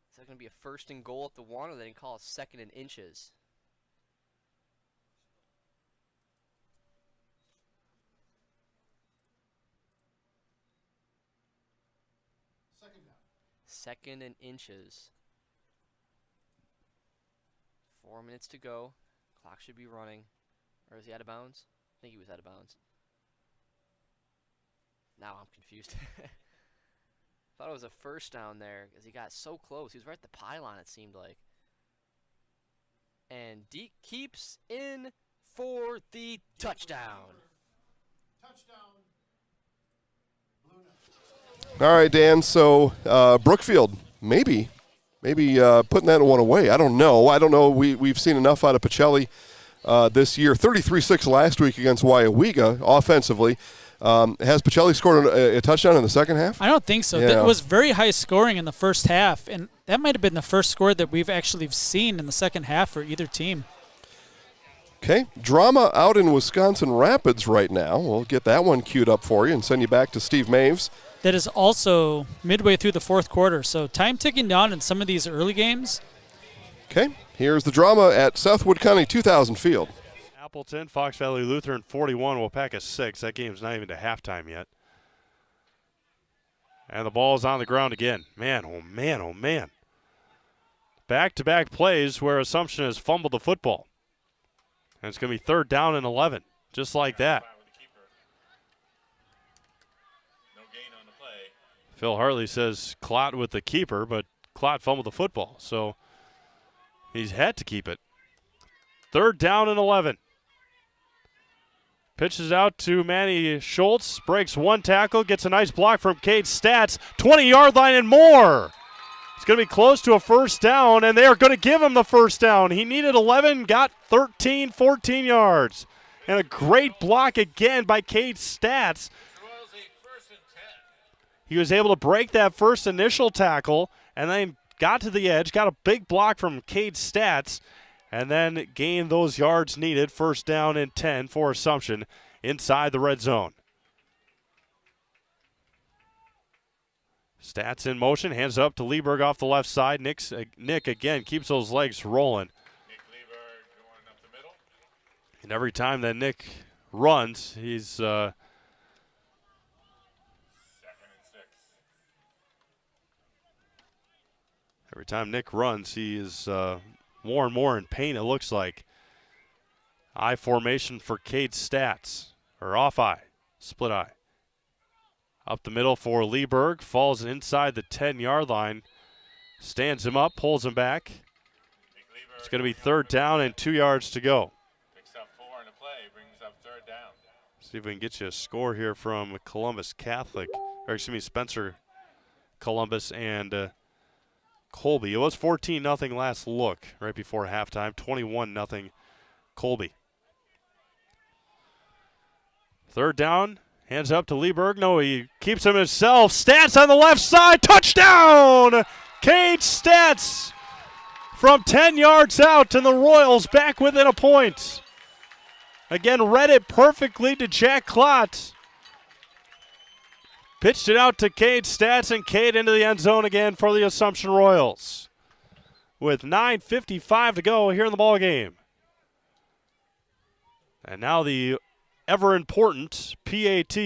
is that going to be a 1st and goal at the 1, or they can call a 2nd and inches? 2nd and inches. 4 minutes to go. Clock should be running. Or is he out of bounds? I think he was out of bounds. Now I'm confused. Thought it was a first down there because he got so close. He was right at the pylon, it seemed like. And Deke keeps in for the touchdown. All right, Dan. So Brookfield, maybe putting that one away. I don't know. We've seen enough out of Pacelli this year. 33-6 last week against Waiawega offensively. Has Pacelli scored a touchdown in the second half? I don't think so. Yeah. It was very high scoring in the first half, and that might have been the first score that we've actually seen in the second half for either team. Okay, drama out in Wisconsin Rapids right now. We'll get that one queued up for you and send you back to Steve Maves. That is also midway through the fourth quarter, so time ticking down in some of these early games. Okay, here's the drama at Southwood County 2000 Field. Appleton, Fox Valley Lutheran 41, Wapaka 6. That game's not even to halftime yet. And the ball is on the ground again. Man, oh man, oh man. Back-to-back plays where Assumption has fumbled the football. And it's going to be 3rd down and 11, just like that. Phil Hartley says Klott with the keeper, but Klott fumbled the football, so he's had to keep it. 3rd down and 11. Pitches out to Manny Schultz, breaks one tackle, gets a nice block from Cade Stats, 20-yard line and more. It's going to be close to a first down, and they are going to give him the first down. He needed 11, got 13, 14 yards. And a great block again by Cade Stats. He was able to break that first initial tackle and then got to the edge, got a big block from Cade Stats, and then gained those yards needed. First down and 10 for Assumption inside the red zone. Stats in motion, hands up to Lieberg off the left side. Nick again keeps those legs rolling. And every time that Nick runs, he's every time Nick runs, he is more and more in pain, it looks like. I formation for Cade Stats, or off I, split I. Up the middle for Lieberg, falls inside the 10-yard line, stands him up, pulls him back. It's going to be 3rd down and 2 yards to go. Picks up 4 in the play, brings up 3rd down. See if we can get you a score here from Columbus Catholic, or excuse me, Spencer Columbus and Colby. It was 14-0 last look right before halftime, 21-0 Colby. 3rd down. Hands up to Lieberg. No, he keeps him himself. Stats on the left side. Touchdown! Cade Stats from 10 yards out, and the Royals back within a point. Again, read it perfectly to Jack Klott. Pitched it out to Cade Stats, and Cade into the end zone again for the Assumption Royals. With 9:55 to go here in the ball game. And now the ever important PAT.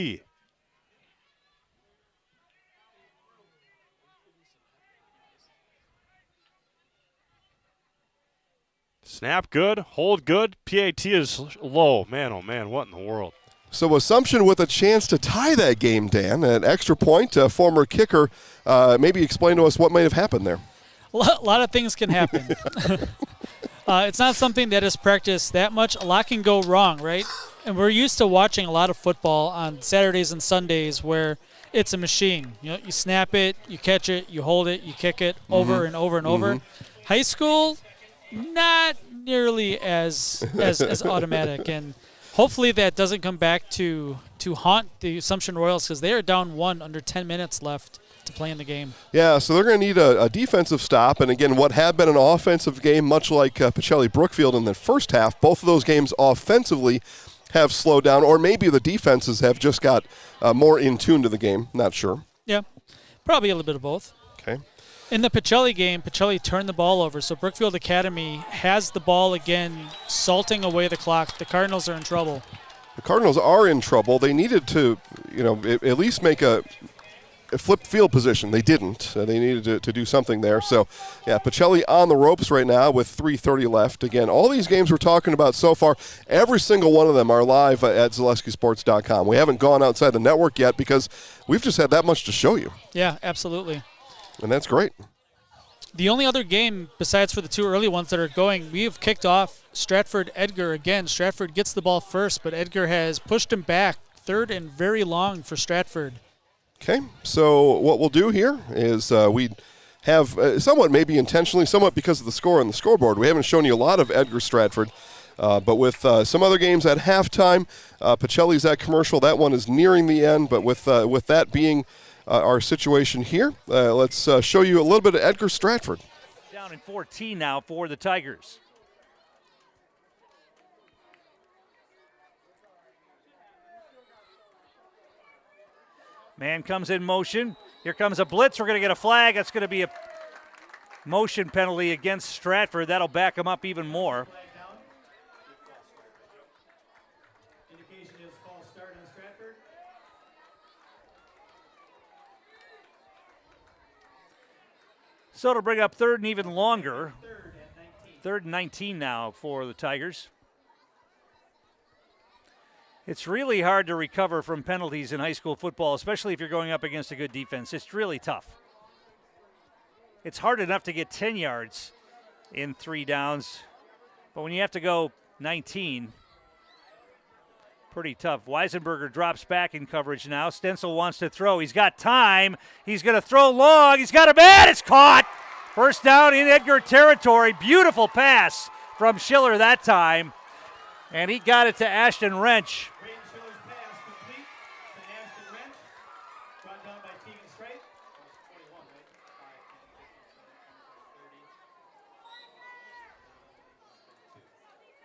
Snap good, hold good. PAT is low. Man, oh man, what in the world? So Assumption with a chance to tie that game, Dan. An extra point. Former kicker, maybe explain to us what might have happened there. A lot of things can happen. It's not something that is practiced that much. A lot can go wrong, right? And we're used to watching a lot of football on Saturdays and Sundays where it's a machine. You know, you snap it, you catch it, you hold it, you kick it over and over and over. High school, not nearly as automatic, and hopefully that doesn't come back to haunt the Assumption Royals because they are down 1 under 10 minutes left to play in the game. Yeah, so they're going to need a defensive stop, and again, what had been an offensive game, much like Pacelli Brookfield in the first half, both of those games offensively have slowed down, or maybe the defenses have just got more in tune to the game. Not sure. Yeah, probably a little bit of both. Okay. In the Pacelli game, Pacelli turned the ball over, so Brookfield Academy has the ball again, salting away the clock. The Cardinals are in trouble. The Cardinals are in trouble. They needed to, at least make a flipped field position. They didn't. They needed to do something there. So, yeah, Pacelli on the ropes right now with 3:30 left. Again, all these games we're talking about so far, every single one of them are live at ZaleskiSports.com. We haven't gone outside the network yet because we've just had that much to show you. Yeah, absolutely. And that's great. The only other game, besides for the two early ones that are going, we have kicked off Stratford-Edgar again. Stratford gets the ball first, but Edgar has pushed him back. Third and very long for Stratford. Okay, so what we'll do here is we have somewhat maybe intentionally, somewhat because of the score on the scoreboard, we haven't shown you a lot of Edgar Stratford, but with some other games at halftime, Pacelli's at commercial. That one is nearing the end, but with that being our situation here, let's show you a little bit of Edgar Stratford. Down in 14 now for the Tigers. Man comes in motion. Here comes a blitz. We're going to get a flag. That's going to be a motion penalty against Stratford. That'll back him up even more. Indication is false start on Stratford. So it'll bring up third and even longer. Third and 19 now for the Tigers. It's really hard to recover from penalties in high school football, especially if you're going up against a good defense. It's really tough. It's hard enough to get 10 yards in 3 downs, but when you have to go 19, pretty tough. Weisenberger drops back in coverage now. Stencil wants to throw. He's got time. He's going to throw long. He's got a man. It's caught. First down in Edgar territory. Beautiful pass from Schiller that time. And he got it to Ashton Wrench. Brought down by Keegan Straight.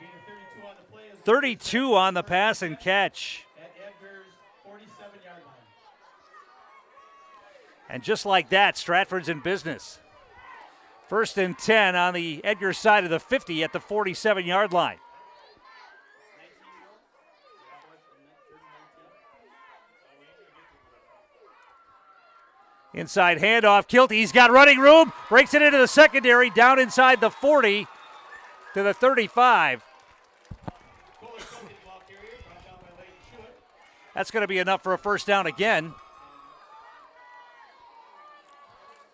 32 on the play. 32 on the pass and catch. At Edgar's 47-yard line. And just like that, Stratford's in business. First and 10 on the Edgar side of the 50 at the 47-yard line. Inside handoff, Kilty, he's got running room, breaks it into the secondary, down inside the 40 to the 35. That's going to be enough for a first down again.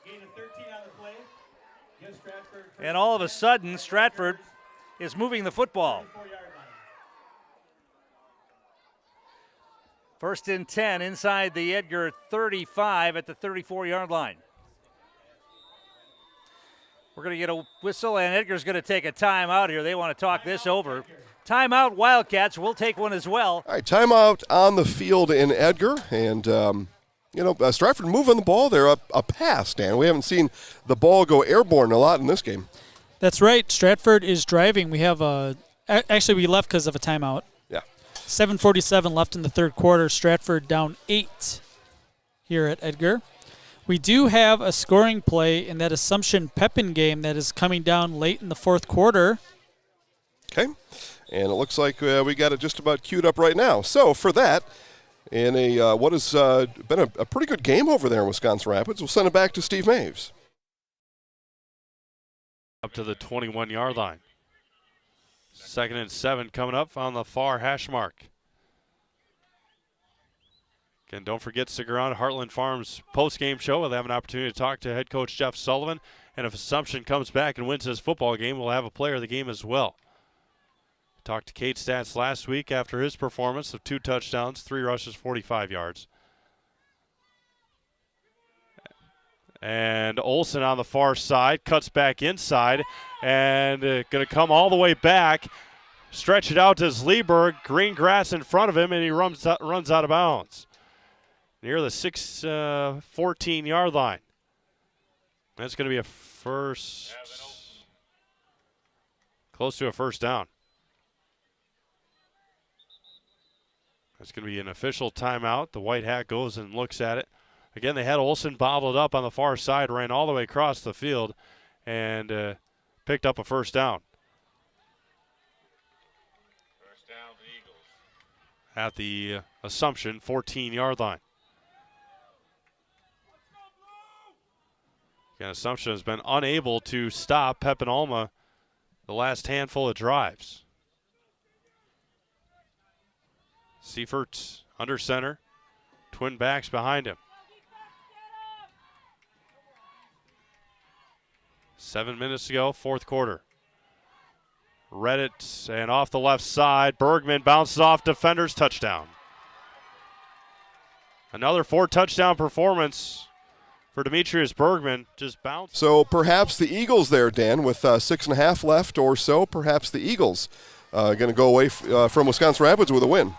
Gain of 13 on the play. Gives Stratford. And all of a sudden, Stratford is moving the football. 34-yard line. First and 10 inside the Edgar 35 at the 34-yard line. We're going to get a whistle, and Edgar's going to take a timeout here. They want to talk this over. Timeout, Wildcats. We'll take one as well. All right, timeout on the field in Edgar, and Stratford moving the ball there, a pass, Dan. We haven't seen the ball go airborne a lot in this game. That's right. Stratford is driving. We have actually we left because of a timeout. Yeah. 7:47 left in the third quarter. Stratford down 8 here at Edgar. We do have a scoring play in that Assumption Pepin game that is coming down late in the fourth quarter. Okay. And it looks like we got it just about queued up right now. So for that, in what has been a pretty good game over there in Wisconsin Rapids, we'll send it back to Steve Maves. Up to the 21-yard line. 2nd and 7 coming up on the far hash mark. Again, don't forget, stick around Heartland Farms post-game show. We'll have an opportunity to talk to head coach Jeff Sullivan. And if Assumption comes back and wins this football game, we'll have a player of the game as well. Talked to Kate Stats last week after his performance of 2 touchdowns, 3 rushes, 45 yards. And Olsen on the far side, cuts back inside, and going to come all the way back, stretch it out to Zleberg, green grass in front of him, and he runs out of bounds. Near the 14-yard line. That's going to be a first, close to a first down. That's going to be an official timeout. The white hat goes and looks at it. Again, they had Olsen bobbled up on the far side, ran all the way across the field, and picked up a first down. First down, the Eagles. At the Assumption 14-yard line. Again, Assumption has been unable to stop Pep and Alma the last handful of drives. Seifert under center. Twin backs behind him. 7 minutes to go, fourth quarter. Reddit and off the left side. Bergman bounces off defenders, touchdown. Another 4-touchdown performance for Demetrius Bergman. Just bounced. So perhaps the Eagles there, Dan, with 6.5 left or so. Perhaps the Eagles going to go away from Wisconsin Rapids with a win.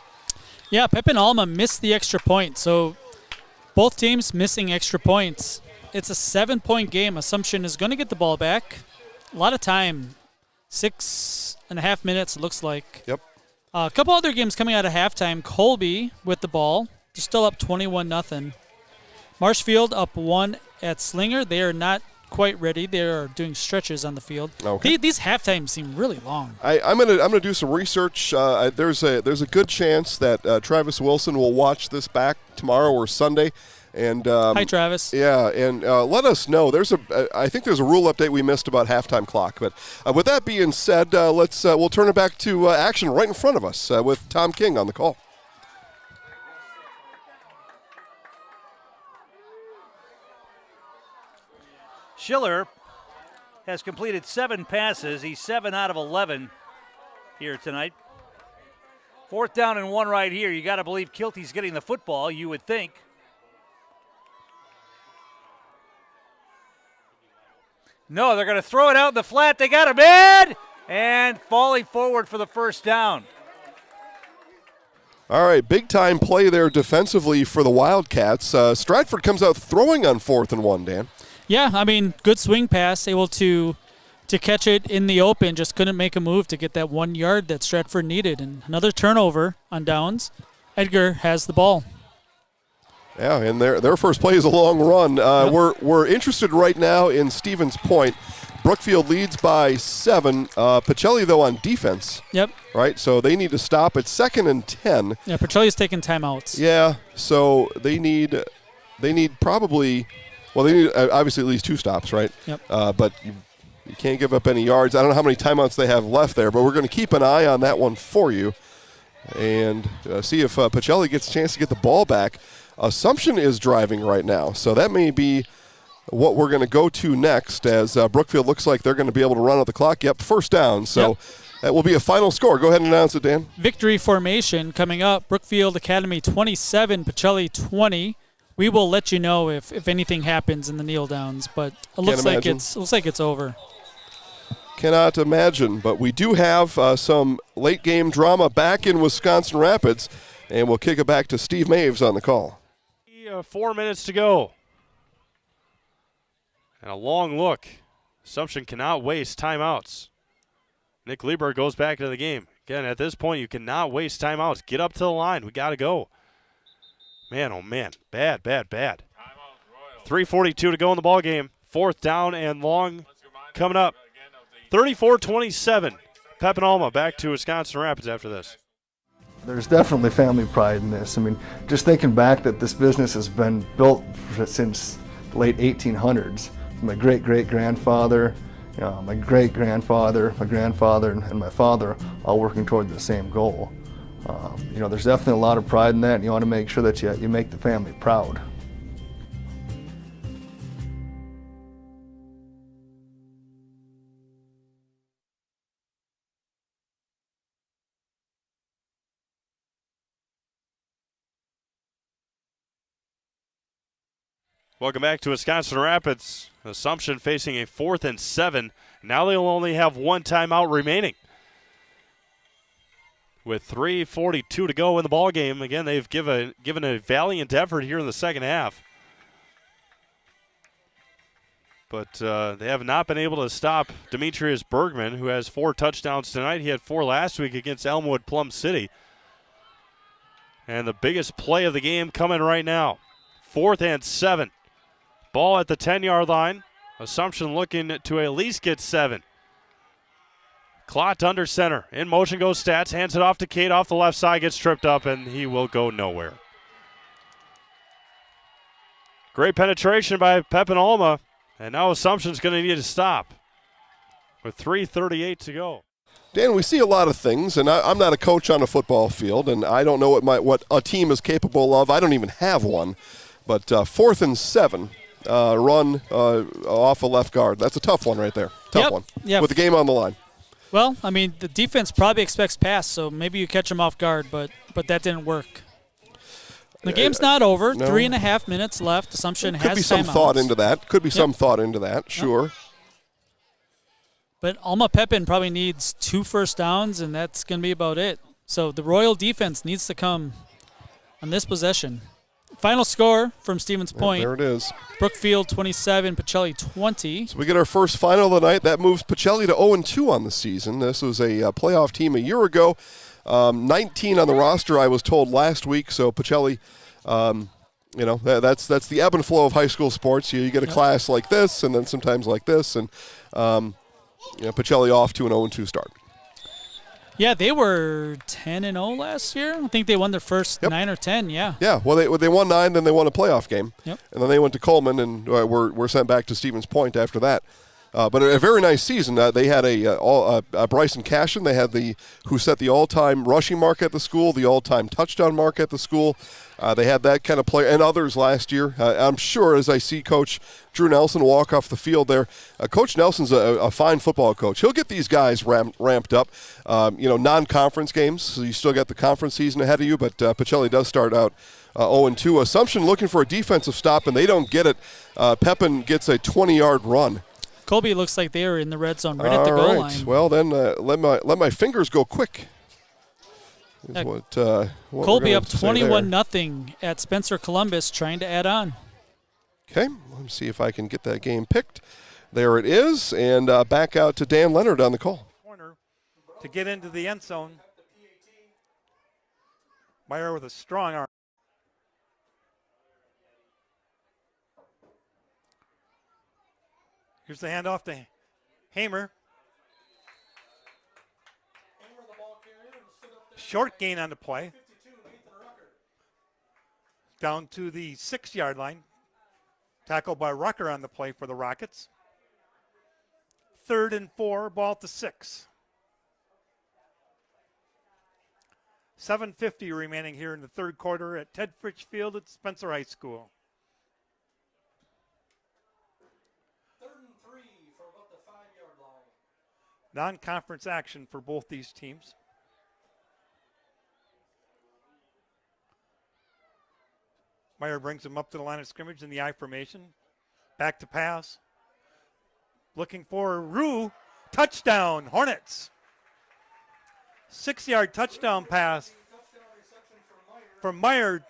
Yeah, Pep and Alma missed the extra point, so both teams missing extra points. It's a 7-point game. Assumption is going to get the ball back. A lot of time, 6.5 minutes, it looks like. Yep. A couple other games coming out of halftime. Colby with the ball. They're still up 21-0. Marshfield up 1 at Slinger. They are not quite ready. They are doing stretches on the field. Okay. These halftimes seem really long. I'm gonna do some research. There's a good chance that Travis Wilson will watch this back tomorrow or Sunday. And Hi, Travis. Yeah, and let us know. I think there's a rule update we missed about halftime clock. But with that being said, we'll turn it back to action right in front of us with Tom King on the call. Schiller has completed 7 passes. He's 7 out of 11 here tonight. 4th down and 1 right here. You got to believe Kilty's getting the football, you would think. No, they're going to throw it out in the flat. They got him in! And falling forward for the first down. All right, big-time play there defensively for the Wildcats. Stratford comes out throwing on 4th and 1, Dan. Yeah, I mean, good swing pass, able to catch it in the open, just couldn't make a move to get that 1 yard that Stratford needed. And another turnover on downs. Edgar has the ball. Yeah, and their first play is a long run. We're interested right now in Stevens Point. Brookfield leads by 7. Pacelli, though, on defense. Yep. Right, so they need to stop at 2nd and 10. Yeah, Pacelli's taking timeouts. Yeah, so they need probably. Well, they need obviously at least 2 stops, right? Yep. But you can't give up any yards. I don't know how many timeouts they have left there, but we're going to keep an eye on that one for you and see if Pacelli gets a chance to get the ball back. Assumption is driving right now, so that may be what we're going to go to next as Brookfield looks like they're going to be able to run out the clock. Yep, first down. So that will be a final score. Go ahead and announce it, Dan. Victory formation coming up. Brookfield Academy 27, Pacelli 20. We will let you know if anything happens in the kneel downs, but it looks like it's over. Cannot imagine, but we do have some late game drama back in Wisconsin Rapids, and we'll kick it back to Steve Maves on the call. 4 minutes to go. And a long look. Assumption cannot waste timeouts. Nick Lieber goes back to the game. Again, at this point, you cannot waste timeouts. Get up to the line. We got to go. Man, oh man, bad. 3:42 to go in the ball game. 4th down and long coming up. 34-27. Pep and Alma back to Wisconsin Rapids after this. There's definitely family pride in this. I mean, just thinking back that this business has been built since the late 1800s. My great-great-grandfather, my great-grandfather, my grandfather, and my father all working toward the same goal. There's definitely a lot of pride in that, and you want to make sure that you make the family proud. Welcome back to Wisconsin Rapids. Assumption facing a 4th and 7. Now they'll only have 1 timeout remaining. With 3:42 to go in the ball game, again they've given a valiant effort here in the second half, but they have not been able to stop Demetrius Bergman, who has 4 touchdowns tonight. He had 4 last week against Elmwood Plum City. And the biggest play of the game coming right now. 4th and 7. Ball at the 10-yard line. Assumption looking to at least get 7. Klott under center. In motion goes Stats. Hands it off to Cade off the left side. Gets tripped up, and he will go nowhere. Great penetration by Pep and Alma. And now Assumption's going to need to stop with 3:38 to go. Dan, we see a lot of things, and I'm not a coach on a football field, and I don't know what a team is capable of. I don't even have one. But 4th and 7, run off a left guard. That's a tough one right there. Tough one. Yeah. With the game on the line. Well, I mean, the defense probably expects pass, so maybe you catch them off guard, but that didn't work. The game's not over. No. 3.5 minutes left. Assumption has Could be some thought into that. Could be some thought into that, sure. But Alma Pepin probably needs 2 first downs, and that's going to be about it. So the Royal defense needs to come on this possession. Final score from Stevens Point. There it is. Brookfield 27, Pacelli 20. So we get our first final of the night. That moves Pacelli to 0-2 on the season. This was a playoff team a year ago. 19 on the roster, I was told last week. So Pacelli, that's the ebb and flow of high school sports. You get a class like this, and then sometimes like this, and Pacelli off to an 0-2 start. Yeah, they were 10-0 last year. I think they won their first 9 or 10. Yeah. Yeah. Well, they won 9, then they won a playoff game. Yep. And then they went to Coleman and were sent back to Stevens Point after that. But a very nice season. They had a Bryson Cashin. They had who set the all-time rushing mark at the school, the all-time touchdown mark at the school. They had that kind of player and others last year. I'm sure as I see Coach Drew Nelson walk off the field there, Coach Nelson's a fine football coach. He'll get these guys ramped up. Non-conference games, so you still got the conference season ahead of you, but Pacelli does start out 0-2. Assumption looking for a defensive stop, and they don't get it. Pepin gets a 20-yard run. Colby looks like they are in the red zone right at the goal line. Well, then let my fingers go quick. What Colby up 21-0 at Spencer Columbus, trying to add on. Okay, let me see if I can get that game picked. There it is, and back out to Dan Leonard on the call. Corner to get into the end zone. Meyer with a strong arm. Here's the handoff to Hamer. Short gain on the play. Down to the 6-yard line. Tackled by Rucker on the play for the Rockets. 3rd and 4, ball at the 6. 7:50 remaining here in the third quarter at Ted Fritsch Field at Spencer High School. 3rd and 3 for about the 5-yard line. Non-conference action for both these teams. Meyer brings him up to the line of scrimmage in the I formation. Back to pass. Looking for Rue. Touchdown, Hornets. 6-yard touchdown pass from Meyer.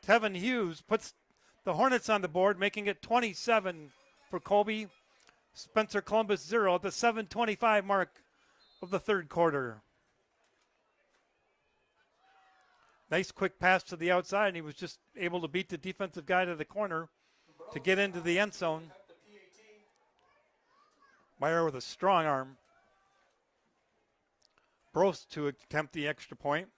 Tevin Hughes puts the Hornets on the board, making it 27 for Colby. Spencer Columbus 0 at the 7:25 mark of the third quarter. Nice quick pass to the outside, and he was just able to beat the defensive guy to the corner to get into the end zone. Meyer with a strong arm. Brost to attempt the extra point.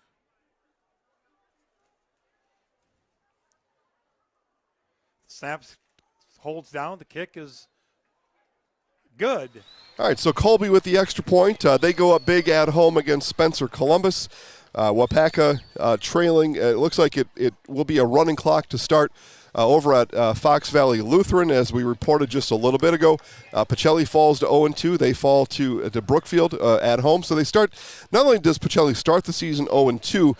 Snaps, holds down. The kick is good. All right, so Colby with the extra point. They go up big at home against Spencer Columbus. Wapaka trailing. It looks like it will be a running clock to start over at Fox Valley Lutheran, as we reported just a little bit ago. Pacelli falls to 0-2. They fall to Brookfield at home. So they start. Not only does Pacelli start the season 0-2,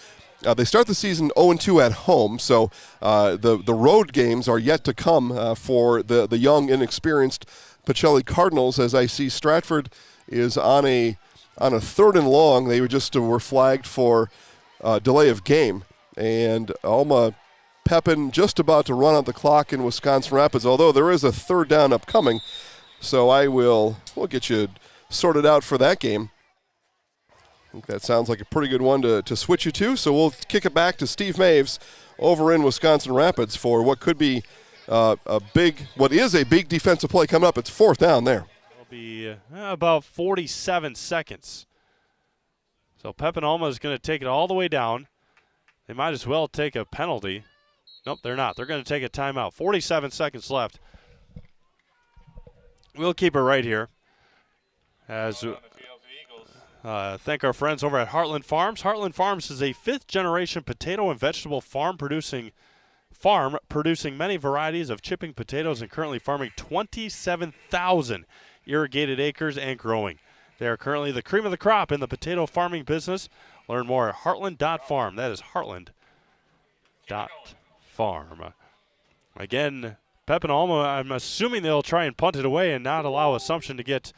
they start the season 0-2 at home. So the road games are yet to come for the young, inexperienced Pacelli Cardinals. As I see, Stratford is on a 3rd and long. They were flagged for delay of game, and Alma Pepin just about to run out the clock in Wisconsin Rapids, although there is a 3rd down upcoming. So we'll get you sorted out for that game. I think that sounds like a pretty good one to switch you to. So we'll kick it back to Steve Maves over in Wisconsin Rapids for what could be what is a big defensive play coming up. It's 4th down there. It'll be about 47 seconds. So Pepin Alma is going to take it all the way down. They might as well take a penalty. Nope, they're not. They're going to take a timeout. 47 seconds left. we'll keep it right here. As thank our friends over at Heartland Farms. Heartland Farms is a 5th-generation potato and vegetable farm producing many varieties of chipping potatoes and currently farming 27,000 irrigated acres and growing. They are currently the cream of the crop in the potato farming business. Learn more at heartland.farm. That is heartland.farm. Again, Pep and Alma, I'm assuming they'll try and punt it away and not allow Assumption to get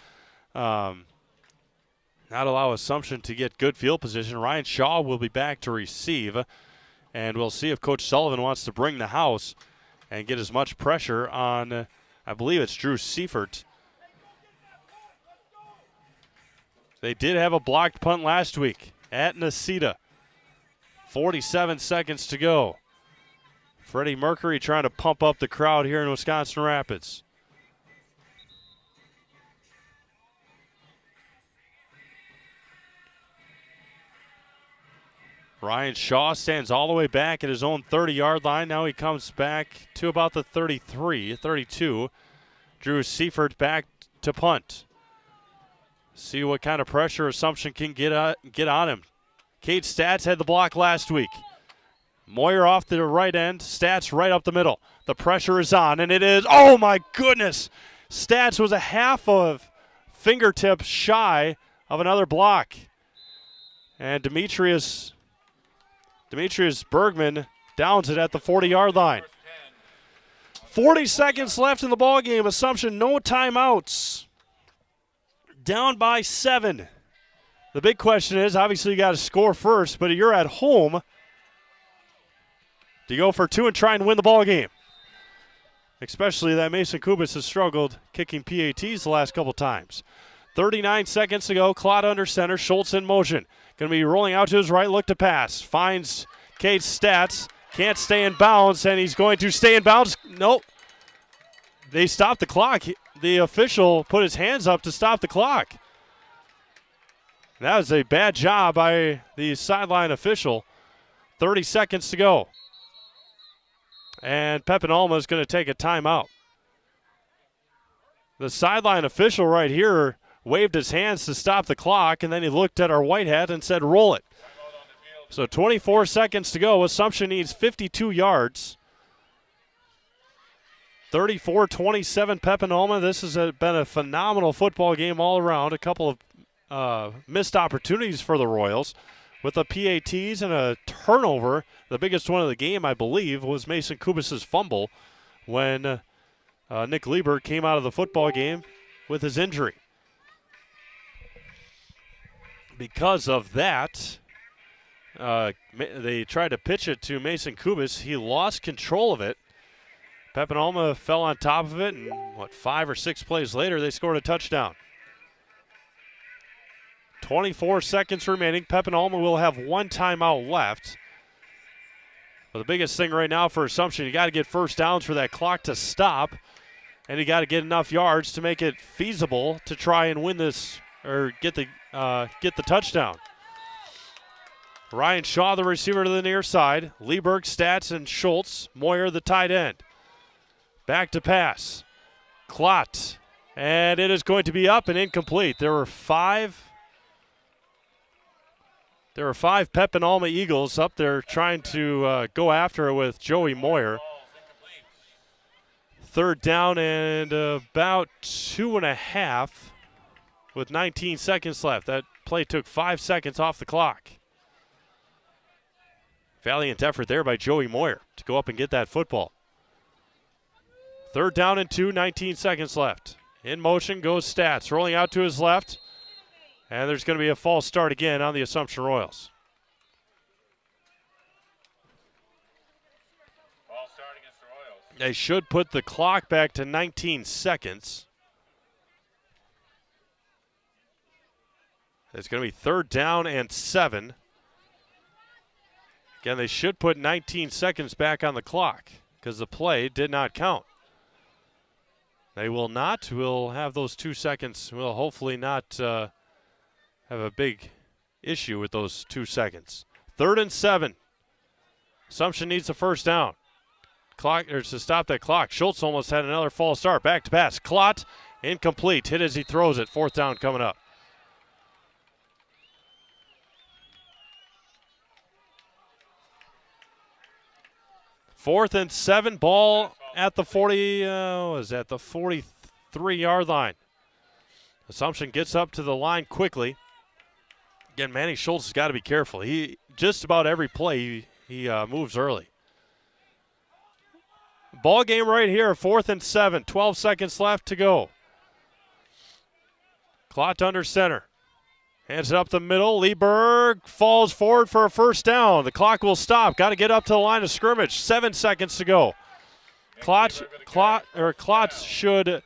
good field position. Ryan Shaw will be back to receive, and we'll see if Coach Sullivan wants to bring the house and get as much pressure on, I believe it's Drew Seifert. They did have a blocked punt last week at Nacita. 47 seconds to go. Freddie Mercury trying to pump up the crowd here in Wisconsin Rapids. Ryan Shaw stands all the way back at his own 30-yard line. Now he comes back to about the 32. Drew Seifert back to punt. See what kind of pressure Assumption can get on him. Kate Stats had the block last week. Moyer off the right end. Stats right up the middle. The pressure is on, and it is, oh my goodness. Stats was a half of fingertip shy of another block. And Demetrius Bergman downs it at the 40-yard line. 40 seconds left in the ballgame. Assumption, no timeouts. Down by 7. The big question is, obviously you got to score first, but you're at home. Do you go for 2 and try and win the ball game? Especially that Mason Kubis has struggled kicking PATs the last couple times. 39 seconds to go. Clot under center. Schultz in motion. Going to be rolling out to his right. Look to pass. Finds Kate Stats. Can't stay in bounds, and he's going to stay in bounds. Nope. They stopped the clock. The official put his hands up to stop the clock. That was a bad job by the sideline official. 30 seconds to go. And Pep and Alma is going to take a timeout. The sideline official right here waved his hands to stop the clock, and then he looked at our white hat and said, roll it. So 24 seconds to go. Assumption needs 52 yards. 34-27 Pep and Alma. This has been a phenomenal football game all around. A couple of missed opportunities for the Royals. With the PATs and a turnover, the biggest one of the game, I believe, was Mason Kubis' fumble when Nick Lieber came out of the football game with his injury. Because of that, they tried to pitch it to Mason Kubis. He lost control of it. Pep and Alma fell on top of it, and 5 or 6 plays later, they scored a touchdown. 24 seconds remaining. Pep and Alma will have 1 timeout left. But the biggest thing right now for Assumption, you got to get first downs for that clock to stop, and you got to get enough yards to make it feasible to try and win this or get the touchdown. Ryan Shaw, the receiver to the near side. Lieberg, Stats, and Schultz. Moyer, the tight end. Back to pass. Clot. And it is going to be up and incomplete. There were five Pep and Alma Eagles up there trying to go after it with Joey Moyer. 3rd down and about 2.5 with 19 seconds left. That play took 5 seconds off the clock. Valiant effort there by Joey Moyer to go up and get that football. 3rd down and 2, 19 seconds left. In motion goes Stats, rolling out to his left. And there's going to be a false start again on the Assumption Royals. False start against the Royals. They should put the clock back to 19 seconds. It's going to be 3rd down and 7. Again, they should put 19 seconds back on the clock because the play did not count. They will not. We'll have those 2 seconds. We'll hopefully not have a big issue with those 2 seconds. 3rd and 7. Assumption needs a first down. Clock or to stop that clock. Schultz almost had another false start. Back to pass. Clot, Incomplete. Hit as he throws it. 4th down coming up. Fourth and 7. Ball at the 43-yard line. Assumption gets up to the line quickly. Again, Manny Schultz has got to be careful. He just about every play he moves early. Ball game right here, 4th and 7. 12 seconds left to go. Klott under center. Hands it up the middle. Lieberg falls forward for a 1st down. The clock will stop. Got to get up to the line of scrimmage. 7 seconds to go. Klott should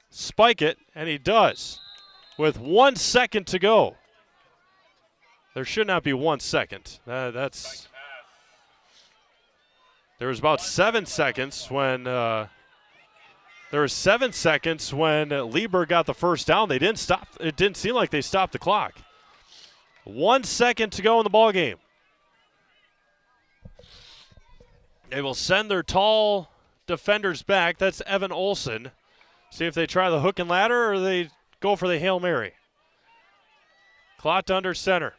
spike it, and he does. With 1 second to go. There should not be 1 second. There was about 7 seconds when Lieber got the 1st down. They didn't stop. It didn't seem like they stopped the clock. 1 second to go in the ball game. They will send their tall defenders back. That's Evan Olson. See if they try the hook and ladder or they go for the Hail Mary. Klott under center.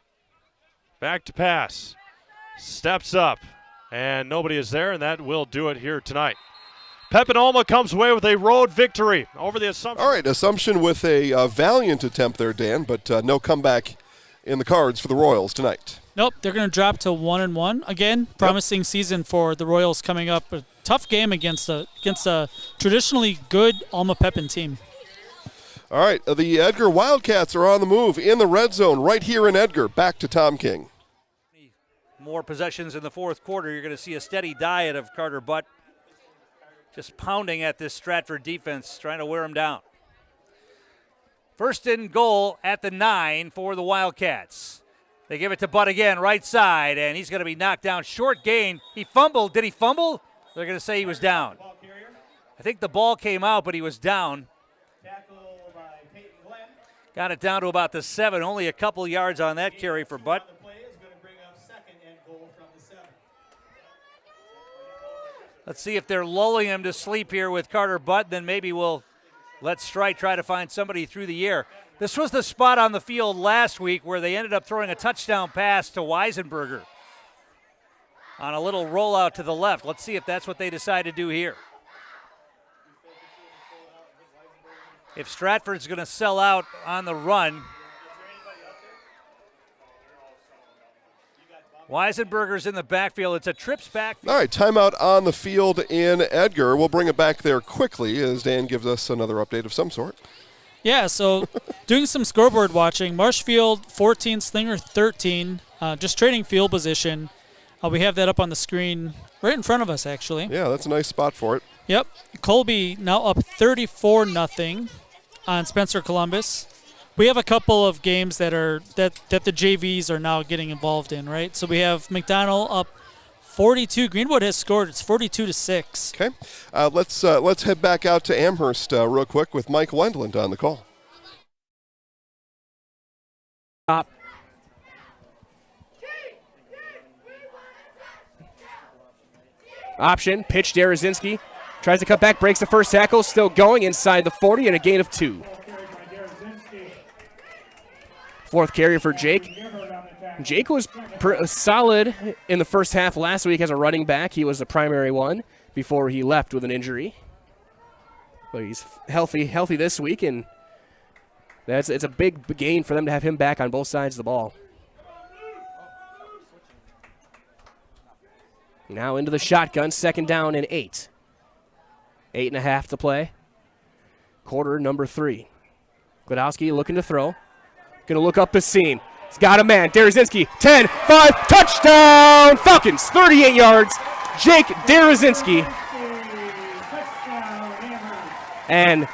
Back to pass. Steps up. And nobody is there, and that will do it here tonight. Pepinolma comes away with a road victory over the Assumption. All right, Assumption with a valiant attempt there, Dan, but no comeback in the cards for the Royals tonight. Nope, they're going to drop to 1-1. Again, promising season for the Royals coming up. A tough game against a traditionally good Alma Pepin team. All right, the Edgar Wildcats are on the move in the red zone right here in Edgar. Back to Tom King. More possessions in the 4th quarter. You're going to see a steady diet of Carter Butt just pounding at this Stratford defense, trying to wear him down. 1st and goal at the 9 for the Wildcats. They give it to Butt again, right side, and he's going to be knocked down. Short gain. He fumbled. Did he fumble? They're going to say he was down. I think the ball came out, but he was down. Got it down to about the 7. Only a couple yards on that carry for Butt. Let's see if they're lulling him to sleep here with Carter Butt. Then maybe we'll let Strite try to find somebody through the air. This was the spot on the field last week where they ended up throwing a touchdown pass to Weisenberger on a little rollout to the left. Let's see if that's what they decide to do here. If Stratford's going to sell out on the run, Weisenberger's in the backfield. It's a trips backfield. All right, timeout on the field in Edgar. We'll bring it back there quickly as Dan gives us another update of some sort. Yeah, so doing some scoreboard watching. Marshfield 14, Slinger 13, just trading field position. We have that up on the screen right in front of us, actually. Yeah, that's a nice spot for it. Yep. Colby now up 34-0 on Spencer Columbus. We have a couple of games that the JVs are now getting involved in, right? So we have McDonald up 42. Greenwood has scored. It's 42-6. Okay. Let's head back out to Amherst real quick with Mike Wendland on the call. Option, pitch Derazinski. Tries to cut back, breaks the first tackle, still going inside the 40 and a gain of 2. 4th carry for Jake. Jake was solid in the first half last week as a running back. He was the primary one before he left with an injury. But he's healthy this week, and it's a big gain for them to have him back on both sides of the ball. Now into the shotgun, 2nd down and 8. 8.5 to play. Quarter number 3. Glodowski looking to throw. Going to look up the seam. He's got a man. Derazinski, 10, 5, touchdown! Falcons, 38 yards. Jake Derazinski. And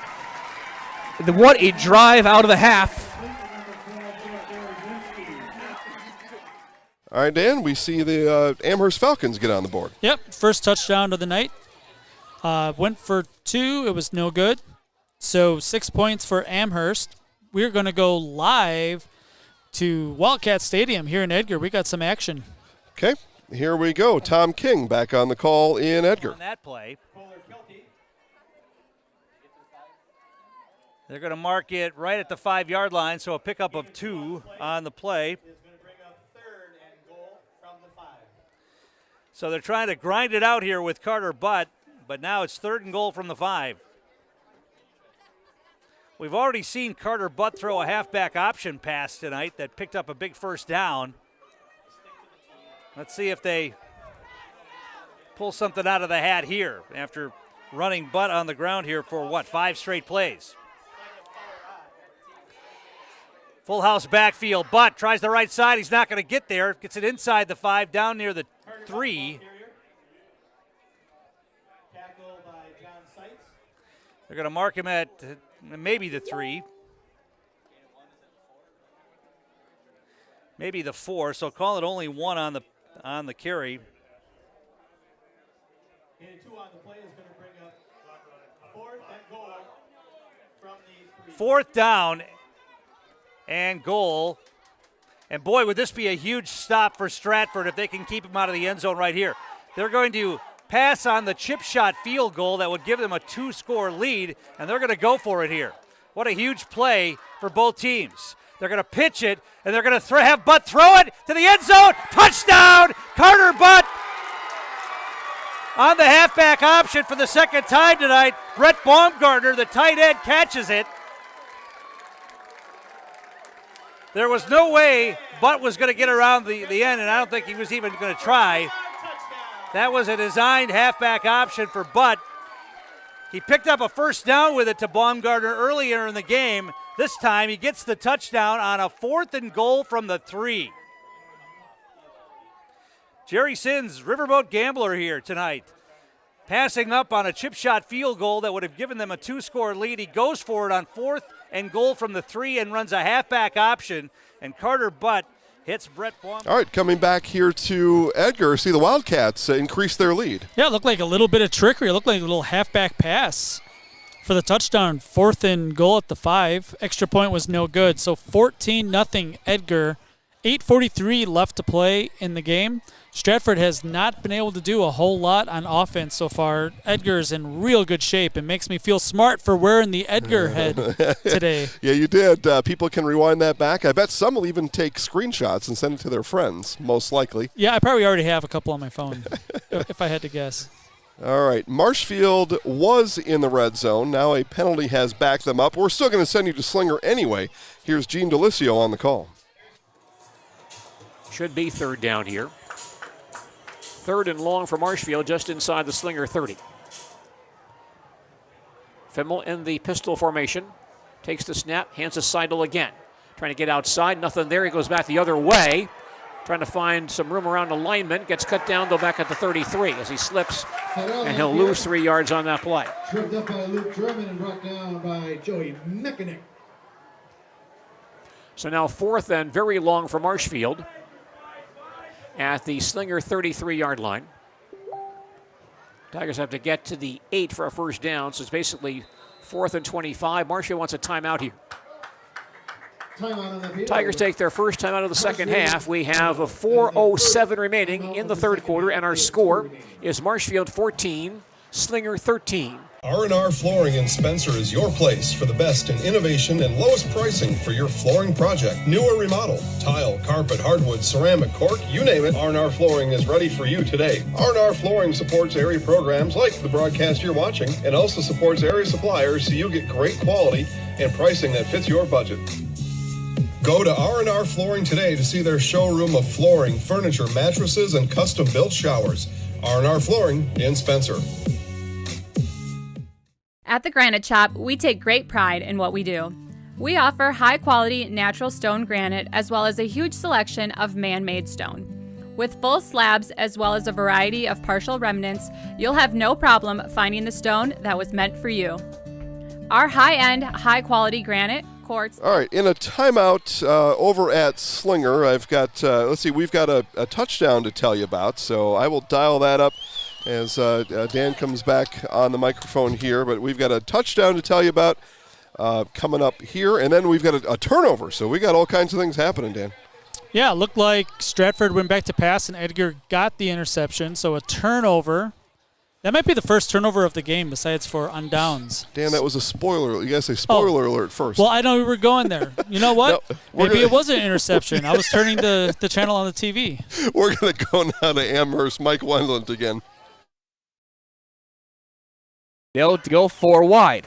what a drive out of the half. All right, Dan, we see the Amherst Falcons get on the board. Yep, first touchdown of the night. Went for 2. It was no good. So 6 points for Amherst. We're going to go live to Wildcat Stadium here in Edgar. We got some action. Okay, here we go. Tom King back on the call in Edgar. On that play. They're going to mark it right at the 5-yard line, so a pickup of 2 on the play. So they're trying to grind it out here with Carter Butt, but now it's 3rd and goal from the 5. We've already seen Carter Butt throw a halfback option pass tonight that picked up a big first down. Let's see if they pull something out of the hat here after running Butt on the ground here for, 5 straight plays. Full house backfield. Butt tries the right side. He's not going to get there. Gets it inside the 5, down near the 3. They're going to mark him at maybe the 3. Maybe the 4, so call it only 1 on the carry. And 2 on the play is going to bring up 4th and goal from the 3. 4th down and goal. And boy, would this be a huge stop for Stratford if they can keep him out of the end zone right here. They're going to pass on the chip shot field goal that would give them a 2-score lead, and they're going to go for it here. What a huge play for both teams. They're going to pitch it, and they're going to have Butt throw it to the end zone. Touchdown, Carter Butt. On the halfback option for the second time tonight, Brett Baumgartner, the tight end, catches it. There was no way Butt was going to get around the end, and I don't think he was even going to try. That was a designed halfback option for Butt. He picked up a first down with it to Baumgartner earlier in the game. This time he gets the touchdown on a 4th and goal from the 3. Jerry Sins, Riverboat Gambler here tonight. Passing up on a chip shot field goal that would have given them a 2-score lead. He goes for it on 4th and goal from the 3 and runs a halfback option. And Carter Butt hits Brett Baumgartner. All right, coming back here to Edgar. See, the Wildcats increase their lead. Yeah, it looked like a little bit of trickery. It looked like a little halfback pass for the touchdown. 4th and goal at the 5. Extra point was no good. So 14-0 Edgar. 8:43 left to play in the game. Stratford has not been able to do a whole lot on offense so far. Edgar's in real good shape. It makes me feel smart for wearing the Edgar head today. Yeah, you did. People can rewind that back. I bet some will even take screenshots and send it to their friends, most likely. Yeah, I probably already have a couple on my phone, if I had to guess. All right, Marshfield was in the red zone. Now a penalty has backed them up. We're still going to send you to Slinger anyway. Here's Gene Delisio on the call. Should be 3rd down here. 3rd and long for Marshfield, just inside the Slinger 30. Fimmel in the pistol formation. Takes the snap, hands to Seidel again. Trying to get outside, nothing there. He goes back the other way. Trying to find some room around alignment. Gets cut down, though, back at the 33 as he slips, and he'll lose 3 yards on that play. Tripped up by Luke German and brought down by Joey Mechanic. So now 4th and very long for Marshfield at the Slinger 33-yard line. Tigers have to get to the 8 for a first down, so it's basically 4th and 25. Marshfield wants a timeout here. Tigers take their first timeout of the second half. We have a 4:07 remaining in the third quarter, and our score is Marshfield 14, Slinger 13. R&R Flooring in Spencer is your place for the best in innovation and lowest pricing for your flooring project. New or remodel, tile, carpet, hardwood, ceramic, cork, you name it, R&R Flooring is ready for you today. R&R Flooring supports area programs like the broadcast you're watching and also supports area suppliers so you get great quality and pricing that fits your budget. Go to R&R Flooring today to see their showroom of flooring, furniture, mattresses, and custom-built showers. R&R Flooring in Spencer. At the Granite Shop, we take great pride in what we do. We offer high-quality natural stone granite as well as a huge selection of man-made stone. With full slabs as well as a variety of partial remnants, you'll have no problem finding the stone that was meant for you. Our high-end, high-quality granite, quartz... All right, in a timeout over at Slinger, I've got, we've got a touchdown to tell you about, so I will dial that up as Dan comes back on the microphone here. But we've got a touchdown to tell you about coming up here, and then we've got a turnover. So we got all kinds of things happening, Dan. Yeah, it looked like Stratford went back to pass, and Edgar got the interception. So a turnover That might be the first turnover of the game besides for on downs. Dan, that was a spoiler. You got to say spoiler alert first. Well, I know we were going there. You know what? No, Maybe it was an interception. I was turning the channel on the TV. We're going to go now to Amherst. Mike Wendland again. They'll go 4 wide.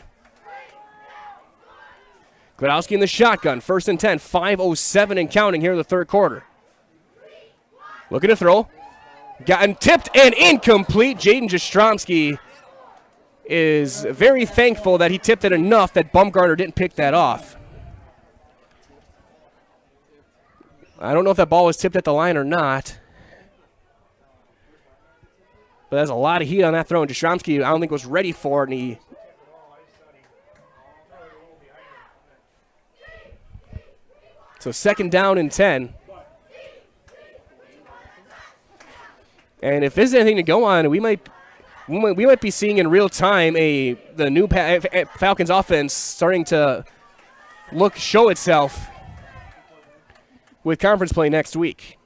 Gladowski in the shotgun. 1st and 10. 5:07 and counting here in the third quarter. Looking to throw. Gotten tipped and incomplete. Jaden Jastrzomski is very thankful that he tipped it enough that Bumgarner didn't pick that off. I don't know if that ball was tipped at the line or not. But there's a lot of heat on that throw, and Jastrzomski, I don't think, was ready for it, and he... So 2nd down and 10. And if there's anything to go on, we might be seeing in real time the new Falcons offense starting to show itself with conference play next week.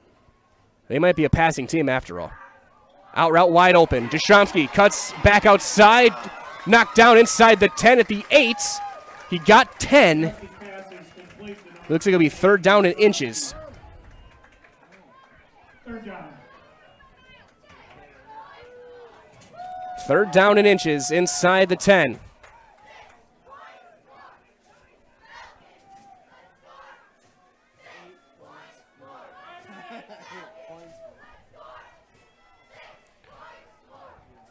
They might be a passing team after all. Out route wide open. Jastrzomski cuts back outside, knocked down inside the 10 at the 8. He got 10. Looks like it'll be 3rd down and inches. 3rd down and inches inside the 10.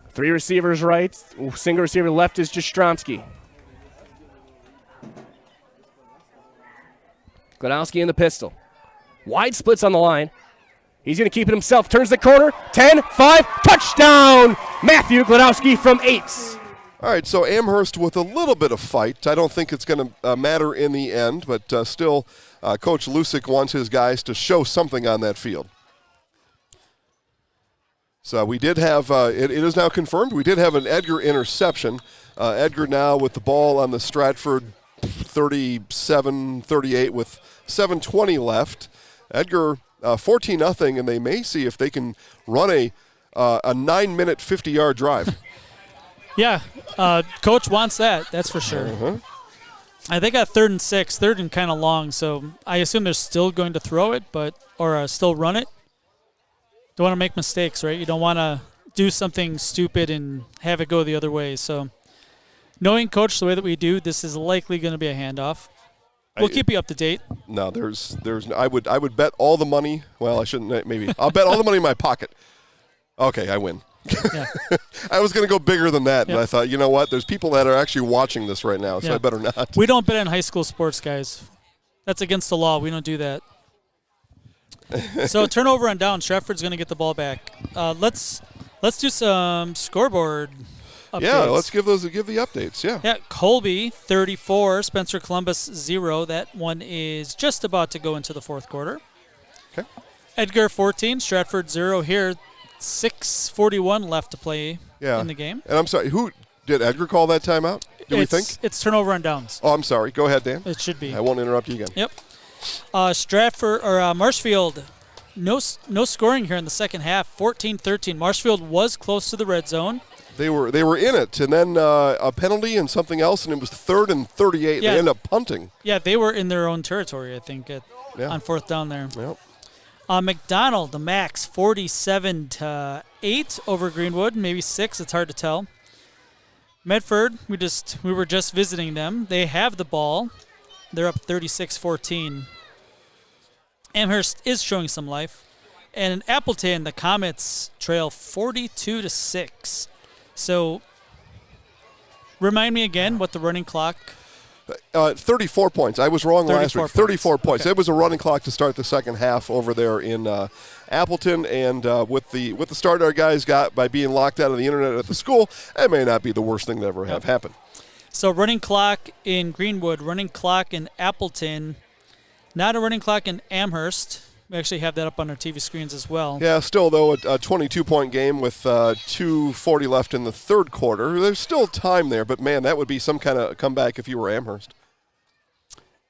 Three receivers right, single receiver left is Jastrzomski. Gladowski in the pistol. Wide splits on the line. He's going to keep it himself. Turns the corner. 10, 5, touchdown! Matthew Gladowski from 8. All right, so Amherst with a little bit of fight. I don't think it's going to matter in the end, but still, Coach Lusick wants his guys to show something on that field. So we did have, it is now confirmed, we did have an Edgar interception. Edgar now with the ball on the Stratford 37-38 with 7:20 left. Edgar 14-0, and they may see if they can run a 9-minute 50-yard drive. Yeah, Coach wants that, that's for sure. Uh-huh. I think at 3rd and 6, 3rd and kind of long, so I assume they're still going to throw it, or still run it. Don't want to make mistakes, right? You don't want to do something stupid and have it go the other way. So knowing Coach the way that we do, this is likely going to be a handoff. We'll keep you up to date. No, I would bet all the money. Well, I shouldn't. Maybe I'll bet all the money in my pocket. Okay, I win. Yeah. I was going to go bigger than that, Yep. and I thought, you know what? There's people that are actually watching this right now, so Yeah. I better not. We don't bet on high school sports, guys. That's against the law. We don't do that. So turnover on down. Stratford's going to get the ball back. Let's do some scoreboard updates. Yeah, let's give the updates. Yeah. Yeah, Colby 34, Spencer Columbus 0. That one is just about to go into the fourth quarter. Okay. Edgar 14, Stratford 0 here. 6:41 left to play in the game. And I'm sorry, who did Edgar call that timeout? We think? It's turnover on downs. Oh, I'm sorry. Go ahead, Dan. It should be. I won't interrupt you again. Yep. Stratford or Marshfield, no scoring here in the second half. 14-13. Marshfield was close to the red zone. They were in it, and then a penalty and something else, and it was 3rd and 38. Yeah. They ended up punting. Yeah, they were in their own territory, I think, on 4th down there. Yep. McDonald, the Max, 47-8 over Greenwood, maybe 6. It's hard to tell. Medford, we were just visiting them. They have the ball. They're up 36-14. Amherst is showing some life. And in Appleton, the Comets trail 42-6. So, remind me again what the running clock. 34 points. I was wrong last week. 34 points. Okay. It was a running clock to start the second half over there in Appleton, and with the start our guys got by being locked out of the internet at the school, it may not be the worst thing to ever have happen. So running clock in Greenwood, running clock in Appleton, not a running clock in Amherst. We actually have that up on our TV screens as well. Yeah, still, though, a 22-point game with 2:40 left in the third quarter. There's still time there, but, man, that would be some kind of comeback if you were Amherst.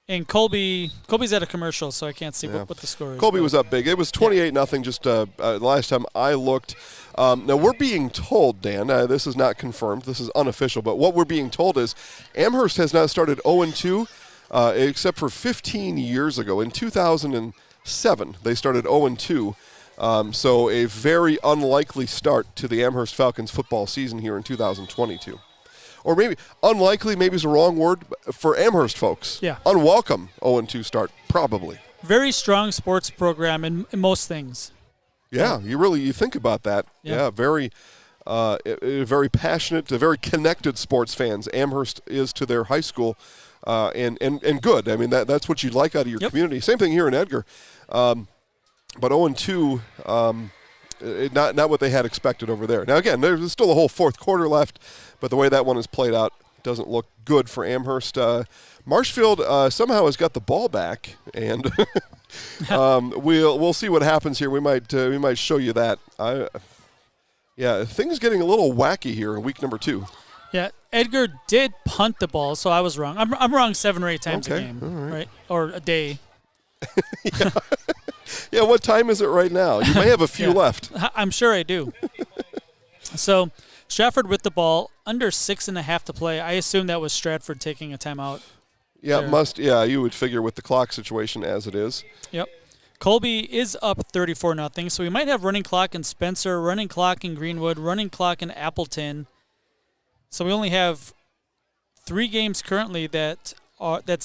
And Colby's at a commercial, so I can't see what the score is. Colby was up big. It was 28-0 just last time I looked. Now, we're being told, Dan, this is not confirmed, this is unofficial, but what we're being told is Amherst has now started 0-2, except for 15 years ago. In 2007, they started 0-2. So a very unlikely start to the Amherst Falcons football season here in 2022. Or maybe unlikely, maybe is the wrong word for Amherst folks. Yeah. Unwelcome 0-2 start, probably. Very strong sports program in most things. Yeah, you think about that. Yeah, very passionate, very connected sports fans. Amherst is to their high school, and good. I mean, that's what you'd like out of your community. Same thing here in Edgar. But 0-2, not what they had expected over there. Now, again, there's still a whole fourth quarter left, but the way that one is played out doesn't look good for Amherst. Marshfield somehow has got the ball back, and we'll see what happens here. We might show you that. Things getting a little wacky here in week number 2. Yeah, Edgar did punt the ball, so I was wrong. I'm wrong 7 or 8 times a game, right? Or a day. Yeah, what time is it right now? You may have a few left. I'm sure I do. So Stratford with the ball, under 6.5 to play. I assume that was Stratford taking a timeout. Yeah, it must. Yeah, you would figure with the clock situation as it is. Yep. Colby is up 34-0, so we might have running clock in Spencer, running clock in Greenwood, running clock in Appleton. So we only have 3 games currently that's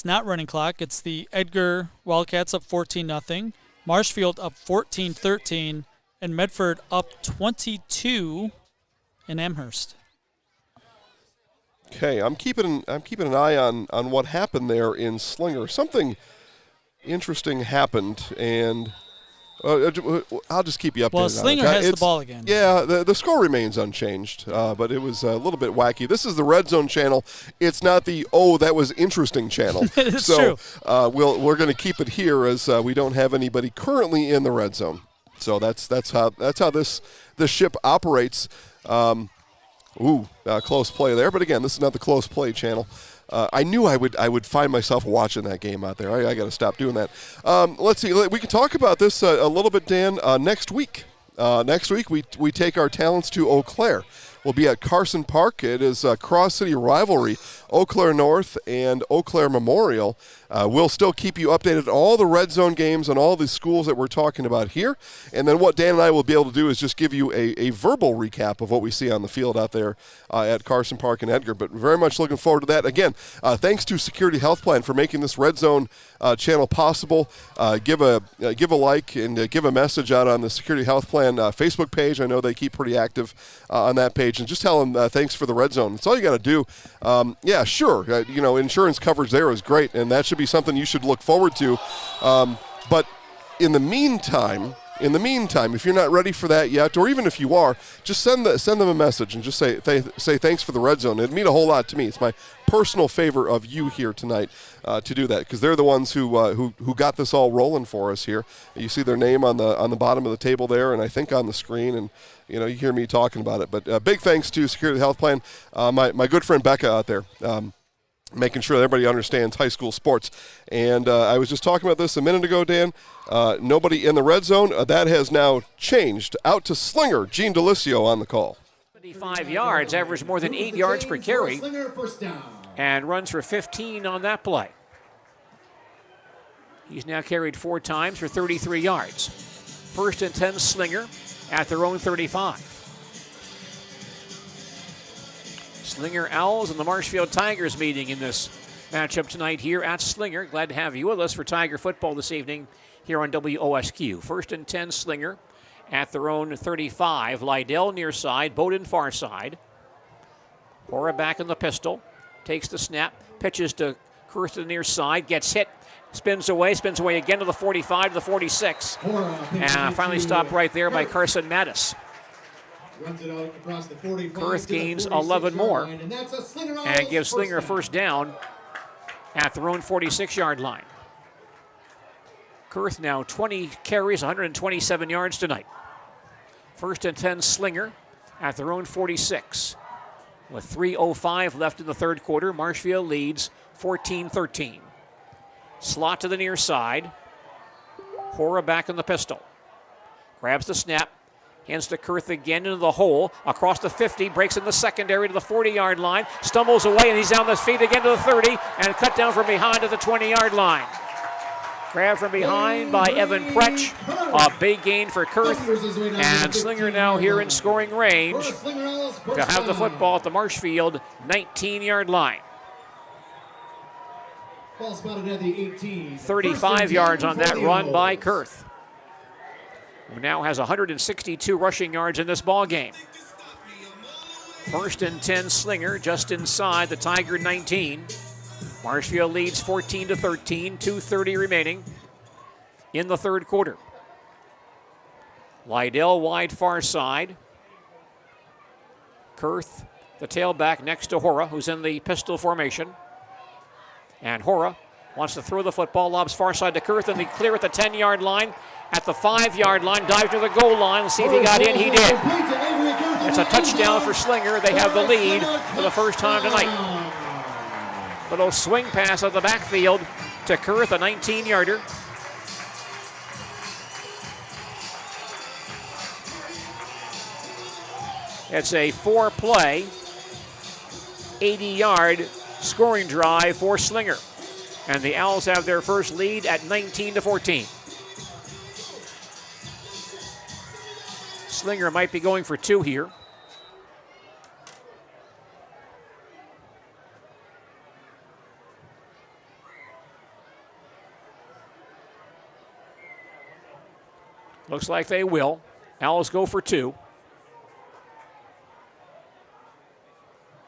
not running clock. It's the Edgar Wildcats up 14-0, Marshfield up 14-13, and Medford up 22 in Amherst. Okay, I'm keeping an eye on what happened there in Slinger. Something interesting happened, and I'll just keep you updated. Well, Slinger has the ball again. Yeah, the score remains unchanged, but it was a little bit wacky. This is the Red Zone channel. It's not the that was interesting channel. It's so true. We're going to keep it here as we don't have anybody currently in the Red Zone. So that's how this ship operates. Close play there, but again, this is not the close play channel. I knew I would find myself watching that game out there. I got to stop doing that. Let's see. We can talk about this a little bit, Dan. Next week. Next week we take our talents to Eau Claire. We'll be at Carson Park. It is a cross-city rivalry, Eau Claire North and Eau Claire Memorial. We'll still keep you updated on all the Red Zone games and all the schools that we're talking about here. And then what Dan and I will be able to do is just give you a verbal recap of what we see on the field out there at Carson Park and Edgar. But very much looking forward to that. Again, thanks to Security Health Plan for making this Red Zone channel possible. Give a like and give a message out on the Security Health Plan Facebook page. I know they keep pretty active on that page. And just tell them thanks for the Red Zone. That's all you got to do. Yeah, sure. Insurance coverage there is great, and that should be something you should look forward to. But in the meantime, if you're not ready for that yet, or even if you are, just send them a message and just say thanks for the Red Zone. It'd mean a whole lot to me. It's my personal favor of you here tonight to do that, because they're the ones who got this all rolling for us here. You see their name on the bottom of the table there, and I think on the screen, and you hear me talking about it. But big thanks to Security Health Plan, my good friend Becca out there. Making sure that everybody understands high school sports. And I was just talking about this a minute ago, Dan. Nobody in the Red Zone. That has now changed. Out to Slinger. Gene Delicio on the call. 75 yards, averaged more than 8 yards per carry, and runs for 15 on that play. He's now carried 4 times for 33 yards. 1st and 10 Slinger at their own 35. Slinger Owls and the Marshfield Tigers meeting in this matchup tonight here at Slinger. Glad to have you with us for Tiger football this evening here on WOSQ. 1st and 10 Slinger at their own 35. Lydell near side, Bowden far side. Hora back in the pistol, takes the snap, pitches to Kurth to the near side, gets hit, spins away again to the 45, to the 46. And finally stopped right there by Carson Mattis. Kurth gains 11 more and gives Slinger a first down at their own 46-yard line. Kurth now 20 carries, 127 yards tonight. 1st and 10 Slinger at their own 46. With 3:05 left in the third quarter, Marshfield leads 14-13. Slot to the near side. Hora back in the pistol. Grabs the snap. Hands to Kurth again into the hole. Across the 50. Breaks in the secondary to the 40-yard line. Stumbles away, and he's down his feet again to the 30. And cut down from behind to the 20-yard line. Grab from behind by Evan Pretch. A big gain for Kurth. And Slinger now here in scoring range to have the football at the Marshfield 19-yard line. Ball spotted at the 18. 35 yards on that run by Kurth, who now has 162 rushing yards in this ball game. 1st and 10 Slinger just inside the Tiger 19. Marshfield leads 14-13, 2:30 remaining in the third quarter. Lydell wide far side. Kurth, the tailback next to Hora, who's in the pistol formation. And Hora wants to throw the football, lobs far side to Kurth, and they clear at the 10-yard line. At the 5-yard line, dives to the goal line. Let's see if he got in. He did. It's a touchdown for Slinger. They have the lead for the first time tonight. Little swing pass of the backfield to Kurth, a 19-yarder. It's a 4-play, 80-yard scoring drive for Slinger. And the Owls have their first lead at 19-14. Slinger might be going for 2 here. Looks like they will. Owls go for 2.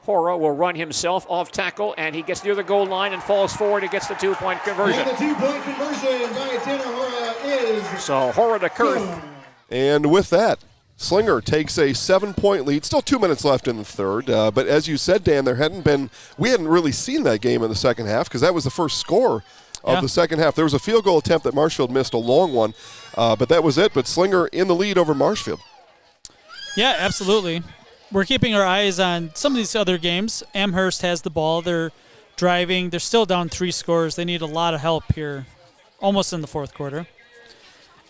Hora will run himself off tackle, and he gets near the goal line and falls forward and gets the 2-point conversion. And the 2-point conversion by Tanner Hora is... So Hora to Kurth. And with that, Slinger takes a 7-point lead. Still 2 minutes left in the third. But as you said, Dan, we hadn't really seen that game in the second half because that was the first score of the second half. There was a field goal attempt that Marshfield missed, a long one, but that was it. But Slinger in the lead over Marshfield. Yeah, absolutely. We're keeping our eyes on some of these other games. Amherst has the ball. They're driving. They're still down 3 scores. They need a lot of help here, almost in the fourth quarter.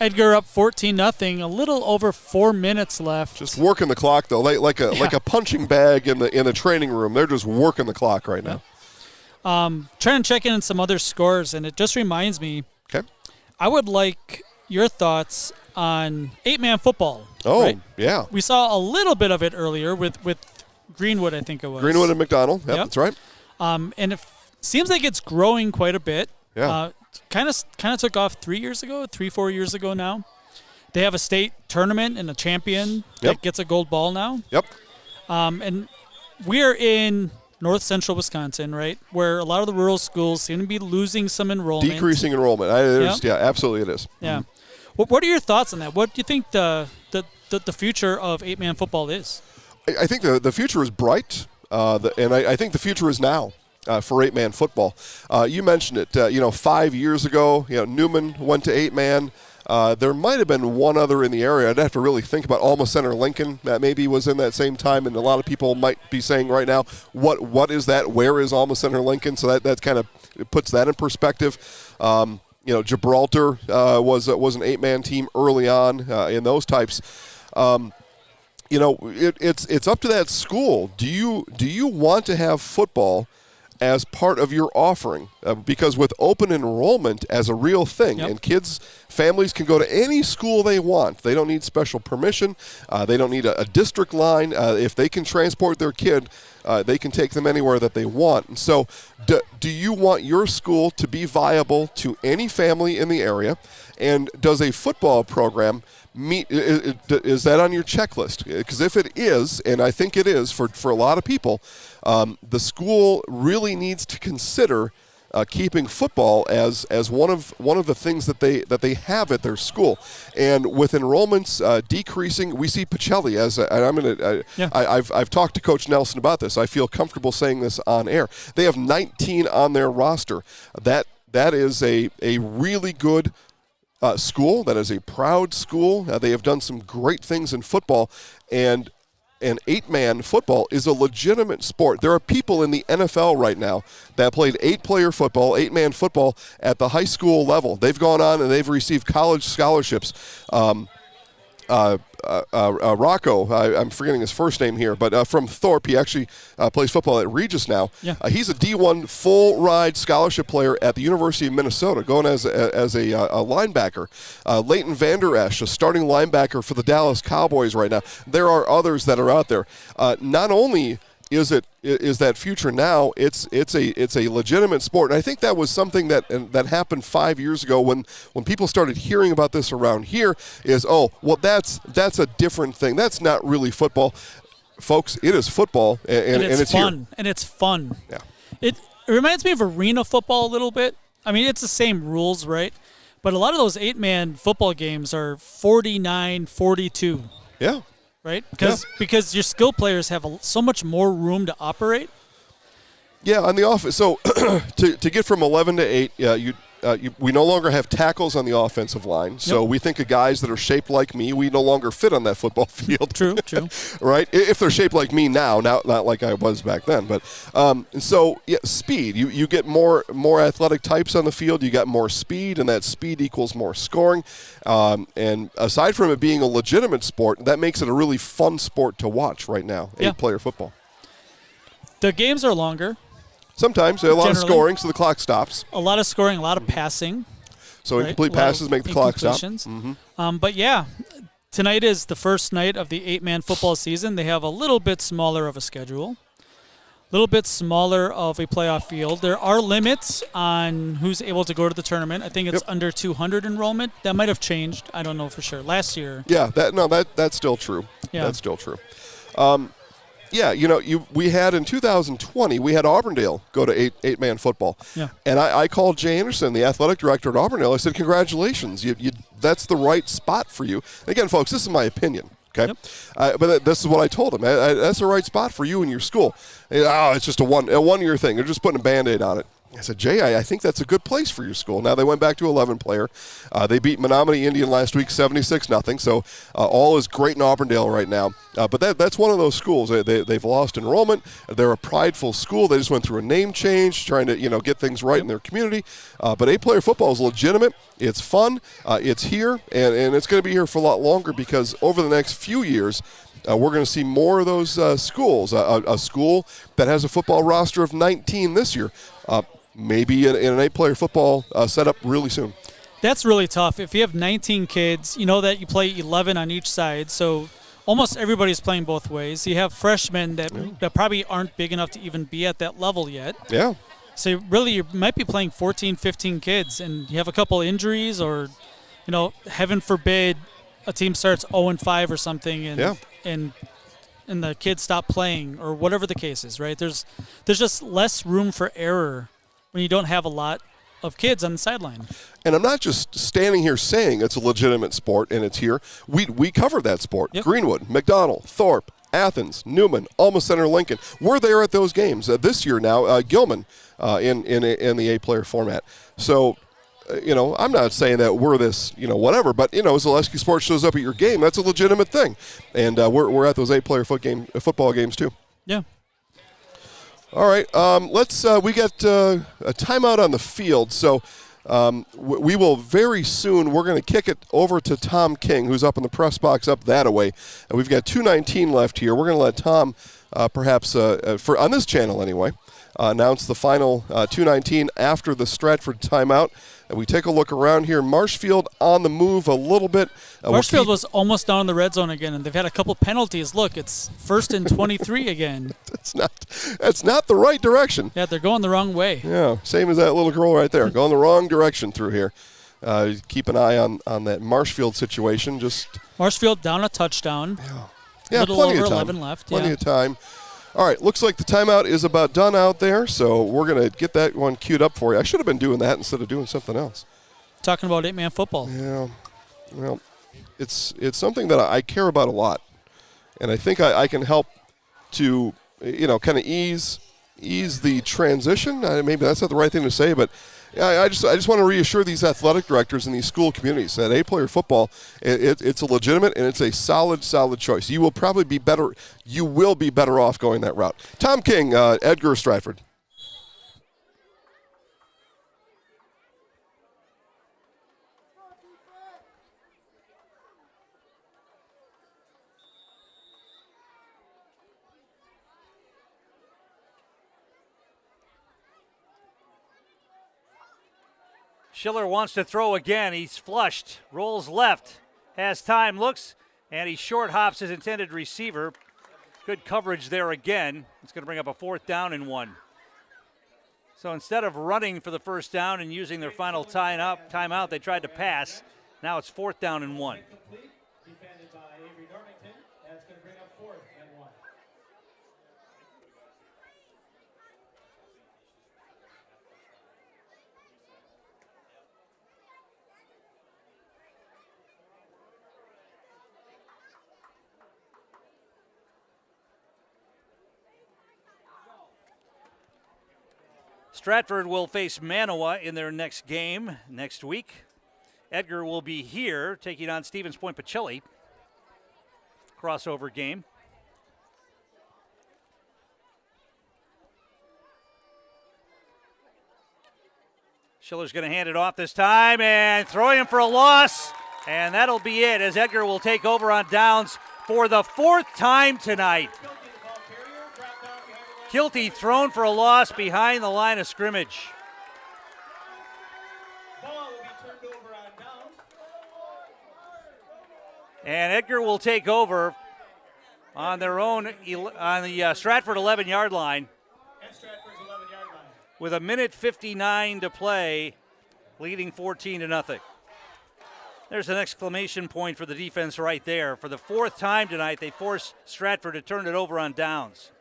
Edgar up 14-0, a little over 4 minutes left. Just working the clock, though, like a punching bag in the training room. They're just working the clock right now. Trying to check in on some other scores, and it just reminds me. Okay. I would like your thoughts on 8-man football. Oh, right? Yeah. We saw a little bit of it earlier with Greenwood, I think it was. Greenwood and McDonald. Yep. That's right. And it seems like it's growing quite a bit. Yeah. Kind of took off 4 years ago now. They have a state tournament and a champion that gets a gold ball now. Yep. And we're in north central Wisconsin, right, where a lot of the rural schools seem to be losing some enrollment. Decreasing enrollment. Yeah, absolutely it is. Yeah. What are your thoughts on that? What do you think the future of 8-man football is? I think the future is bright, and I think the future is now for 8-man football. You mentioned it. 5 years ago, Newman went to 8-man. There might have been one other in the area. I'd have to really think about Alma Center Lincoln. That maybe was in that same time, and a lot of people might be saying right now, what is that? Where is Alma Center Lincoln? So that kind of puts that in perspective. Gibraltar was an 8-man team early on in those types. It's up to that school. Do you want to have football as part of your offering? Because with open enrollment as a real thing, and families can go to any school they want. They don't need special permission. They don't need a district line. If they can transport their kid, they can take them anywhere that they want. And so do you want your school to be viable to any family in the area? And does a football program is that on your checklist? Because if it is, and I think it is for a lot of people, the school really needs to consider keeping football as one of the things that they have at their school. And with enrollments decreasing, we see Pacelli as I've talked to Coach Nelson about this. I feel comfortable saying this on air. They have 19 on their roster. That is a really good school. That is a proud school. They have done some great things in football, and and 8-man football is a legitimate sport. There are people in the NFL right now that played 8-player football, 8-man football at the high school level. They've gone on and they've received college scholarships. Rocco, I'm forgetting his first name here, but from Thorpe, he actually plays football at Regis now. Yeah. He's a D1 full-ride scholarship player at the University of Minnesota, going as a linebacker. Leighton Vander Esch, a starting linebacker for the Dallas Cowboys right now. There are others that are out there. Not only is that future now, it's a legitimate sport. And I think that was something that happened 5 years ago when people started hearing about this around here is, oh, well, that's a different thing. That's not really football. Folks, it is football, and it's fun. here. And it's fun. Yeah. It reminds me of arena football a little bit. I mean, it's the same rules, right? But a lot of those 8-man football games are 49-42. Yeah. Right? Because your skill players have so much more room to operate. Yeah, on the offense. So to get from 11 to 8, we no longer have tackles on the offensive line. So we think of guys that are shaped like me. We no longer fit on that football field. True. Right? If they're shaped like me now, not like I was back then. But speed. You get more athletic types on the field. You got more speed, and that speed equals more scoring. And aside from it being a legitimate sport, that makes it a really fun sport to watch right now. 8-player football. The games are longer. Sometimes a lot of scoring, so the clock stops. A lot of scoring, a lot of passing. So incomplete passes make the clock stop. Mm-hmm. But yeah, tonight is the first night of the 8-man football season. They have a little bit smaller of a schedule, a little bit smaller of a playoff field. There are limits on who's able to go to the tournament. I think it's under 200 enrollment. That might have changed. I don't know for sure. Last year. Yeah, that's still true. Yeah. That's still true. We had in 2020, we had Auburndale go to 8-man football. Yeah. And I called Jay Anderson, the athletic director at Auburndale. I said, congratulations. That's the right spot for you. Again, folks, this is my opinion. Okay, but this is what I told him. That's the right spot for you and your school. It's just a one-year thing. They're just putting a Band-Aid on it. I said, Jay, I think that's a good place for your school. Now they went back to 11-player. They beat Menominee Indian last week 76-0. So all is great in Auburndale right now. But that's one of those schools. They've lost enrollment. They're a prideful school. They just went through a name change, trying to get things right in their community. But 8-player football is legitimate. It's fun. It's here, and it's going to be here for a lot longer because over the next few years, we're going to see more of those schools. A school that has a football roster of 19 this year. Maybe in an 8-player football setup really soon. That's really tough. If you have 19 kids, you know that you play 11 on each side, so almost everybody's playing both ways. You have freshmen that probably aren't big enough to even be at that level yet. Yeah. So really you might be playing 14, 15 kids, and you have a couple injuries or, heaven forbid, a team starts 0-5 or something, and the kids stop playing or whatever the case is, right? There's just less room for error when you don't have a lot of kids on the sideline. And I'm not just standing here saying it's a legitimate sport and it's here. We covered that sport. Yep. Greenwood, McDonald, Thorpe, Athens, Newman, Alma Center, Lincoln. We're there at those games. This year now, Gilman in the 8-player format. So, I'm not saying that we're this, whatever, but, Zaleski Sports shows up at your game. That's a legitimate thing. And we're at those 8-player football games too. Yeah. All right, we got a timeout on the field, so we will very soon, we're going to kick it over to Tom King, who's up in the press box up that way. And we've got 2:19 left here. We're going to let Tom, perhaps, on this channel anyway, announce the final 2:19 after the Stratford timeout. And we take a look around here. Marshfield on the move a little bit. Marshfield was almost down in the red zone again, and they've had a couple penalties. Look, it's 1st and 23 again. That's not the right direction. Yeah, they're going the wrong way. Yeah, same as that little girl right there, going the wrong direction through here. Keep an eye on that Marshfield situation. Marshfield down a touchdown. Yeah, little plenty over of time. 11 left. Plenty of time. All right, looks like the timeout is about done out there, so we're going to get that one queued up for you. I should have been doing that instead of doing something else. Talking about 8-man football. Yeah, well, it's something that I care about a lot, and I think I can help to, kind of ease the transition. Maybe that's not the right thing to say, but Yeah, I just want to reassure these athletic directors in these school communities that A-player football, it's a legitimate and it's a solid choice. You will probably be better. You will be better off going that route. Tom King, Edgar Stratford. Schiller wants to throw again. He's flushed, rolls left, has time, looks, and he short hops his intended receiver. Good coverage there again. It's going to bring up a 4th down and 1. So instead of running for the first down and using their final timeout, they tried to pass. Now it's 4th down and 1. Defended by Avery Normington. That's going to bring up 4th and 1. Stratford will face Manawa in their next game next week. Edgar will be here taking on Stevens Point Pacelli. Crossover game. Schiller's going to hand it off this time and throw him for a loss. And that'll be it as Edgar will take over on downs for the 4th time tonight. Kilty thrown for a loss behind the line of scrimmage. And Edgar will take over on their own, on the Stratford 11-yard line. With 1:59 to play, leading 14-0. There's an exclamation point for the defense right there. For the 4th time tonight, they forced Stratford to turn it over on downs.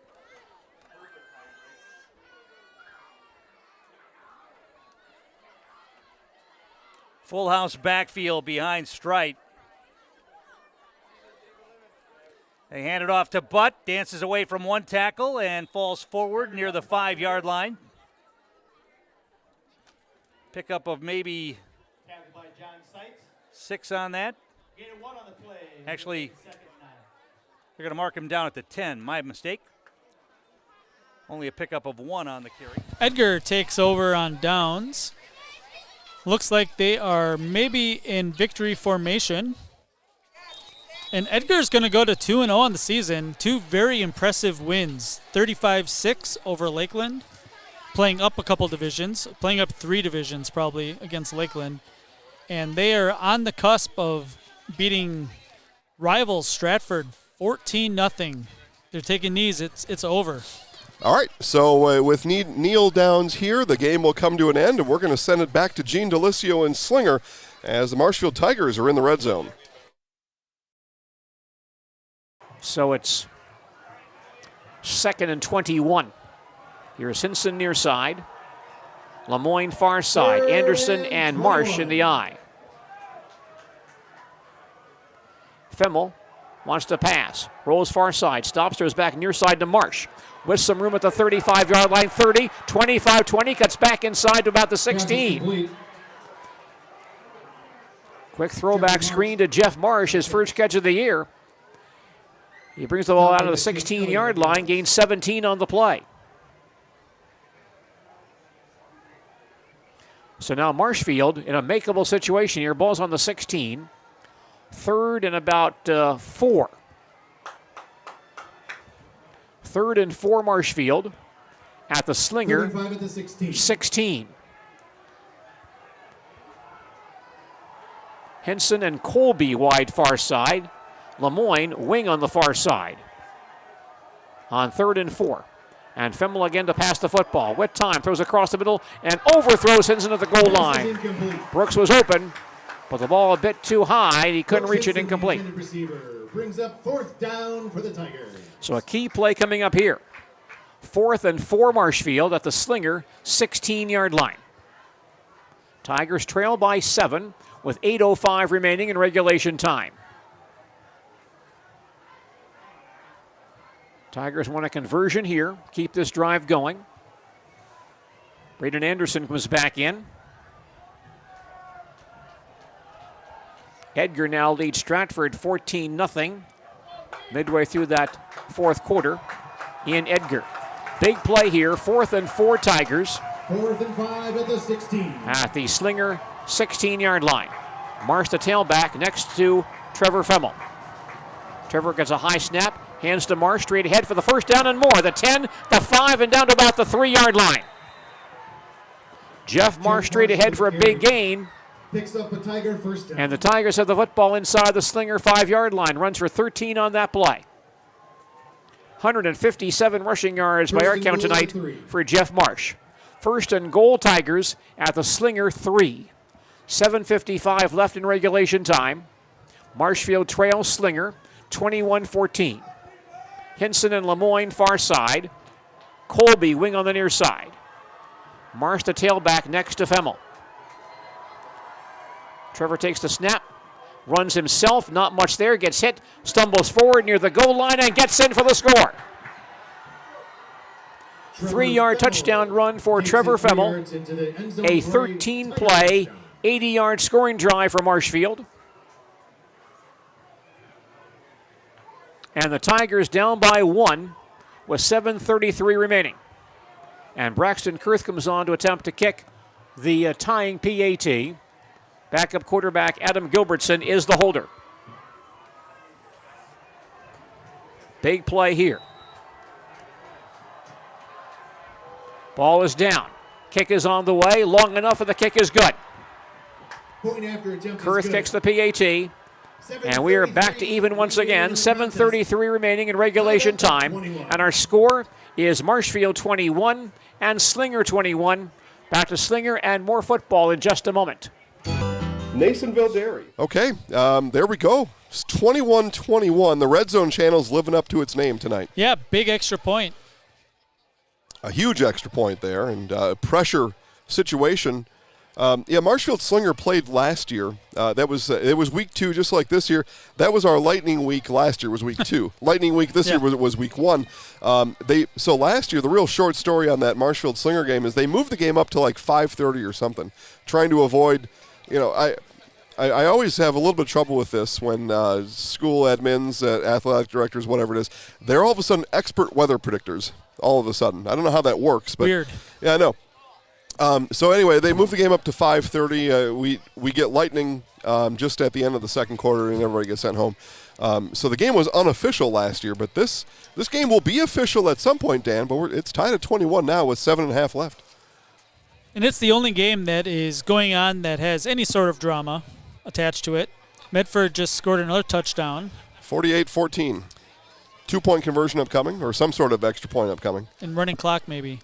Full house backfield behind Strite. They hand it off to Butt, dances away from one tackle and falls forward near the 5-yard line. Pickup of maybe 6 on that. Actually, they're going to mark him down at the 10. My mistake. Only a pickup of 1 on the carry. Edgar takes over on downs. Looks like they are maybe in victory formation. And Edgar's going to go to 2-0 on the season. 2 very impressive wins. 35-6 over Lakeland. Playing up a couple divisions. Playing up 3 divisions probably against Lakeland. And they are on the cusp of beating rivals Stratford 14-0. They're taking knees. It's over. All right, so with Neil Downs here, the game will come to an end, and we're going to send it back to Gene Delisio and Slinger as the Marshfield Tigers are in the red zone. So it's 2nd and 21. Here's Hinson near side. Lemoyne far side. Anderson and Marsh in the eye. Fimmel wants to pass. Rolls far side. Stops, throws back near side to Marsh. With some room at the 35-yard line. 30, 25, 20. Cuts back inside to about the 16. Quick throwback screen to Jeff Marsh, his first catch of the year. He brings the ball out of the 16-yard line, gains 17 on the play. So now Marshfield in a makeable situation here. Ball's on the 16. 3rd and about 4. 3rd and 4 Marshfield at the Slinger 16. Henson and Colby wide far side. Lemoyne wing on the far side. On 3rd and 4. And Fimmel again to pass the football. With time, throws across the middle and overthrows Henson at the goal line. Brooks was open, but the ball a bit too high. He couldn't reach it, incomplete. Brings up 4th down for the Tigers. So a key play coming up here. 4th and 4 Marshfield at the Slinger 16-yard line. Tigers trail by 7 with 8:05 remaining in regulation time. Tigers want a conversion here, keep this drive going. Braden Anderson comes back in. Edgar now leads Stratford 14-0 midway through that fourth quarter in Edgar. Big play here, 4th and 4 Tigers. 4th and 5 at the 16. At the Slinger 16-yard line. Marsh the tailback next to Trevor Femmel. Trevor gets a high snap, hands to Marsh, straight ahead for the first down and more. The 10, the 5, and down to about the 3-yard line. Jeff Marsh straight ahead for a big gain. Picks up a Tiger first down. And the Tigers have the football inside the Slinger 5-yard line. Runs for 13 on that play. 157 rushing yards by our count tonight for Jeff Marsh. First and goal Tigers at the Slinger 3. 7:55 left in regulation time. Marshfield trails Slinger 21-14. Hinson and Lemoyne far side. Colby wing on the near side. Marsh the tailback next to Femmel. Trevor takes the snap, runs himself, not much there, gets hit, stumbles forward near the goal line and gets in for the score. 3-yard touchdown run for Trevor Femmel. A 13-play, 80-yard scoring drive for Marshfield. And the Tigers down by 1 with 7:33 remaining. And Braxton Kurth comes on to attempt to kick the tying PAT. Backup quarterback Adam Gilbertson is the holder. Big play here. Ball is down. Kick is on the way. Long enough and the kick is good. Kurth kicks the PAT. And we are back to even once again. 7:33 remaining in regulation time. And our score is Marshfield 21 and Slinger 21. Back to Slinger and more football in just a moment. Nasonville Dairy. Okay, there we go. It's 21-21. The Red Zone channel's living up to its name tonight. Yeah, big extra point. A huge extra point there, and pressure situation. Marshfield Slinger played last year. It was week 2, just like this year. That was our Lightning week. Last year was week 2. Lightning week this year was week 1. So last year, the real short story on that Marshfield Slinger game is they moved the game up to like 5:30 or something, trying to avoid. I always have a little bit of trouble with this when school admins, athletic directors, whatever it is, they're all of a sudden expert weather predictors. All of a sudden, I don't know how that works, but weird. Yeah, I know. So anyway, they move the game up to 5:30. We get lightning just at the end of the second quarter, and everybody gets sent home. So the game was unofficial last year, but this game will be official at some point, Dan. But it's tied at 21 now with 7.5 left. And it's the only game that is going on that has any sort of drama attached to it. Medford just scored another touchdown. 48-14. 2-point conversion upcoming, or some sort of extra point upcoming. And running clock, maybe.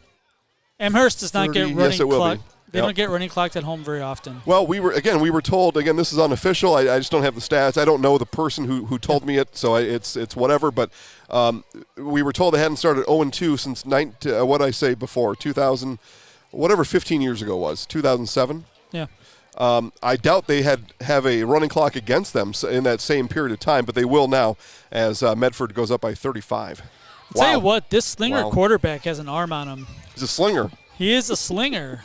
Amherst does not 30, get running yes, it will clock. be. They don't get running clocked at home very often. Well, we were told, again, this is unofficial. I just don't have the stats. I don't know the person who told me it, so it's whatever. But we were told they hadn't started 0-2 since 2000, whatever 15 years ago was, 2007. Yeah. I doubt they have a running clock against them in that same period of time, but they will now as Medford goes up by 35. I'll tell you what, this Slinger quarterback has an arm on him. He's a slinger. He is a slinger.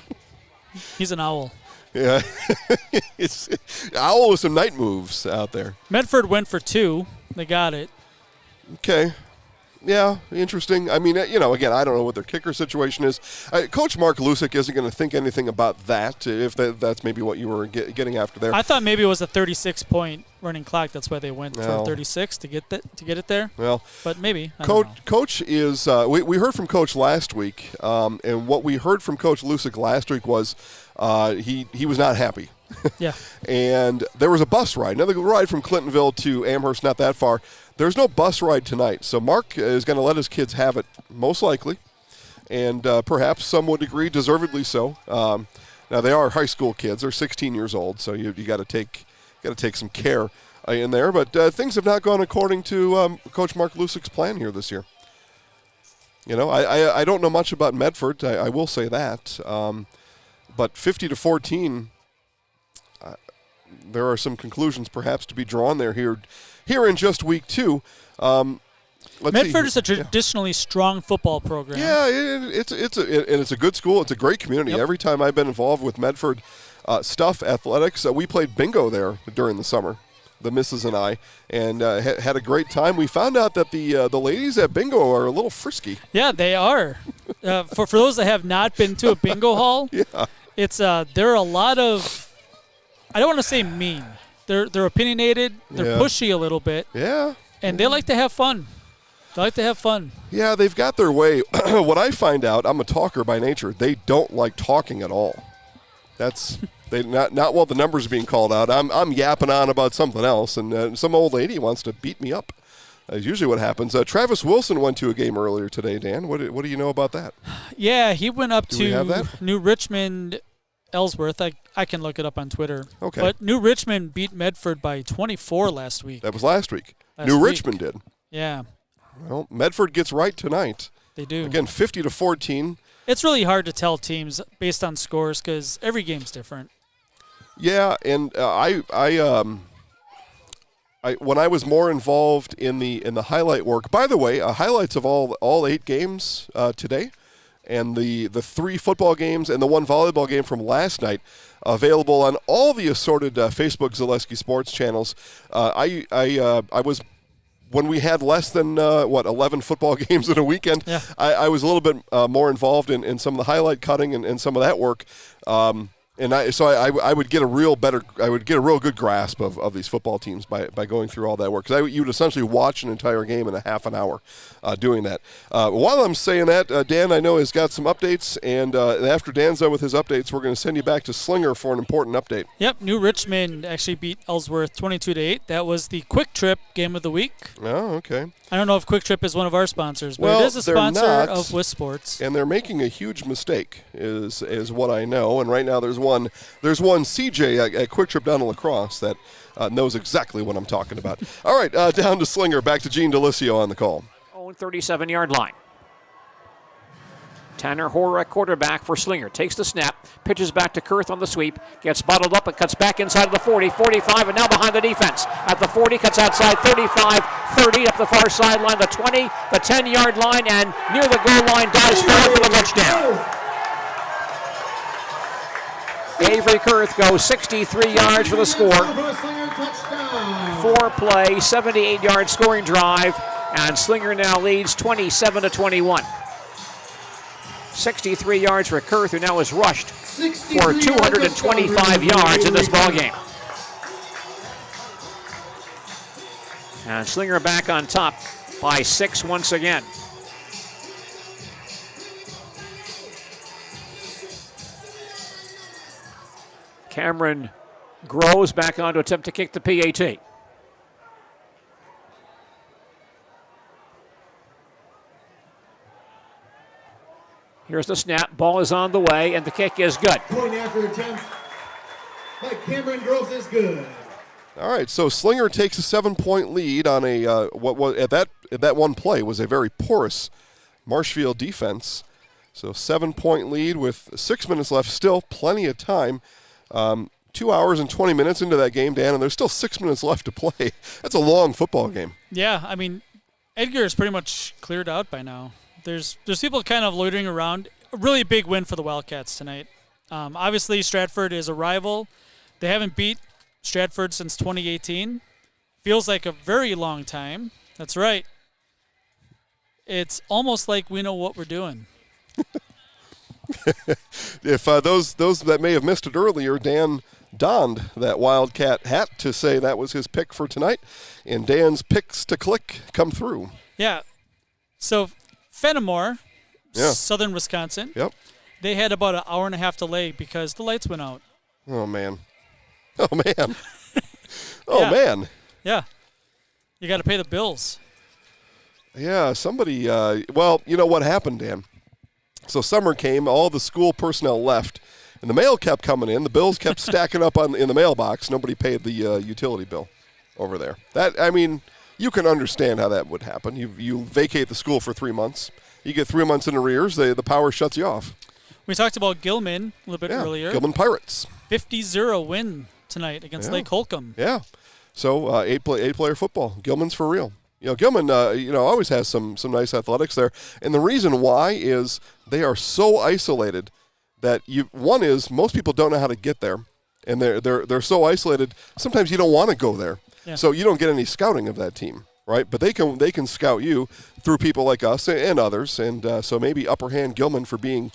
He's an owl. Yeah. It's owl with some night moves out there. Medford went for 2. They got it. Okay. Yeah, interesting. I mean, again, I don't know what their kicker situation is. Coach Mark Lusick isn't going to think anything about that, if that's maybe what you were getting after there. I thought maybe it was a 36-point running clock. That's why they went for 36 to get it there. Well, but maybe. Coach is. We heard from Coach last week, and what we heard from Coach Lusick last week was he was not happy. Yeah. And there was a bus ride. Another ride from Clintonville to Amherst, not that far. There's no bus ride tonight, so Mark is going to let his kids have it, most likely, and perhaps some would agree, deservedly so. Now they are high school kids; they're 16 years old, so you got to take some care in there. But things have not gone according to Coach Mark Lusick's plan here this year. I don't know much about Medford. I will say that, but 50-14. There are some conclusions perhaps to be drawn there here in just week 2. Medford is a traditionally strong football program. Yeah, it's a good school. It's a great community. Yep. Every time I've been involved with Medford stuff, athletics, we played bingo there during the summer. the missus and I, and had a great time. We found out that the ladies at bingo are a little frisky. Yeah, they are. For those that have not been to a bingo hall, it's there are a lot of, I don't want to say mean. They're opinionated. They're pushy a little bit. Yeah. And they like to have fun. Yeah, they've got their way. What I find out, I'm a talker by nature. They don't like talking at all. That's not while the numbers are being called out. I'm yapping on about something else, and some old lady wants to beat me up. That's usually what happens. Travis Wilson went to a game earlier today, Dan. What do you know about that? Yeah, he went up we have to that? New Richmond, Ellsworth. I can look it up on Twitter. Okay. But New Richmond beat Medford by 24 last week. That was last week. Richmond did. Yeah. Well, Medford gets right tonight. They do. Again, 50-14. It's really hard to tell teams based on scores because every game's different. Yeah, and I when I was more involved in the highlight work. By the way, highlights of all 8 games today, and the 3 football games and the 1 volleyball game from last night, available on all the assorted Facebook Zaleski Sports channels. I was. When we had less than 11 football games in a weekend, I was a little bit more involved in some of the highlight cutting and some of that work. I would get a real good grasp of these football teams by going through all that work. Because you would essentially watch an entire game in a half an hour doing that. While I'm saying that, Dan, I know, has got some updates. And after Dan's done with his updates, we're going to send you back to Slinger for an important update. Yep, New Richmond actually beat Ellsworth 22-8. That was the Quick Trip game of the week. Oh, okay. I don't know if Quick Trip is one of our sponsors, but it is a sponsor of Wisp Sports. And they're making a huge mistake, is what I know. And right now there's one CJ at Quick Trip down in La Crosse that knows exactly what I'm talking about. All right, down to Slinger. Back to Gene DeLisio on the call. Own 37-yard line. Tanner Hoare at quarterback for Slinger. Takes the snap, pitches back to Kurth on the sweep, gets bottled up and cuts back inside of the 40, 45, and now behind the defense. At the 40, cuts outside 35, 30, up the far sideline, the 20, the 10-yard line, and near the goal line, dives forward for the touchdown. Avery Kurth goes 63 yards for the score. 4-play, 78-yard scoring drive, and Slinger now leads 27-21. 63 yards for Kurth, who now has rushed for 225 yards in this ballgame. And Slinger back on top by 6 once again. Cameron Groves back on to attempt to kick the PAT. Here's the snap. Ball is on the way, and the kick is good. Point after attempt by Cameron Groves is good. All right, so Slinger takes a 7-point lead on a what was at that one play was a very porous Marshfield defense. So 7-point lead with 6 minutes left, still plenty of time. 2 hours and 20 minutes into that game, Dan, and there's still 6 minutes left to play. That's a long football game. Yeah, I mean, Edgar is pretty much cleared out by now. There's people kind of loitering around. A really big win for the Wildcats tonight. Obviously, Stratford is a rival. They haven't beat Stratford since 2018. Feels like a very long time. That's right. It's almost like we know what we're doing. If those that may have missed it earlier, Dan donned that Wildcat hat to say that was his pick for tonight, and Dan's picks to click come through. Yeah. So Fenimore, southern Wisconsin. Yep. They had about an hour and a half delay because the lights went out. Oh, man. Oh, man. Oh, man. Yeah. You got to pay the bills. Yeah, somebody, well, you know what happened, Dan? So summer came, all the school personnel left, and the mail kept coming in. The bills kept stacking up in the mailbox. Nobody paid the utility bill over there. That, I mean, you can understand how that would happen. You vacate the school for 3 months. You get 3 months in arrears, the power shuts you off. We talked about Gilman a little bit earlier. Gilman Pirates. 50-0 win tonight against Lake Holcomb. Yeah. So eight-player football. Gilman's for real. You know, Gilman, always has some nice athletics there. And the reason why is they are so isolated that one is most people don't know how to get there. And they're so isolated, sometimes you don't want to go there. Yeah. So you don't get any scouting of that team, right? But they can scout you through people like us and others, and so maybe upper hand Gilman for being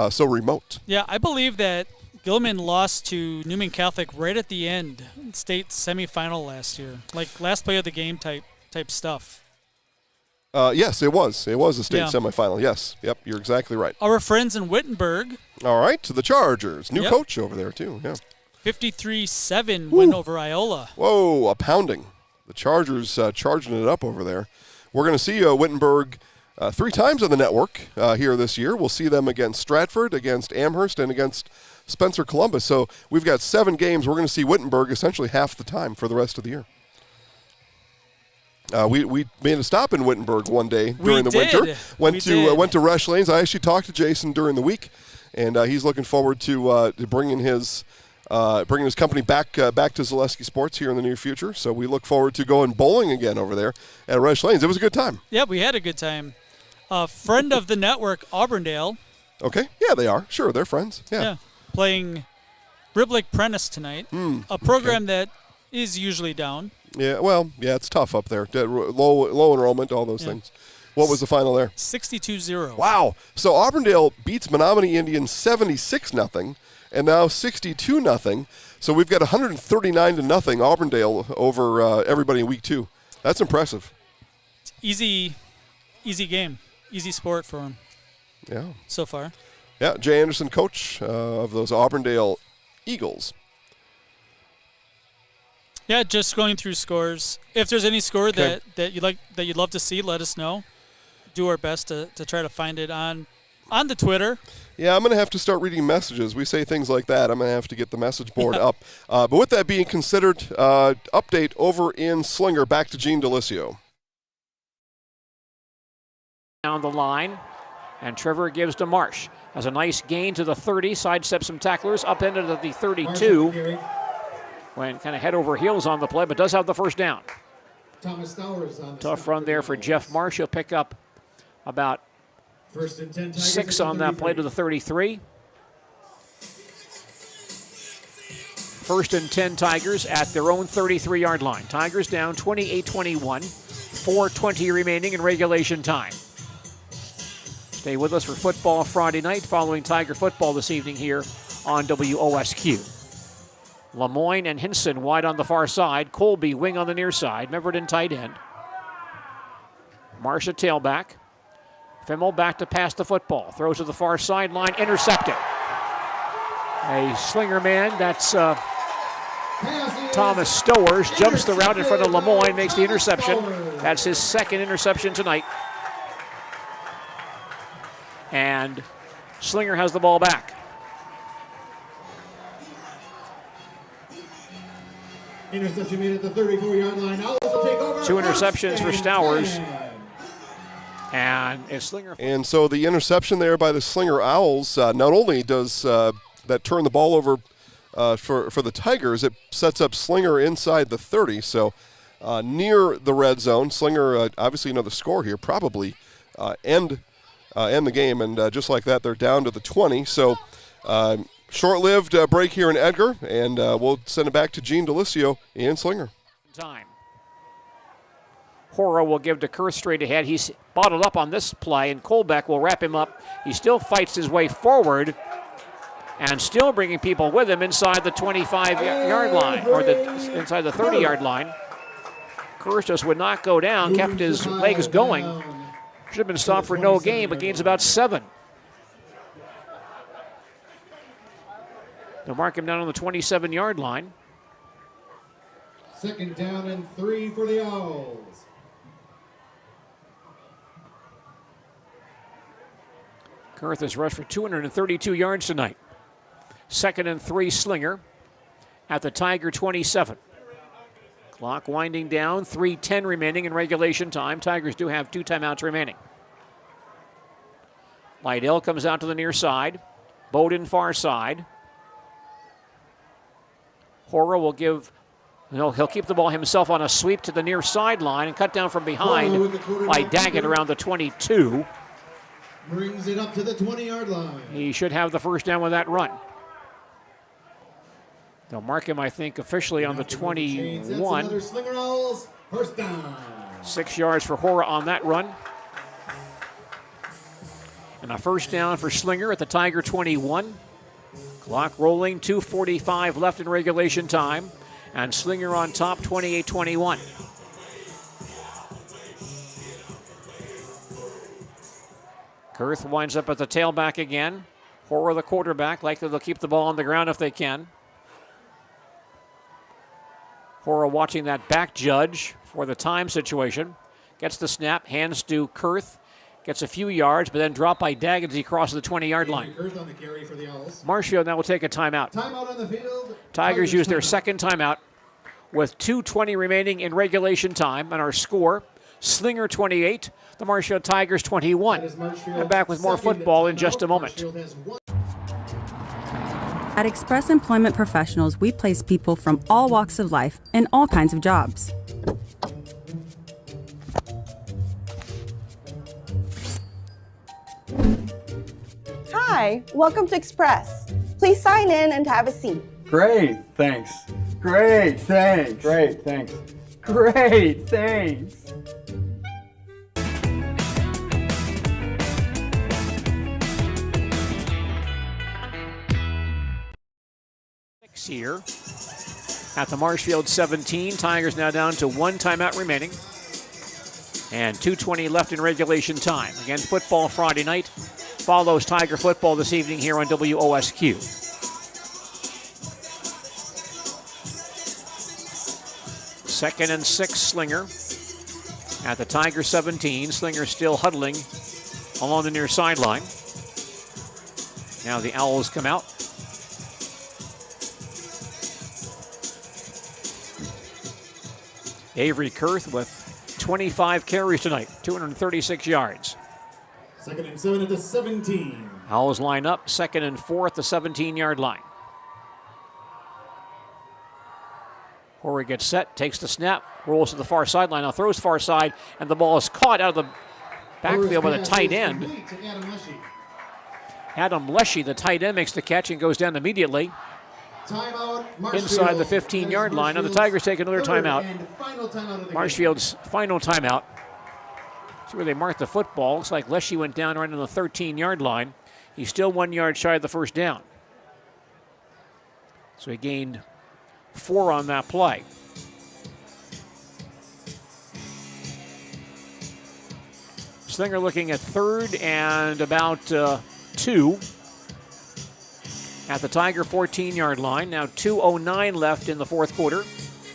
so remote. Yeah, I believe that Gilman lost to Newman Catholic right at the end, state semifinal last year, like last play of the game type stuff. Yes, it was. It was a state Yeah. semifinal. Yes. Yep, you're exactly right. Our friends in Wittenberg. All right, to the Chargers. New Yep. coach over there, too. Yeah. 53-7 win over Iola. Whoa, a pounding. The Chargers charging it up over there. We're going to see Wittenberg 3 times on the network here this year. We'll see them against Stratford, against Amherst, and against Spencer Columbus. So we've got 7 games. We're going to see Wittenberg essentially half the time for the rest of the year. We made a stop in Wittenberg one day during the winter. Went to Rush Lanes. I actually talked to Jason during the week, and he's looking forward to bringing his company back to Zaleski Sports here in the near future. So we look forward to going bowling again over there at Rush Lanes. It was a good time. Yeah, we had a good time. Friend of the network, Auburndale. Okay, yeah, they are. Sure, they're friends. Yeah. Playing Riblick Prentice tonight, a program that is usually down. Yeah, well, yeah, it's tough up there. Low enrollment, all those things. What was the final there? 62-0. Wow. So Auburndale beats Menominee Indians 76-0, and now 62-0. So we've got 139-0 Auburndale over everybody in week 2. That's impressive. Easy game, easy sport for him. Yeah. So far. Yeah, Jay Anderson, coach of those Auburndale Eagles. Yeah, just going through scores. If there's any score that you'd love to see, let us know. Do our best to try to find it on the Twitter. Yeah, I'm going to have to start reading messages. We say things like that. I'm going to have to get the message board up. But with that being considered, update over in Slinger. Back to Gene Delisio. Down the line, and Trevor gives to Marsh. Has a nice gain to the 30, sidesteps some tacklers, upended at the 32. Went kind of head over heels on the play, but does have the first down. Tough run there for Jeff Marsh. He'll pick up about 6 on that play to the 33. 1st and 10 Tigers at their own 33-yard line. Tigers down 28-21, 4:20 remaining in regulation time. Stay with us for football Friday night following Tiger football this evening here on WOSQ. Lemoyne and Hinson wide on the far side. Colby wing on the near side. Meverton tight end. Marsh at tailback. Fimmel back to pass the football. Throws to the far sideline. Intercepted. A slinger man. That's Thomas Stowers. Jumps the route in front of Lemoyne. Makes the interception. That's his 2nd interception tonight. And Slinger has the ball back. Interception made at the 34-yard line. Owls will take over. 2 interceptions for Stowers. And it's Slinger. And so the interception there by the Slinger Owls, not only does that turn the ball over for the Tigers, it sets up Slinger inside the 30. So near the red zone. Slinger, obviously another score here, probably end the game. And just like that, they're down to the 20. So short-lived break here in Edgar, and we'll send it back to Gene Delisio in Slinger. Time. Hora will give to Kurth straight ahead. He's bottled up on this play, and Colbeck will wrap him up. He still fights his way forward and still bringing people with him inside the 25-yard line, or inside the 30-yard line. Kurth just would not go down, kept his legs going. Should have been stopped for no gain, but gains about 7. They'll mark him down on the 27-yard line. 2nd down and 3 for the Owls. Kurth has rushed for 232 yards tonight. 2nd and 3 Slinger at the Tiger 27. Clock winding down, 3:10 remaining in regulation time. Tigers do have 2 timeouts remaining. Lydell comes out to the near side. Bowden far side. Hora will give, he'll keep the ball himself on a sweep to the near sideline and cut down from behind by Daggett around the 22. Brings it up to the 20-yard line. He should have the first down with that run. They'll mark him, I think, officially on the 21. Another Slinger Owls, first down. 6 yards for Hora on that run. And a first down for Slinger at the Tiger 21. Clock rolling, 2:45 left in regulation time. And Slinger on top, 28-21. Kurth winds up at the tailback again. Hora the quarterback, likely they'll keep the ball on the ground if they can. Hora watching that back judge for the time situation. Gets the snap, hands to Kurth. Gets a few yards, but then dropped by Daggett as he crosses the 20-yard line. Kurth on the carry for the Owls. Marshfield now will take a timeout. Timeout on the field. Tigers use their second timeout with 2:20 remaining in regulation time. And our score, Slinger 28, the Marshfield Tigers 21. And back with more football in just a moment. At Express Employment Professionals, we place people from all walks of life in all kinds of jobs. Hi, welcome to Express. Please sign in and have a seat. Great, thanks. Great, thanks. Great, thanks. Great, thanks. Here at the Marshfield 17. Tigers now down to one timeout remaining. And 2:20 left in regulation time. Again, football Friday night follows Tiger football this evening here on WOSQ. Second and 6, Slinger at the Tiger 17. Slinger still huddling along the near sideline. Now the Owls come out. Avery Kurth with 25 carries tonight, 236 yards. Second and 7 at the 17. Owls line up, second and 4 at the 17-yard line. Hora gets set, takes the snap, rolls to the far sideline, now throws far side, and the ball is caught out of the backfield by the tight end. Adam Leshy, the tight end, makes the catch and goes down immediately. Inside the 15-yard line. Now the Tigers take another timeout. Marshfield's final timeout. See where they marked the football. Looks like Leshy went down right on the 13-yard line. He's still 1 yard shy of the first down. So he gained 4 on that play. Slinger looking at third and about 2. At the Tiger 14-yard line. Now 2:09 left in the fourth quarter.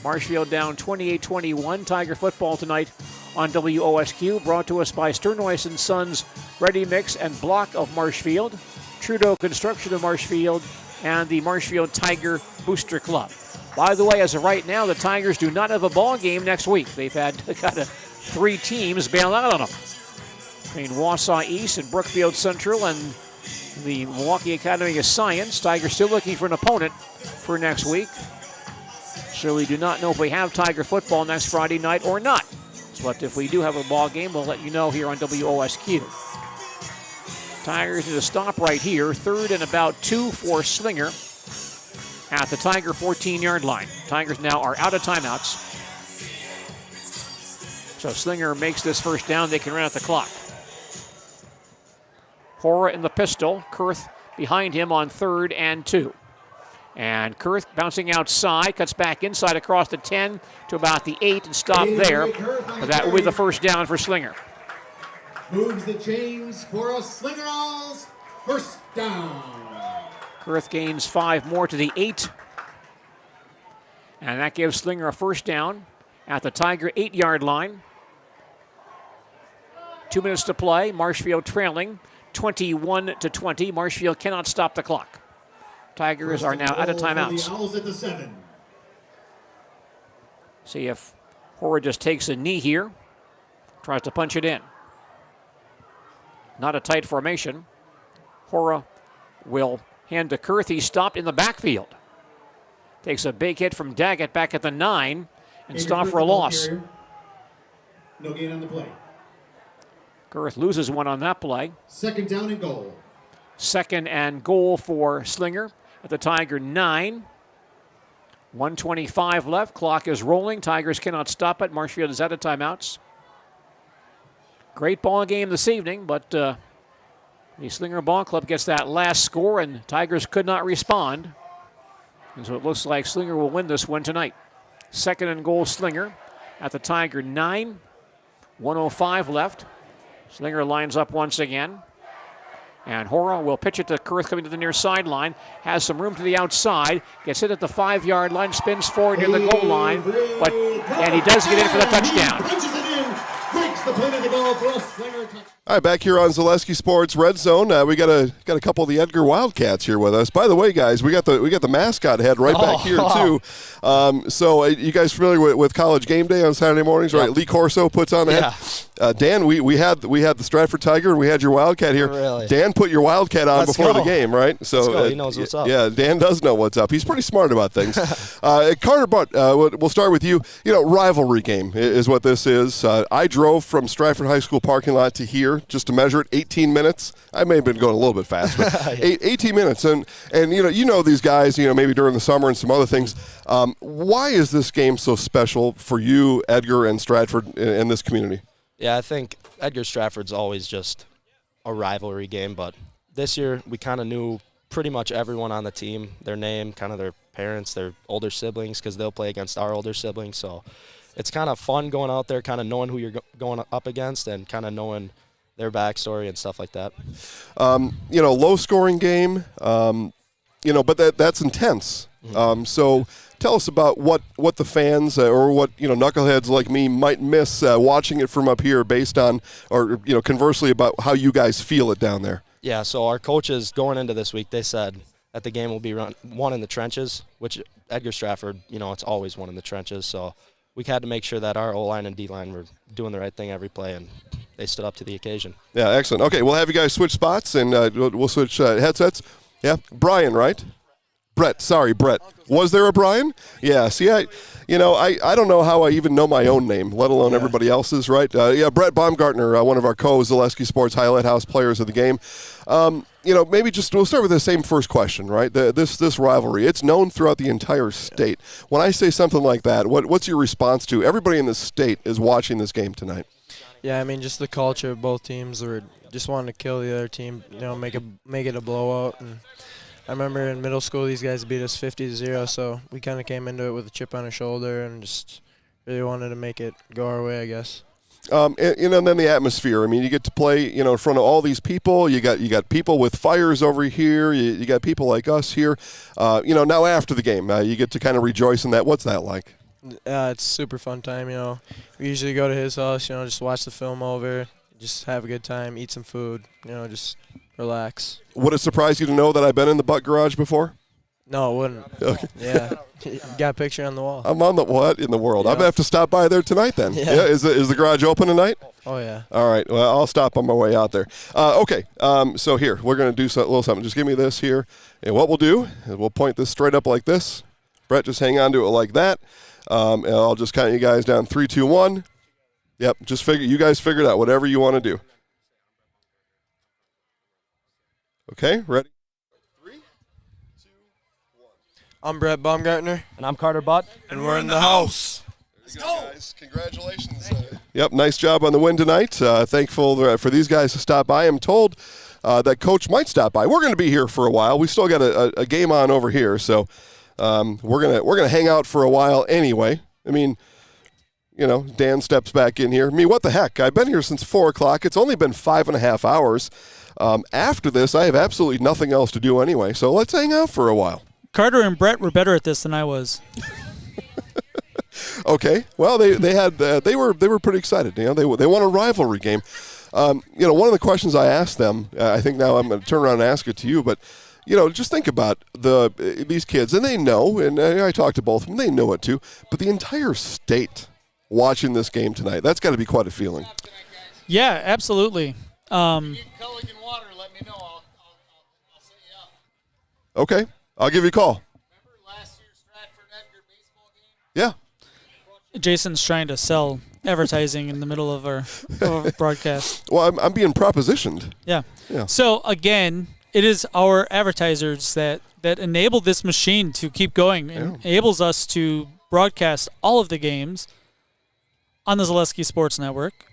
Marshfield down 28-21. Tiger football tonight on WOSQ. Brought to us by Sternois & Sons Ready Mix and Block of Marshfield, Trudeau Construction of Marshfield, and the Marshfield Tiger Booster Club. By the way, as of right now, the Tigers do not have a ball game next week. They've had kind of 3 teams bail out on them. Between Wausau East and Brookfield Central and the Milwaukee Academy of Science. Tigers still looking for an opponent for next week. So we do not know if we have Tiger football next Friday night or not. But if we do have a ball game, we'll let you know here on WOSQ. Tigers need to stop right here. Third and about 2 for Slinger at the Tiger 14-yard line. Tigers now are out of timeouts. So Slinger makes this first down. They can run out the clock. Hora in the pistol. Kurth behind him on 3rd and 2. And Kurth bouncing outside, cuts back inside across the 10 to about the 8 and stop there. But that will be the first down for Slinger. Moves the chains for a Slinger Owls. First down. Kurth gains 5 more to the 8. And that gives Slinger a first down at the Tiger 8-yard line. 2 minutes to play. Marshfield trailing 21-20. Marshfield cannot stop the clock. Tigers are now out of timeouts. The Owls at the 7. See if Hora just takes a knee here. Tries to punch it in. Not a tight formation. Hora will hand to Kurth. He's stopped in the backfield. Takes a big hit from Daggett back at the 9 and stopped for a loss. No gain on the play. Kurth loses one on that play. Second down and goal. Second and goal for Slinger at the Tiger 9. 1:25 left. Clock is rolling. Tigers cannot stop it. Marshfield is out of timeouts. Great ball game this evening, but the Slinger Ball Club gets that last score, and Tigers could not respond. And so it looks like Slinger will win this one tonight. 2nd and goal, Slinger at the Tiger 9. 1:05 left. Slinger lines up once again. And Hora will pitch it to Kurth coming to the near sideline. Has some room to the outside. Gets hit at the 5-yard line. Spins forward near the goal line. And he does get in for the touchdown. All right, back here on Zaleski Sports Red Zone, we got a couple of the Edgar Wildcats here with us. By the way, guys, we got the mascot head right back here too. So you guys familiar with College Game Day on Saturday mornings, right? Lee Corso puts on the head. Dan, we had the Stratford Tiger and we had your Wildcat here. Really? Dan put your Wildcat on before the game, right? So Let's go. He knows what's up. Yeah, Dan does know what's up. He's pretty smart about things. Carter Butt, we'll start with you. Rivalry game is what this is. I drove from Stratford High School parking lot to here just to measure it, 18 minutes. I may have been going a little bit fast, but 18 minutes. And you know these guys, maybe during the summer and some other things. Why is this game so special for you, Edgar, and Stratford in this community? Yeah, I think Edgar Stratford's always just a rivalry game, but this year we kind of knew pretty much everyone on the team, their name, kind of their parents, their older siblings, because they'll play against our older siblings. So it's kind of fun going out there, kind of knowing who you're going up against and kind of knowing their backstory and stuff like that. Low-scoring game, but that's intense. So tell us about what the fans or what knuckleheads like me might miss watching it from up here, based on, or conversely about how you guys feel it down there. Yeah. So our coaches going into this week, they said that the game will be won in the trenches, which Edgar Stratford, it's always won in the trenches. So we had to make sure that our O-line and D-line were doing the right thing every play, and they stood up to the occasion. Yeah, excellent. Okay, we'll have you guys switch spots, and we'll switch headsets. Yeah, Brian, right? Brett. Was there a Brian? Yeah, see, I don't know how I even know my own name, let alone everybody else's, right? Brett Baumgartner, one of our Zaleski Sports Highlight House players of the game. Maybe we'll start with the same first question, right? This rivalry, it's known throughout the entire state. When I say something like that, what's your response to everybody in the state is watching this game tonight? Yeah, I mean, just the culture of both teams were just wanting to kill the other team, make it a blowout. And I remember in middle school these guys beat us 50-0, so we kind of came into it with a chip on our shoulder and just really wanted to make it go our way, I guess. And then the atmosphere. I mean, you get to play, in front of all these people. You got people with fires over here. You got people like us here. Now after the game, you get to kind of rejoice in that. What's that like? It's a super fun time. We usually go to his house. Just watch the film over, just have a good time, eat some food. Just relax. Would it surprise you to know that I've been in the Butt Garage before? No, it wouldn't. Okay. Yeah. You got a picture on the wall. I'm on the what in the world? Yeah. I'm going to have to stop by there tonight then. Yeah. Is the garage open tonight? Oh, yeah. All right. Well, I'll stop on my way out there. Okay. So here, we're going to do a little something. Just give me this here. And what we'll do is we'll point this straight up like this. Brett, just hang on to it like that. And I'll just count you guys down 3, 2, 1. Yep. You guys figure it out, whatever you want to do. Okay, ready? 3, 2, 1. I'm Brett Baumgartner. And I'm Carter Butt. And we're in the house. Let's go, guys. Congratulations. Yep, nice job on the win tonight. Thankful for these guys to stop by. I'm told that Coach might stop by. We're going to be here for a while. We still got a game on over here, so we're gonna hang out for a while anyway. I mean, Dan steps back in here. I mean, what the heck? I've been here since 4 o'clock. It's only been 5.5 hours. After this, I have absolutely nothing else to do anyway, so let's hang out for a while. Carter and Brett were better at this than I was. Okay, well they were pretty excited. They won a rivalry game. One of the questions I asked them, I think now I'm going to turn around and ask it to you, but just think about these kids, and they know, and I talked to both of them, they know it too. But the entire state watching this game tonight, that's got to be quite a feeling. Yeah, absolutely. Okay, I'll give you a call. Yeah. Jason's trying to sell advertising in the middle of our broadcast. Well, I'm being propositioned. Yeah. Yeah. So, again, it is our advertisers that enable this machine to keep going and enables us to broadcast all of the games on the Zaleski Sports Network.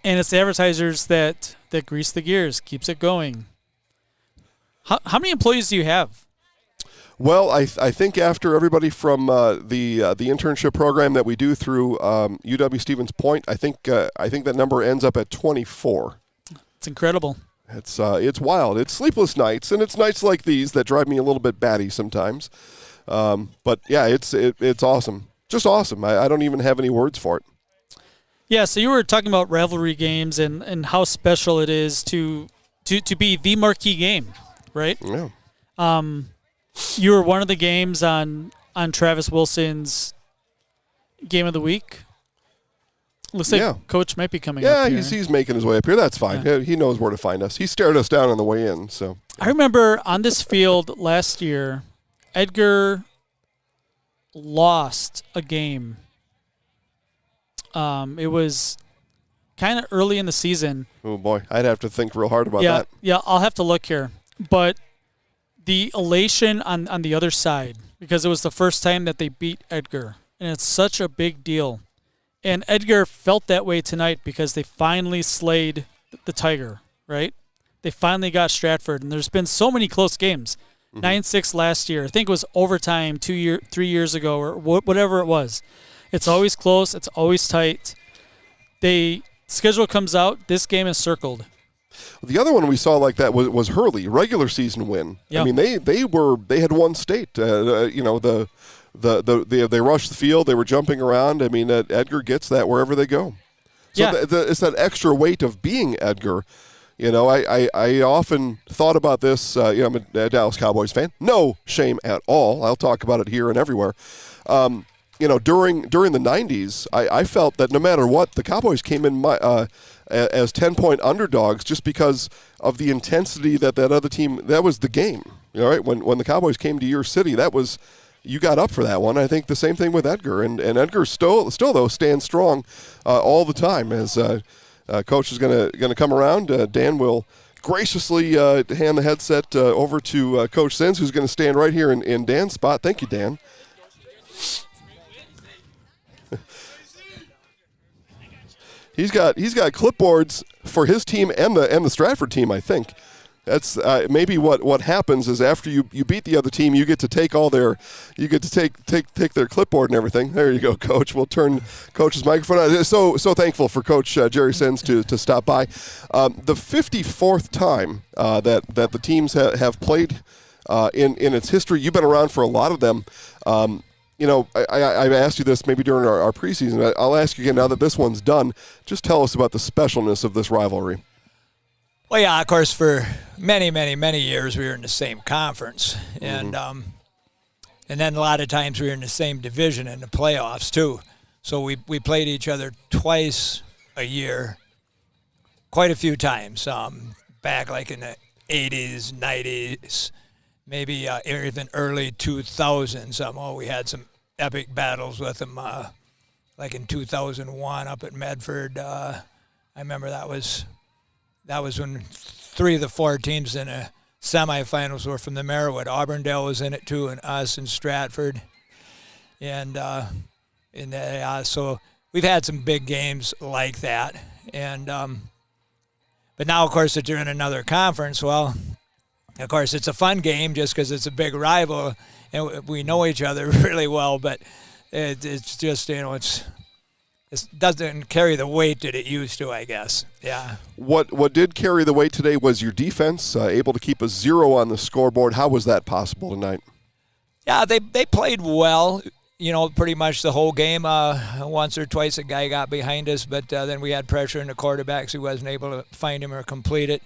And it's the advertisers that grease the gears, keeps it going. How many employees do you have? Well, I think after everybody from the internship program that we do through UW Stevens Point, I think that number ends up at 24. It's incredible. It's wild. It's sleepless nights, and it's nights like these that drive me a little bit batty sometimes. But yeah, it's awesome, just awesome. I don't even have any words for it. Yeah. So you were talking about rivalry games and how special it is to be the marquee game, right? Yeah. You were one of the games on Travis Wilson's Game of the Week. Looks like Coach might be coming up here. Yeah, he's making his way up here. That's fine. Yeah. He knows where to find us. He stared us down on the way in. So I remember on this field last year, Edgar lost a game. It was kind of early in the season. Oh, boy. I'd have to think real hard about that. Yeah, I'll have to look here. But the elation on the other side, because it was the first time that they beat Edgar, and it's such a big deal. And Edgar felt that way tonight because they finally slayed the Tiger, right? They finally got Stratford, and there's been so many close games. 9-6 last year. I think it was overtime 3 years ago or whatever it was. It's always close. It's always tight. Schedule comes out. This game is circled. The other one we saw like that was Hurley, regular season win. Yep. I mean, they had won state. They rushed the field. They were jumping around. I mean, Edgar gets that wherever they go. So it's that extra weight of being Edgar. You know, I often thought about this. I'm a Dallas Cowboys fan. No shame at all. I'll talk about it here and everywhere. During the 90s, I felt that no matter what, the Cowboys came in as 10-point underdogs just because of the intensity that other team, that was the game. Right? When the Cowboys came to your city, you got up for that one. I think the same thing with Edgar. And Edgar still though, stands strong all the time. As Coach is gonna come around, Dan will graciously hand the headset over to Coach Sins, who's going to stand right here in Dan's spot. Thank you, Dan. He's got clipboards for his team and the Stratford team, I think. That's maybe what happens is after you beat the other team, you get to take take their clipboard and everything. There you go, Coach. We'll turn Coach's microphone on. So thankful for Coach Jerry Sins to stop by. The 54th time that the teams have played in its history. You've been around for a lot of them. I've asked you this maybe during our preseason. I'll ask you again now that this one's done. Just tell us about the specialness of this rivalry. Well, yeah, of course, for many, many, many years we were in the same conference, and then a lot of times we were in the same division in the playoffs too. So we played each other twice a year, quite a few times. Back like in the 80s, 90s, maybe even early 2000s. We had some epic battles with them, like in 2001 up at Medford. I remember that was when 3 of the 4 teams in the semifinals were from the Merriwood. Auburndale was in it too, and us and Stratford. And so we've had some big games like that. And but now, of course, that you're in another conference, well, of course, it's a fun game just because it's a big rival and we know each other really well. But it's just, it doesn't carry the weight that it used to, I guess. Yeah. What did carry the weight today was your defense, able to keep a 0 on the scoreboard. How was that possible tonight? Yeah, they played well, pretty much the whole game. Once or twice a guy got behind us, but then we had pressure in the quarterback, so he wasn't able to find him or complete it.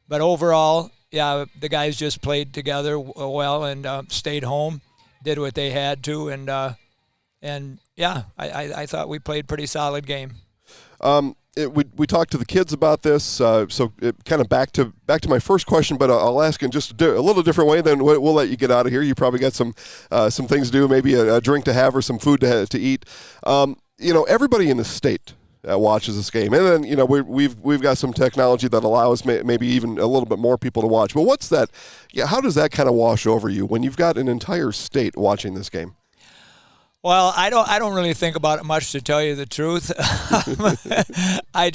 But overall, yeah, the guys just played together well and stayed home, did what they had to, and yeah, I thought we played a pretty solid game. We talked to the kids about this, so kind of back to my first question, but I'll ask in just a little different way. Then we'll let you get out of here. You probably got some things to do, maybe a drink to have or some food to eat. Everybody in the state watches this game. And then, we've got some technology that allows maybe even a little bit more people to watch. But what's that? Yeah, how does that kind of wash over you when you've got an entire state watching this game? Well, I don't really think about it much, to tell you the truth. I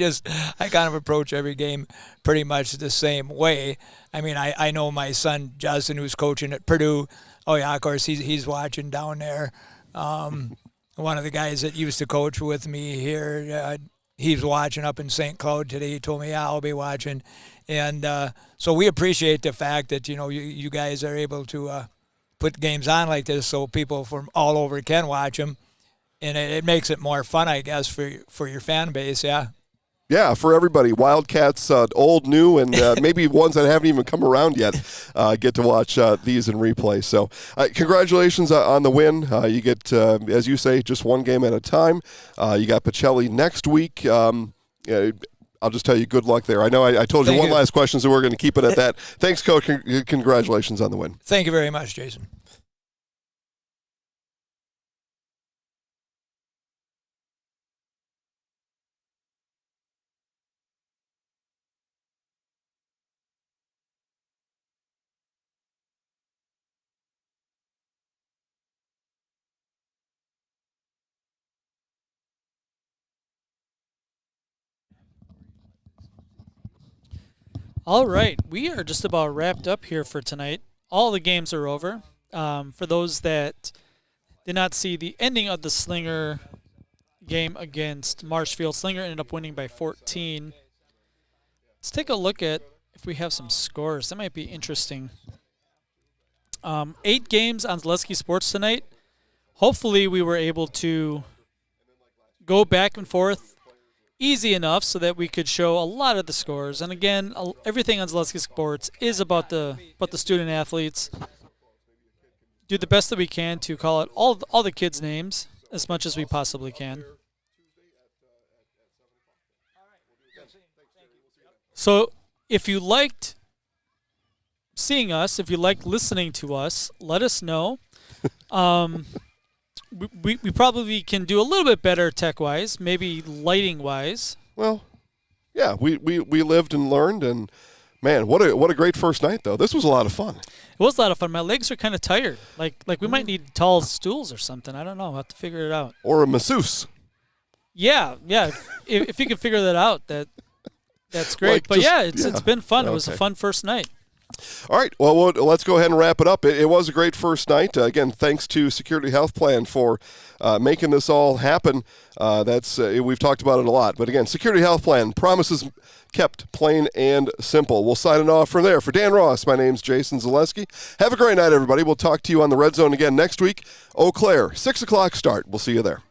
kind of approach every game pretty much the same way. I mean, I know my son Justin, who's coaching at Purdue. Oh yeah, of course he's watching down there. One of the guys that used to coach with me here, he's watching up in St. Cloud today. He told me, yeah, I'll be watching, and so we appreciate the fact that you guys are able to put games on like this so people from all over can watch them, and it makes it more fun, I guess, for your fan base. Yeah. Yeah, for everybody. Wildcats, old, new, and maybe ones that haven't even come around yet get to watch these in replay. So congratulations on the win. You get, as you say, just one game at a time. You got Pacelli next week. I'll just tell you, good luck there. I know I told you one last question, so we're going to keep it at that. Thanks, Coach. Congratulations on the win. Thank you very much, Jason. All right, we are just about wrapped up here for tonight. All the games are over. For those that did not see the ending of the Slinger game against Marshfield, Slinger ended up winning by 14. Let's take a look at if we have some scores. That might be interesting. 8 games on Zaleski Sports tonight. Hopefully we were able to go back and forth easy enough so that we could show a lot of the scores. And again, everything on Zaleski Sports is about the student athletes. Do the best that we can to call it all the kids' names as much as we possibly can. So if you liked seeing us, if you liked listening to us, let us know. We probably can do a little bit better tech-wise, maybe lighting-wise. Well, yeah, we lived and learned, and man, what a great first night though. This was a lot of fun. It was a lot of fun. My legs are kind of tired. Like we might need tall stools or something. I don't know. We'll have to figure it out. Or a masseuse. Yeah. If you can figure that out, that's great. But it's been fun. It was a fun first night. All right, well, let's go ahead and wrap it up. It was a great first night. Again, thanks to Security Health Plan for making this all happen. We've talked about it a lot. But again, Security Health Plan, promises kept, plain and simple. We'll sign it off from there. For Dan Ross, my name's Jason Zaleski. Have a great night, everybody. We'll talk to you on the Red Zone again next week. Eau Claire, 6 o'clock start. We'll see you there.